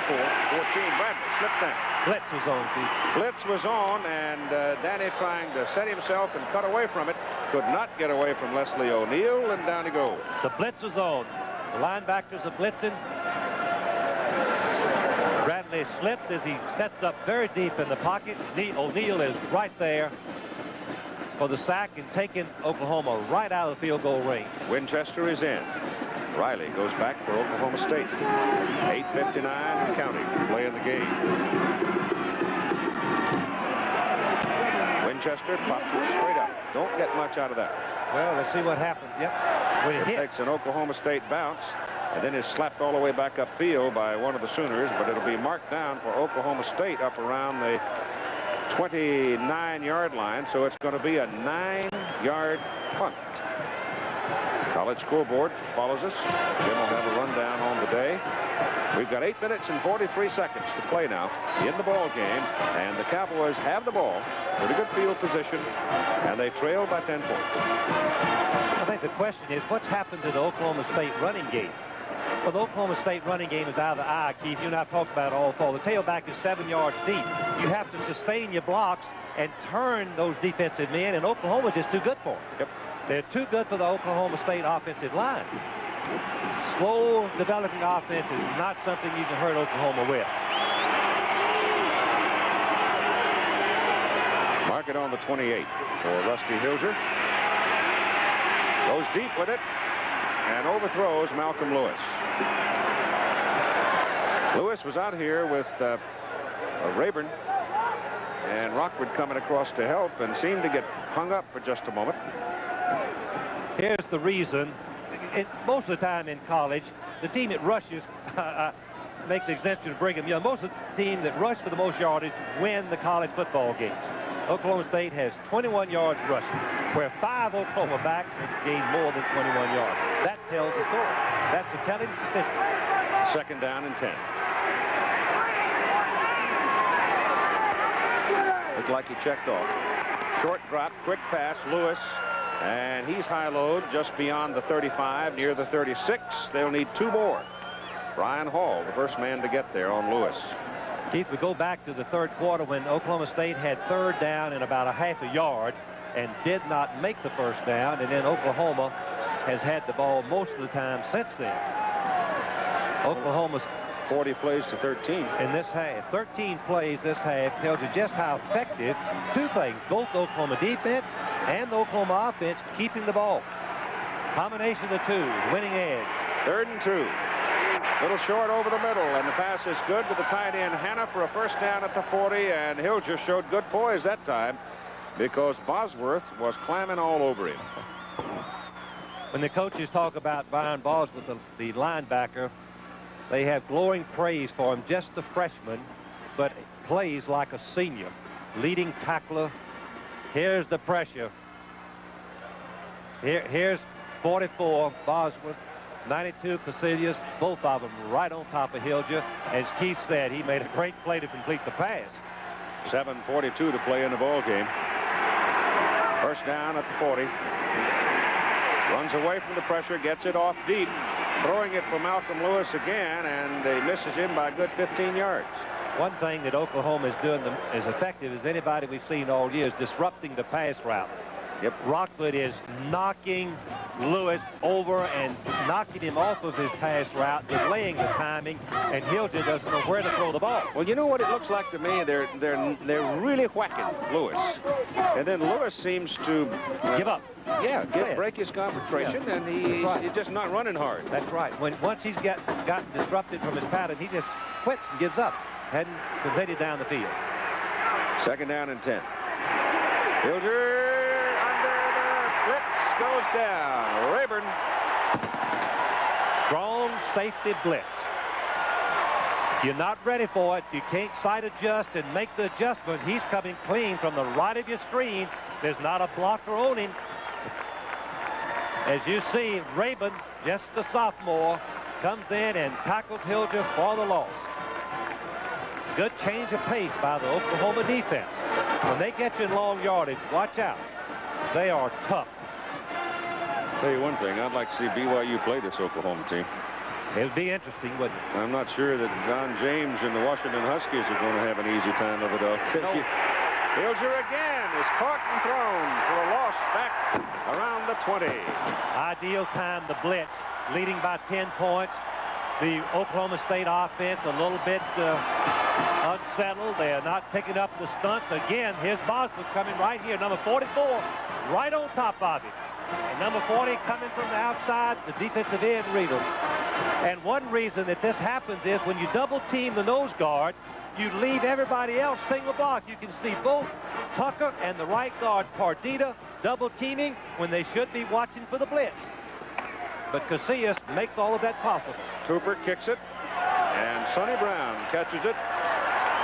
Bradley slipped down. Blitz was on, Keith. Blitz was on, and Danny trying to set himself and cut away from it. Could not get away from Leslie O'Neal, and down he goes. The blitz was on. The linebackers are blitzing. Bradley slips as he sets up very deep in the pocket. O'Neal is right there for the sack and taking Oklahoma right out of the field goal range. Winchester is in. Riley goes back for Oklahoma State. 8:59 and counting to play in the game. Winchester pops it straight up. Don't get much out of that. Well, let's see what happens. Yep. When it takes an Oklahoma State bounce and then is slapped all the way back upfield by one of the Sooners, but it'll be marked down for Oklahoma State up around the 29-yard line, so it's going to be a 9-yard punt. College scoreboard follows us. Jim will have a rundown on the day. We've got 8 minutes and 43 seconds to play now in the ball game, and the Cowboys have the ball. Pretty good field position, and they trail by 10 points. I think the question is, what's happened to the Oklahoma State running game? Well, the Oklahoma State running game is out of the eye, Keith. You and I have talked about it all fall. The tailback is 7 yards deep. You have to sustain your blocks and turn those defensive men, and Oklahoma's just too good for them. Yep. They're too good for the Oklahoma State offensive line. Slow developing offense is not something you can hurt Oklahoma with. Mark it on the 28 for Rusty Hilger. Goes deep with it and overthrows Malcolm Lewis. Lewis was out here with Rayburn and Rockwood coming across to help and seemed to get hung up for just a moment. Here's the reason. Most of the time in college, the team that rushes makes the exemption to Brigham Young. Most of the team that rush for the most yardage win the college football games. Oklahoma State has 21 yards rushing, where 5 Oklahoma backs have gained more than 21 yards. That tells a story. That's a telling statistic. Second down and 10. Looked like he checked off. Short drop, quick pass, Lewis. And he's high-low just beyond the 35, near the 36. They'll need 2 more. Brian Hall, the first man to get there on Lewis. Keith, we go back to the third quarter when Oklahoma State had 3rd down and about a half a yard and did not make the first down. And then Oklahoma has had the ball most of the time since then. Oklahoma's 40 plays to 13. In this half. 13 plays this half tells you just how effective 2 things, both the Oklahoma defense and the Oklahoma offense keeping the ball. Combination of the 2, winning edge. 3rd and 2. Little short over the middle, and the pass is good to the tight end Hanna for a first down at the 40, and Hilger showed good poise that time because Bosworth was climbing all over him. When the coaches talk about Brian Bosworth, the linebacker, they have glowing praise for him, just a freshman, but plays like a senior. Leading tackler. Here's the pressure. Here's 44, Bosworth. 92, Casillas, both of them right on top of Hilger. As Keith said, he made a great play to complete the pass. 7:42 to play in the ball game. First down at the 40. Runs away from the pressure, gets it off deep. Throwing it for Malcolm Lewis again, and he misses him by a good 15 yards. One thing that Oklahoma is doing as effective as anybody we've seen all year is disrupting the pass route. Yep. Rockwood is knocking Lewis over and knocking him off of his pass route, delaying the timing, and Hilger doesn't know where to throw the ball. Well, you know what it looks like to me? They're really whacking Lewis, and then Lewis seems to give up. Yeah, break his concentration, and he's just not running hard. That's right. Once he's gotten disrupted from his pattern, he just quits and gives up. Hadn't completed down the field. Second down and 10. Hilger under the blitz goes down. Rayburn. Strong safety blitz. You're not ready for it. You can't sight adjust and make the adjustment. He's coming clean from the right of your screen. There's not a blocker on him. As you see, Rayburn, just a sophomore, comes in and tackles Hilger for the loss. Good change of pace by the Oklahoma defense. When they get you in long yardage, watch out. They are tough. Tell you one thing, I'd like to see BYU play this Oklahoma team. It'll be interesting, wouldn't it? I'm not sure that Don James and the Washington Huskies are going to have an easy time of it all. No. Hilger again is caught and thrown for a loss back around the 20. Ideal time, the blitz, leading by 10 points. The Oklahoma State offense a little bit unsettled. They are not picking up the stunts. Again, here's Bosworth coming right here, number 44, right on top of him. And number 40 coming from the outside, the defensive end, Riedel. And one reason that this happens is when you double team the nose guard, you leave everybody else single block. You can see both Tucker and the right guard, Pardita, double teaming when they should be watching for the blitz. But Casillas makes all of that possible. Cooper kicks it, and Sonny Brown catches it,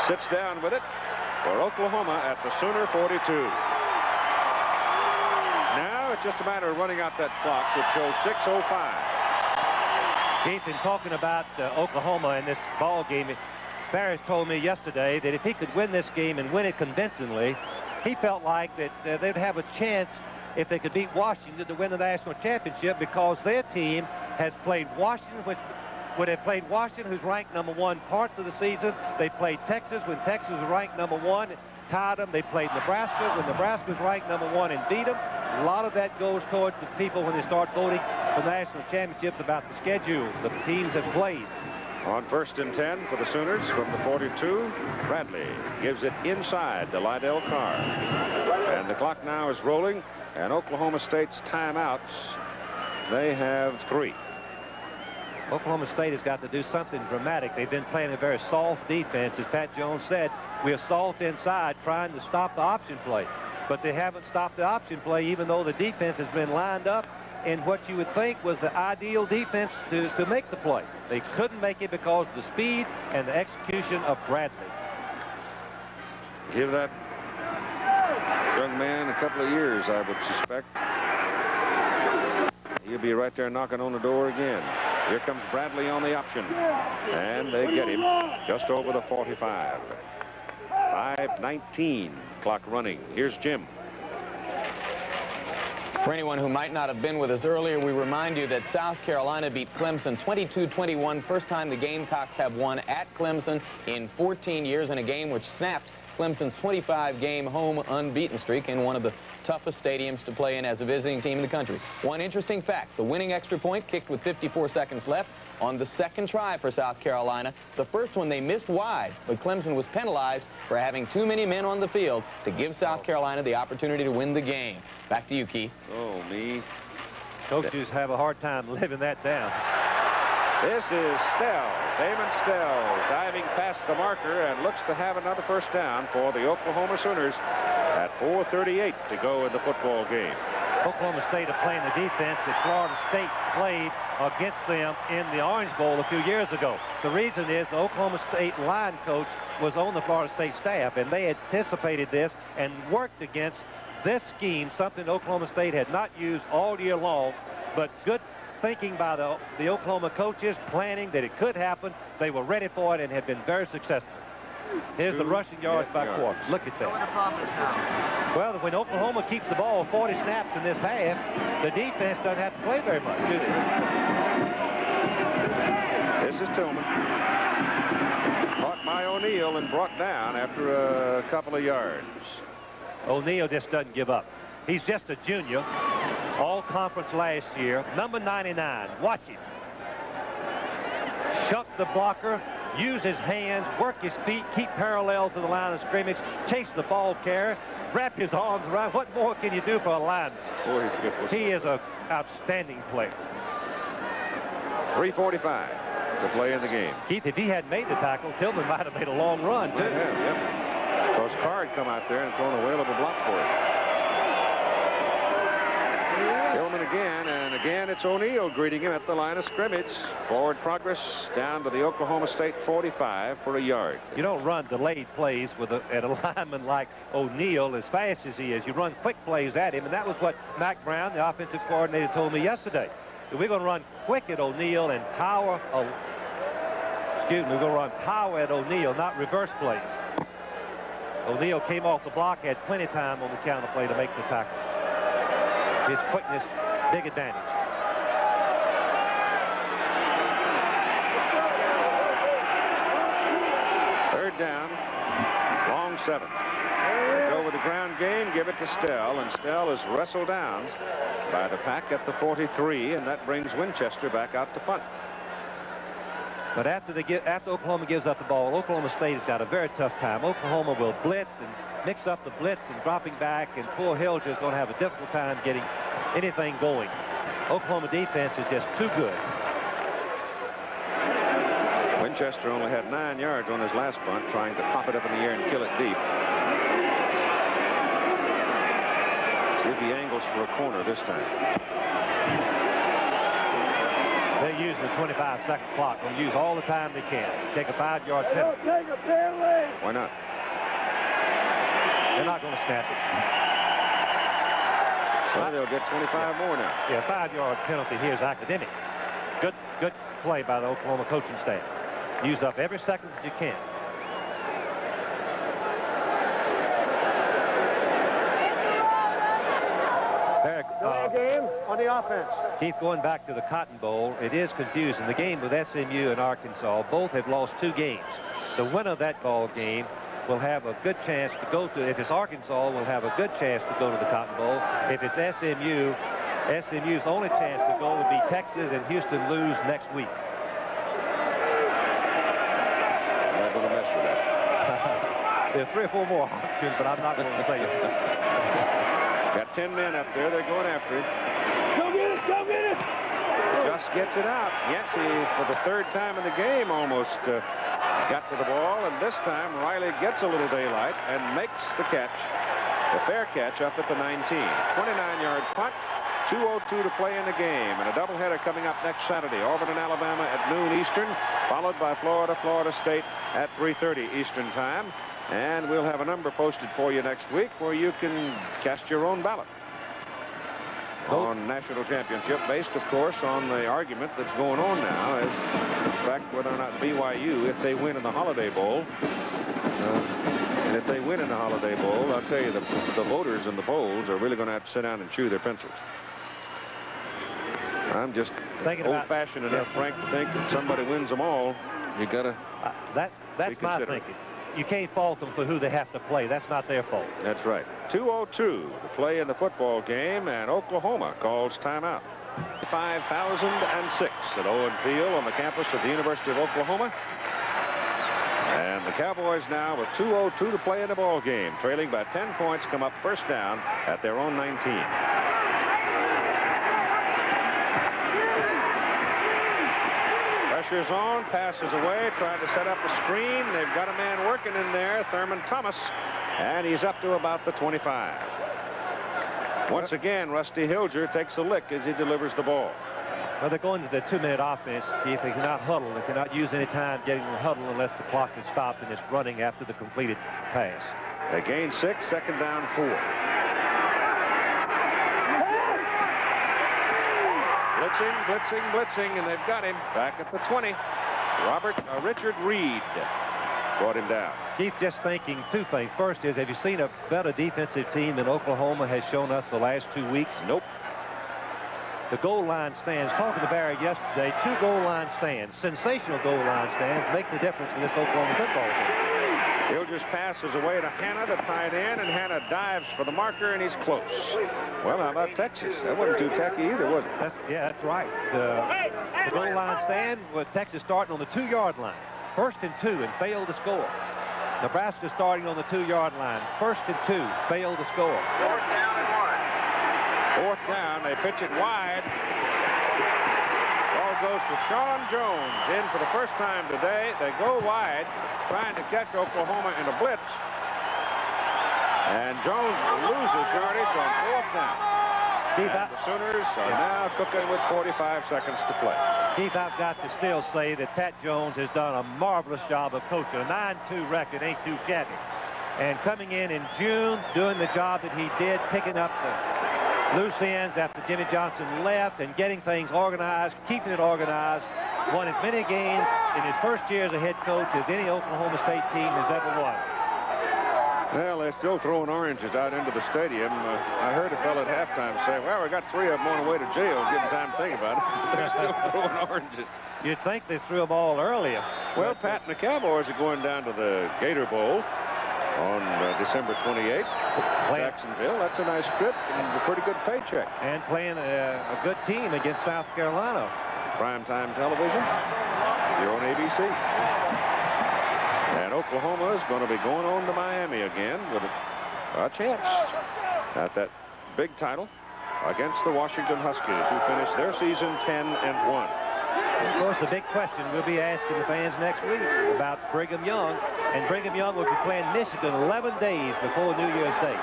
sits down with it for Oklahoma at the Sooner 42. Now it's just a matter of running out that clock, which shows 6:05. Keith, in talking about Oklahoma in this ball game, Ferris told me yesterday that if he could win this game and win it convincingly, he felt like that they'd have a chance if they could beat Washington to win the national championship, because their team has played Washington, which would have played Washington, who's ranked #1 parts of the season. They played Texas when Texas was ranked #1, tied them. They played Nebraska when Nebraska was ranked #1 and beat them. A lot of that goes towards the people when they start voting for national championships about the schedule the teams have played. On 1st and 10 for the Sooners from the 42, Bradley gives it inside to Lydell Carr. And the clock now is rolling, and Oklahoma State's timeouts, they have 3. Oklahoma State has got to do something dramatic. They've been playing a very soft defense. As Pat Jones said, we're soft inside trying to stop the option play. But they haven't stopped the option play, even though the defense has been lined up in what you would think was the ideal defense to make the play. They couldn't make it because of the speed and the execution of Bradley. Give that young man a couple of years, I would suspect. He'll be right there knocking on the door again. Here comes Bradley on the option. And they get him just over the 45. 5:19 clock running. Here's Jim. For anyone who might not have been with us earlier, we remind you that South Carolina beat Clemson 22-21. First time the Gamecocks have won at Clemson in 14 years in a game which snapped Clemson's 25-game home unbeaten streak in one of the toughest stadiums to play in as a visiting team in the country. One interesting fact, the winning extra point kicked with 54 seconds left on the second try for South Carolina. The first one they missed wide, but Clemson was penalized for having too many men on the field to give South Carolina the opportunity to win the game. Back to you, Keith. Oh, me. Coaches have a hard time living that down. This is Stell, Damon Stell, diving past the marker and looks to have another first down for the Oklahoma Sooners at 4:38 to go in the football game. Oklahoma State are playing the defense that Florida State played against them in the Orange Bowl a few years ago. The reason is the Oklahoma State line coach was on the Florida State staff, and they anticipated this and worked against this scheme, something Oklahoma State had not used all year long, but good thinking by the Oklahoma coaches, planning that it could happen. They were ready for it and had been very successful. Here's the rushing yards by Quartz. Look at that. Well, when Oklahoma keeps the ball 40 snaps in this half, the defense doesn't have to play very much, do they? This is Tillman. Caught by O'Neal and brought down after a couple of yards. O'Neal just doesn't give up. He's just a junior, all-conference last year, number 99. Watch him. Shuck the blocker, use his hands, work his feet, keep parallel to the line of scrimmage, chase the ball carrier, wrap his arms around. What more can you do for a lineman? Boy, he's good. He is an outstanding player. 3:45 to play in the game. Keith, if he hadn't made the tackle, Tillman might have made a long run, too. Yeah. Because Carr had come out there and thrown a whale of a block for him. Tillman again, and again it's O'Neal greeting him at the line of scrimmage. Forward progress down to the Oklahoma State 45 for a yard. You don't run delayed plays with at a lineman like O'Neal as fast as he is. You run quick plays at him, and that was what Mack Brown, the offensive coordinator, told me yesterday. That we're going to run quick at O'Neal and power. We're going to run power at O'Neal, not reverse plays. O'Neal came off the block, had plenty of time on the counter play to make the tackle. His quickness, big advantage. Third down, long 7. They go with the ground game, give it to Stell, and Stell is wrestled down by the pack at the 43, and that brings Winchester back out to punt. But after Oklahoma gives up the ball, Oklahoma State has got a very tough time. Oklahoma will blitz and mix up the blitz and dropping back, and poor Hilger is going to have a difficult time getting anything going. Oklahoma defense is just too good. Winchester only had 9 yards on his last punt, trying to pop it up in the air and kill it deep. See if he angles for a corner this time. They're using the 25-second clock. They'll use all the time they can. Take a 5-yard penalty. Take a penalty. Why not? They're not going to snap it. Well, they'll get 25 more now. Yeah, 5-yard penalty here is academic. Good play by the Oklahoma coaching staff. Use up every second that you can. Game on the offense. Keith, going back to the Cotton Bowl, it is confusing. The game with SMU and Arkansas, both have lost 2 games. The winner of that ball game will have a good chance to go to, if it's Arkansas, will have a good chance to go to the Cotton Bowl. If it's SMU, SMU's only chance to go would be Texas and Houston lose next week. I'm not going to mess with that. There's 3 or 4 more options, but I'm not going to say it. Got 10 men up there. They're going after it. Go get it! Go get it! Just gets it out. Yancey, for the 3rd time in the game, almost got to the ball. And this time, Riley gets a little daylight and makes the catch. The fair catch up at the 19. 29-yard punt. 2:02 to play in the game. And a doubleheader coming up next Saturday. Auburn and Alabama at noon Eastern, followed by Florida State at 3:30 Eastern time. And we'll have a number posted for you next week where you can cast your own ballot on national championship, based, of course, on the argument that's going on now as the fact whether or not BYU, if they win in the Holiday Bowl, and if they win in the Holiday Bowl, I'll tell you, the voters in the polls are really going to have to sit down and chew their pencils. I'm just old-fashioned enough, Frank, to think that somebody wins them all. You got to That's my thinking. You can't fault them for who they have to play. That's not their fault. That's right. 2:02 to play in the football game, and Oklahoma calls timeout. 5006 at Owen Field on the campus of the University of Oklahoma. And the Cowboys now with 2:02 to play in the ball game, trailing by 10 points, come up first down at their own 19. Pressure's on, passes away, trying to set up a screen. They've got a man working in there, Thurman Thomas, and he's up to about the 25. Once again, Rusty Hilger takes a lick as he delivers the ball. Well, they're going to the 2-minute offense, Keith. They cannot huddle. They cannot use any time getting in the huddle unless the clock is stopped and it's running after the completed pass. They gain 6, second down 4. Blitzing, and they've got him back at the 20. Richard Reed brought him down. Keith, just thinking 2 things. First is, have you seen a better defensive team than Oklahoma has shown us the last 2 weeks? Nope. The goal line stands. Talking to Barry yesterday, 2 goal line stands, sensational goal line stands, make the difference in this Oklahoma football team. Hilger's pass is away to Hanna, the tight end, and Hanna dives for the marker, and he's close. Well, how about Texas? That wasn't too tacky either, was it? That's right. The goal line stand with Texas starting on the 2-yard line. 1st and 2, and failed to score. Nebraska starting on the 2-yard line. 1st and 2, failed to score. 4th down and 1. 4th down, they pitch it wide. Ball goes to Sean Jones in for the first time today. They go wide, trying to catch Oklahoma in a blitz. And Jones loses yardage on 4th down. And the Sooners are now cooking with 45 seconds to play. Keith, I've got to still say that Pat Jones has done a marvelous job of coaching. A 9-2 record ain't too shabby. And coming in June, doing the job that he did, picking up the loose ends after Jimmy Johnson left and getting things organized, keeping it organized. Won as many games in his first year as a head coach as any Oklahoma State team has ever won. Well, they're still throwing oranges out into the stadium. I heard a fellow at halftime say, well, we got 3 of them on the way to jail, getting time to think about it. They're still throwing oranges. You'd think they threw them all earlier. Well, Pat and the Cowboys are going down to the Gator Bowl on December 28th. Jacksonville. That's a nice trip and a pretty good paycheck. And playing a good team against South Carolina. Primetime television. You're on ABC. And Oklahoma is going to be going on to Miami again with a chance at that big title against the Washington Huskies, who finished their season 10-1. Of course, the big question we'll be asking the fans next week about Brigham Young. And Brigham Young will be playing Michigan 11 days before New Year's Day.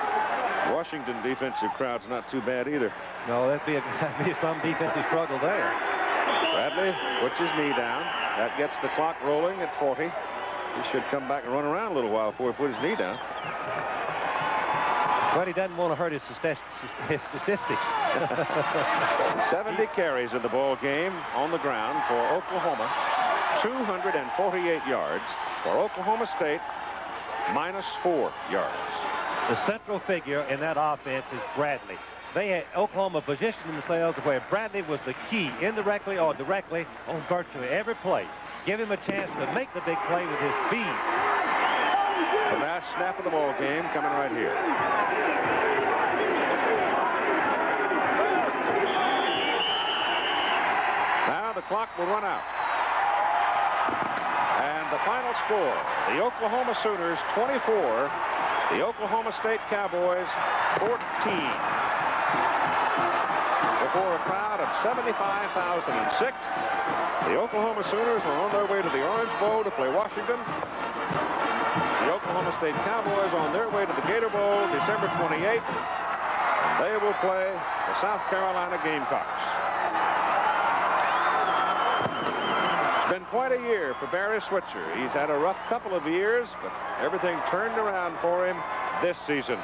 Washington defensive crowd's not too bad either. No, that'd be some defensive struggle there. Bradley puts his knee down. That gets the clock rolling at 40. He should come back and run around a little while before he put his knee down. Well, he doesn't want to hurt his statistics. 70 carries in the ball game on the ground for Oklahoma. 248 yards for Oklahoma State, -4 yards. The central figure in that offense is Bradley. They had Oklahoma positioned themselves where Bradley was the key, indirectly or directly, on virtually every play. Give him a chance to make the big play with his speed. The last snap of the ball game coming right here. Now the clock will run out. And the final score, the Oklahoma Sooners 24, the Oklahoma State Cowboys 14. Before a crowd of 75,006, the Oklahoma Sooners were on their way to the Orange Bowl to play Washington. The Oklahoma State Cowboys on their way to the Gator Bowl December 28th. And they will play the South Carolina Gamecocks. It's been quite a year for Barry Switzer. He's had a rough couple of years, but everything turned around for him this season.